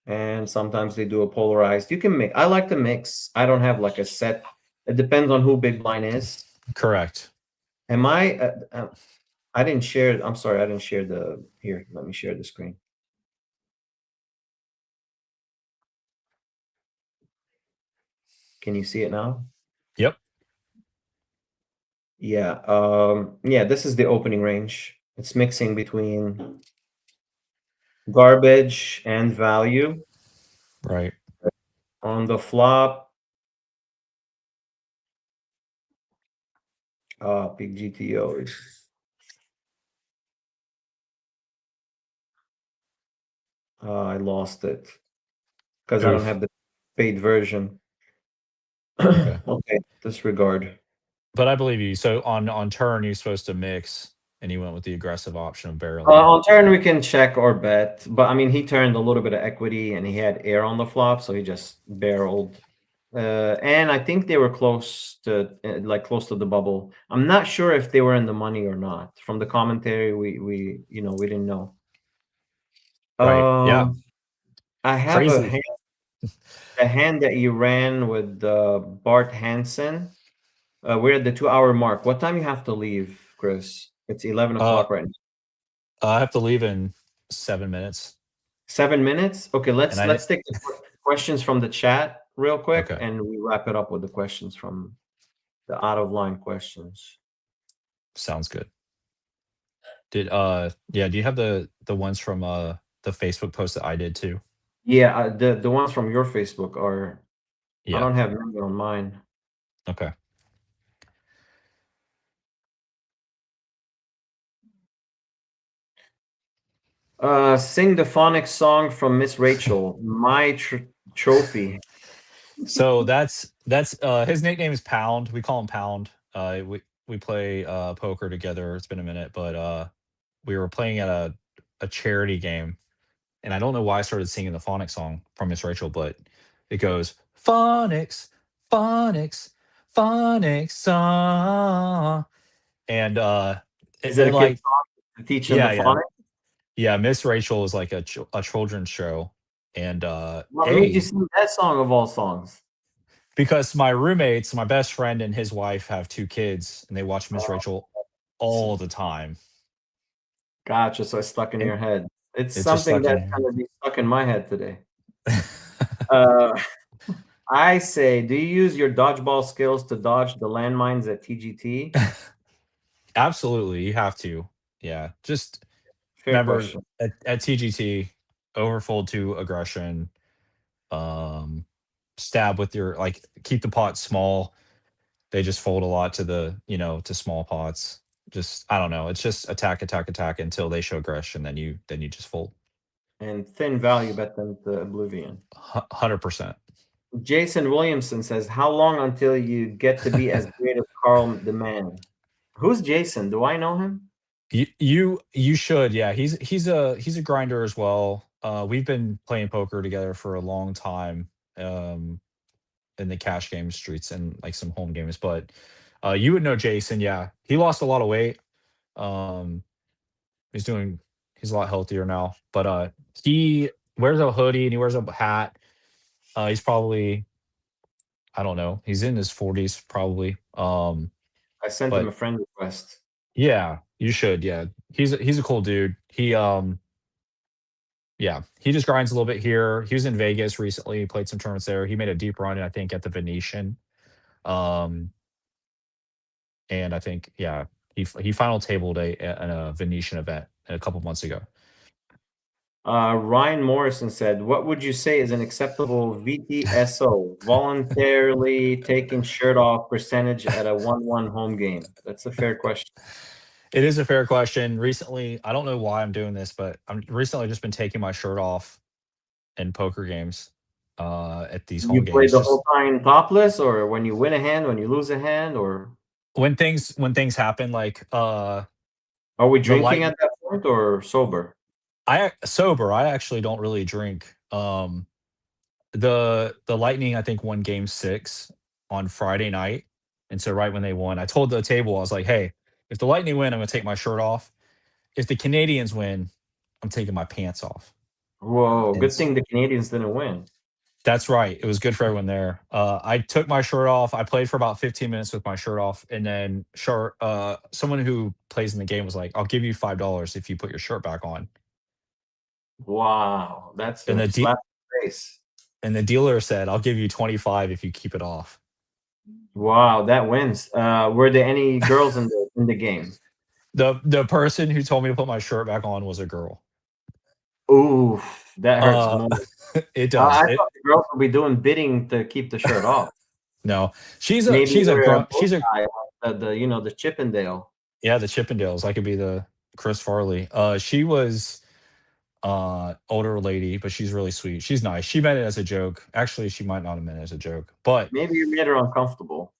And sometimes they do a polarized. You can mix. I like to mix. I don't have like a set. It depends on who big blind is. Correct. Am I? I didn't share. I'm sorry, I didn't share the. Here, let me share the screen. Can you see it now? Yep. Yeah. Yeah. This is the opening range. It's mixing between garbage and value. Right. On the flop, big GTO is. I lost it. because I don't Oof. have the paid version. Okay. Okay, disregard. But I believe you. So on turn, you're supposed to mix, and he went with the aggressive option of barreling. On turn, we can check or bet, but I mean, he turned a little bit of equity, and he had air on the flop, so he just barreled. And I think they were close to close to the bubble. I'm not sure if they were in the money or not. From the commentary, we we didn't know. Right. Yeah. I have Crazy. a hand that you ran with Bart Hansen. We're at the 2-hour mark. What time you have to leave, Chris? It's 11 o'clock right now. I have to leave in 7 minutes. 7 minutes? Okay, let's And I take the questions from the chat real quick, Okay. and we wrap it up with the questions from the out of line questions. Sounds good. Did yeah, do you have the ones from the Facebook post that I did too? Yeah, the ones from your Facebook are. I Yeah. don't have them on mine. Okay. Sing the phonics song from Miss Rachel. My trophy. So that's his nickname is Pound. We call him Pound. We play poker together. It's been a minute, but we were playing at a charity game, and I don't know why I started singing the phonics song from Miss Rachel, but it goes phonics, phonics, phonics song, and Is it a like kid song to teach them the yeah, phonics? yeah. Miss Rachel is like a children's show, and What made you sing that song of all songs? because my roommates, my best friend and his wife have 2 kids, and they watch Miss Rachel all the time. Gotcha. So it's stuck in And your head. It's it's just something stuck in that's here. gonna be stuck in my head today. I say, do you use your dodgeball skills to dodge the landmines at TGT? Absolutely, you have to. Yeah, just Fair remember question. at TGT, overfold to aggression, stab with your keep the pot small. They just fold a lot to the to small pots. Just I don't know. It's just attack, attack, attack until they show aggression. Then you just fold. And thin value bet them to oblivion. 100%. Jason Williamson says, how long until you get to be as great as Carl the Man? Who's Jason? Do I know him? You should, yeah. He's a grinder as well. We've been playing poker together for a long time, in the cash game streets and like some home games. But you would know Jason, yeah. He lost a lot of weight. Um, he's a lot healthier now. But he wears a hoodie and he wears a hat. He's probably, I don't know, he's in his 40s probably. I sent him But a friend request. yeah, you should. Yeah, he's a cool dude. Yeah, he just grinds a little bit here. He was in Vegas recently. He played some tournaments there. He made a deep run, I think, at the Venetian. Um, and I think, yeah, he final tabled a Venetian event a couple months ago. Ryan Morrison said, what would you say is an acceptable VTSO, voluntarily taking shirt off percentage at a 1-1 home game? That's a fair question. It is a fair question. Recently, I don't know why I'm doing this, but I'm recently just been taking my shirt off in poker games at these home You play games. the whole time topless, or when you win a hand, when you lose a hand, or when things happen, like are we drinking at that point or sober? Sober. I actually don't really drink. The Lightning, I think, won game 6 on Friday night. And so right when they won, I told the table, I was like, hey, if the Lightning win, I'm gonna take my shirt off. If the Canadians win, I'm taking my pants off. Whoa, And good thing the Canadians didn't win. That's right. It was good for everyone there. I took my shirt off. I played for about 15 minutes with my shirt off. And then someone who plays in the game was like, I'll give you $5 if you put your shirt back on. Wow, that's And a slap in the face. And the dealer said, I'll give you 25 if you keep it off. Wow, that wins. Were there any girls in the game? The person who told me to put my shirt back on was a girl. Ooh, that hurts more. It does. I thought the girls would be doing bidding to keep the shirt off. No, she's a grunt. She's a the Chippendale. Yeah, the Chippendales. I could be the Chris Farley. She was older lady, but she's really sweet. She's nice. She meant it as a joke. Actually, she might not have meant it as a joke, but Maybe you made her uncomfortable.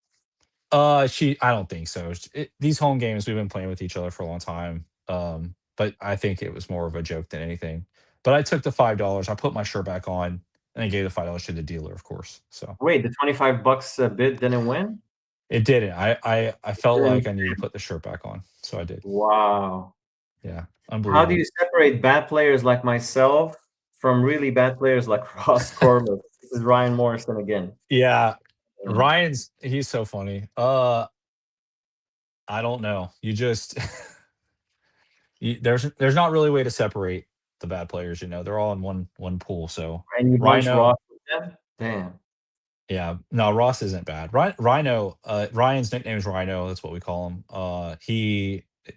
I don't think so. These home games we've been playing with each other for a long time. But I think it was more of a joke than anything. But I took the $5. I put my shirt back on and I gave the $5 to the dealer, of course. So Wait, the $25 bid didn't win? it didn't. I felt Then- like I needed to put the shirt back on, so I did. Wow. Yeah, How unbelievable. do you separate bad players like myself from really bad players like Ross Corbett? This is Ryan Morrison again. Yeah, he's so funny. I don't know. You just there's not really a way to separate the bad players. They're all in one pool. So And you bunch Rhino, Ross with them? Damn. yeah, no, Ross isn't bad. Rhino, Ryan's nickname is Rhino. That's what we call him.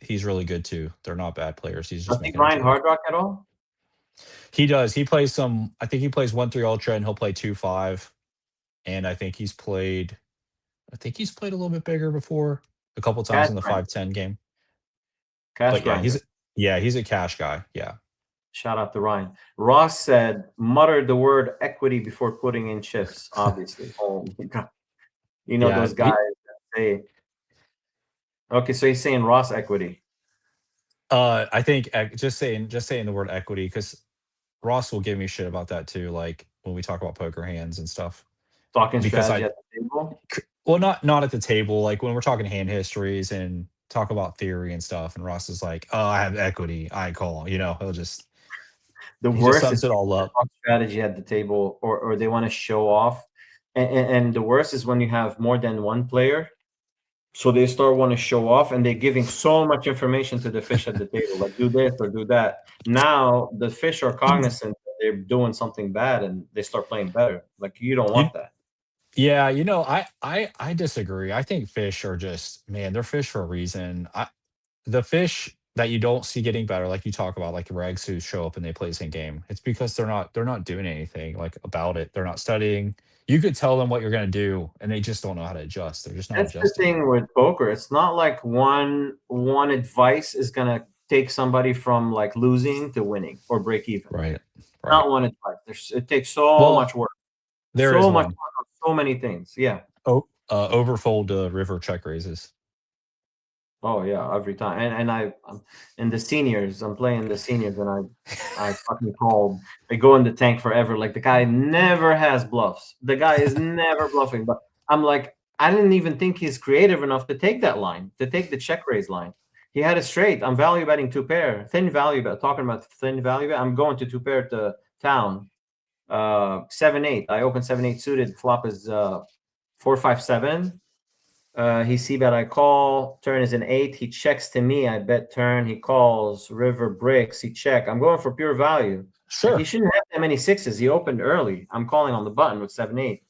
He's really good too. They're not bad players. He's just Does he making a grind joke. Hard Rock at all? He does. He plays some. I think he plays 1-3 Ultra, and he'll play 2-5. And I think he's played a little bit bigger before, a couple times Cash in the grinder. 5-10 game. Cash But yeah, grinder. he's a cash guy. Yeah. Shout out to Ryan. Ross said, mutter the word equity before putting in chips, obviously. Oh my God. Yeah, those guys that say. Okay, so he's saying Ross equity. I think just saying the word equity, because Ross will give me shit about that too. Like when we talk about poker hands and stuff. Talking Because strategy at the table. Well, not at the table. Like when we're talking hand histories and talk about theory and stuff, and Ross is like, "Oh, I have equity. I call." He'll just The he worst just sums is it all up. strategy at the table, or they want to show off, and the worst is when you have more than one player, so they start want to show off, and they're giving so much information to the fish at the table, like do this or do that. Now the fish are cognizant that they're doing something bad, and they start playing better. Like you don't want that. Yeah, I disagree. I think fish are just, man, they're fish for a reason. The fish that you don't see getting better, like you talk about, like the regs who show up and they play the same game. It's because they're not doing anything like about it. They're not studying. You could tell them what you're gonna do, and they just don't know how to adjust. They're just not That's the adjusting. thing with poker. It's not like one advice is gonna take somebody from like losing to winning or break even. Right. Not one advice. It takes so much work. There so is much one. work on so many things. Yeah. Overfold river check raises. Oh yeah, every time. And I'm in the seniors. I'm playing the seniors, and I fucking called. They go in the tank forever. Like the guy never has bluffs. The guy is never bluffing. But I'm like, I didn't even think he's creative enough to take that line, to take the check raise line. He had it straight. I'm value betting 2-pair, thin value bet. Talking about thin value bet, I'm going to 2-pair to town. 7-8. I open 7-8 suited. Flop is 4-5-7. He see bet, I call. Turn is an 8. He checks to me. I bet turn. He calls. River breaks. He check. I'm going for pure value. Sure. Like, he shouldn't have that many sixes. He opened early. I'm calling on the button with 7-8.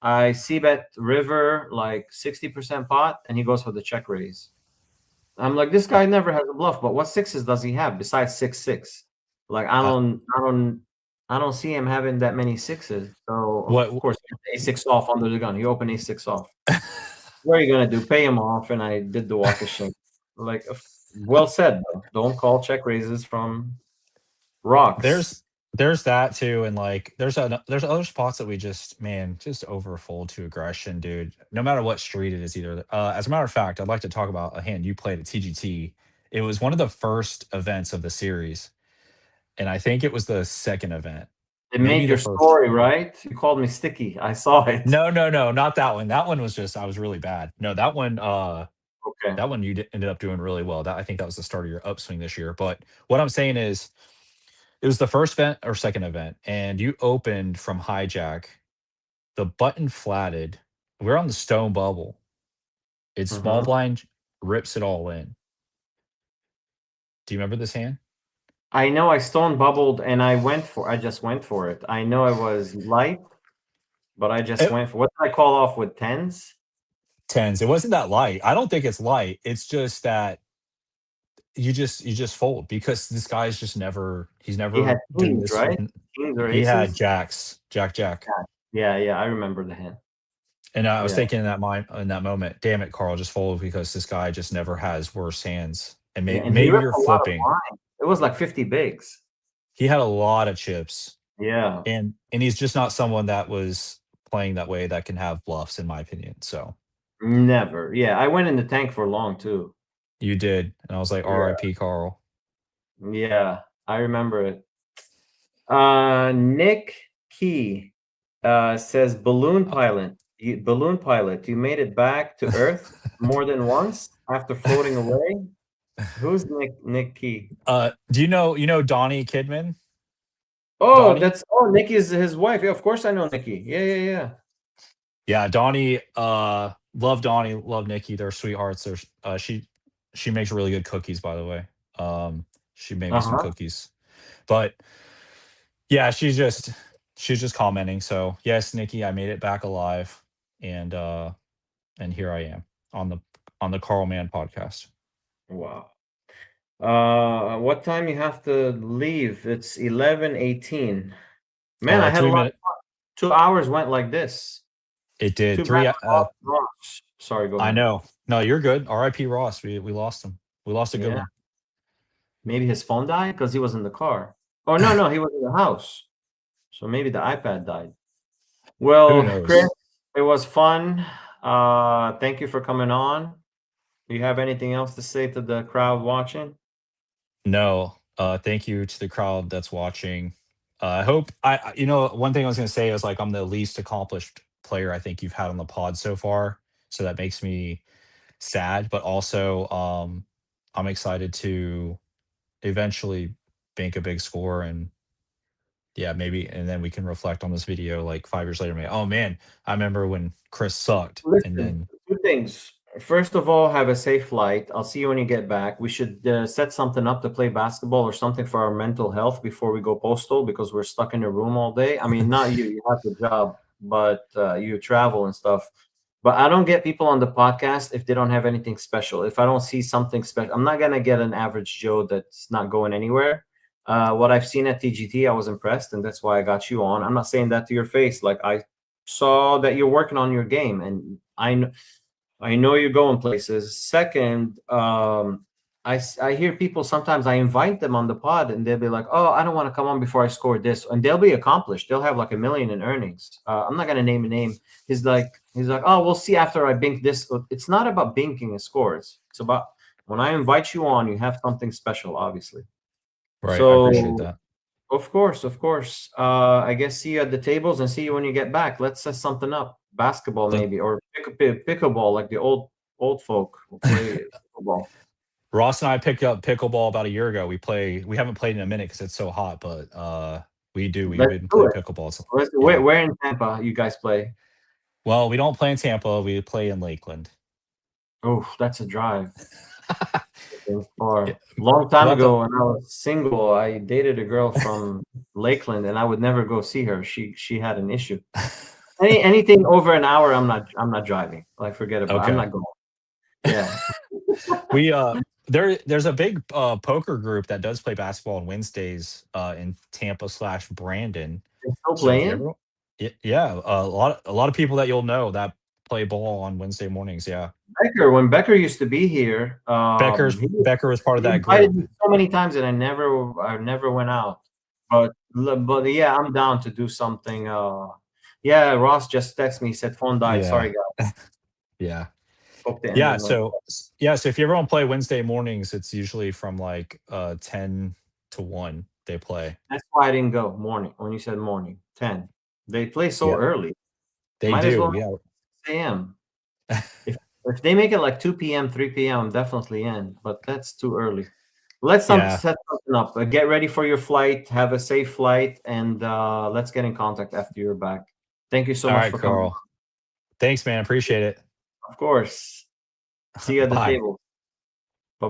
I see bet river like 60% pot, and he goes for the check raise. I'm like, this guy never has a bluff. But what sixes does he have besides 6-6? Like I don't see him having that many sixes. So of course, A6 off under the gun. He opened A6 off. What are you gonna do? Pay him off, and I did the walk of shame. Like, well said. Though. Don't call check raises from rocks. There's that too, and like there's other spots that we just overfold to aggression, dude. No matter what street it is, either. As a matter of fact, I'd like to talk about a hand you played at TGT. It was one of the first events of the series, and I think it was the second event. It made your story, right? You called me sticky. I saw it. No, not that one. That one was just I was really bad. No, that one. Okay. That one you ended up doing really well. I think that was the start of your upswing this year. But what I'm saying is, it was the first event or second event, and you opened from hijack. The button flatted. We're on the stone bubble. It's small blind, rips it all in. Do you remember this hand? I know I stone bubbled, and I just went for it. I know I was light, but I just went for what did I call off with tens? Tens. It wasn't that light. I don't think it's light. It's just that you just fold because this guy's just never. He's never. He had doing teams, this. right? Teams or aces? He had jacks, jack. Yeah. I remember the hand. And I was thinking in that moment, damn it, Carl, just fold because this guy just never has worse hands. And maybe you're flipping. It was like 50 bigs. he had a lot of chips. Yeah. And he's just not someone that was playing that way that can have bluffs, in my opinion. So Never. Yeah, I went in the tank for long too. you did. And I was like, Yeah. R.I.P. Carl. Yeah, I remember it. Nick Key says balloon pilot. Balloon pilot, you made it back to Earth more than once after floating away. Who's Nick Key? Do you know Donnie Kidman? Oh, Donnie? Nikki is his wife. Yeah, of course I know Nikki. Yeah. Yeah, Donnie, love Donnie, love Nikki. They're sweethearts. They're she makes really good cookies, by the way. She made me some cookies. But yeah, she's just commenting. So yes, Nikki, I made it back alive. And here I am on the Carl Mann podcast. Wow. What time you have to leave? It's 11:18. Man, I had 3 minutes. 2 hours went like this. It did. Too 3 bad Ross. Sorry, go ahead. I know. No, you're good. R.I.P. Ross. We lost him. We lost a good one. Maybe his phone died because he was in the car. Oh no, he was in the house. So maybe the iPad died. Well, Who knows? Chris, it was fun. Thank you for coming on. Do you have anything else to say to the crowd watching? No. Thank you to the crowd that's watching. I hope one thing I was gonna say is like I'm the least accomplished player I think you've had on the pod so far. So that makes me sad, but also I'm excited to eventually bank a big score and yeah, maybe, and then we can reflect on this video like 5 years later. Oh man, I remember when Chris sucked. Listen, and then 2 things. First of all, have a safe flight. I'll see you when you get back. We should set something up to play basketball or something for our mental health before we go postal because we're stuck in a room all day. I mean, not you, you have the job, but you travel and stuff. But I don't get people on the podcast if they don't have anything special. If I don't see something special, I'm not going to get an average Joe that's not going anywhere. What I've seen at TGT, I was impressed, and that's why I got you on. I'm not saying that to your face. Like, I saw that you're working on your game, and I know you're going places. Second, I hear people sometimes, I invite them on the pod and they'll be like, oh, I don't want to come on before I score this. And they'll be accomplished. They'll have like $1 million in earnings. I'm not going to name a name. He's like, oh, we'll see after I bink this. It's not about binking a score. It's about when I invite you on, you have something special, obviously. right, So, I appreciate that. Of course. I guess see you at the tables and see you when you get back. Let's set something up. Basketball maybe, or pickleball like the old folk will play pickleball. Ross and I picked up pickleball about a year ago. We haven't played in a minute because it's so hot, but we do. We've been playing pickleball. So, where in Tampa you guys play? Well, we don't play in Tampa. We play in Lakeland. Oh, that's a drive. Far. Long time ago when I was single, I dated a girl from Lakeland and I would never go see her. She had an issue. Anything over an hour, I'm not driving. Like, forget about it. I'm not going. Yeah. We there's a big poker group that does play basketball on Wednesdays in Tampa / Brandon. They're still playing? Yeah, a lot of people that you'll know that play ball on Wednesday mornings. Yeah. When Becker used to be here, Becker was part of that group. group So many times and I never went out. But yeah, I'm down to do something. Yeah, Ross just texted me. He said phone died. Yeah. Sorry, guys. Yeah. So if you ever want to play Wednesday mornings, it's usually from like 10 to 1 they play. That's why I didn't go morning. When you said morning, 10. They play so early. They Might do, as well yeah. 6 a.m. if they make it like 2 p.m., 3 p.m., I'm definitely in. But that's too early. Let's set something up. Get ready for your flight. Have a safe flight, and let's get in contact after you're back. Thank you so much for coming. Carl. Thanks, man. Appreciate it. Of course. See you at the table.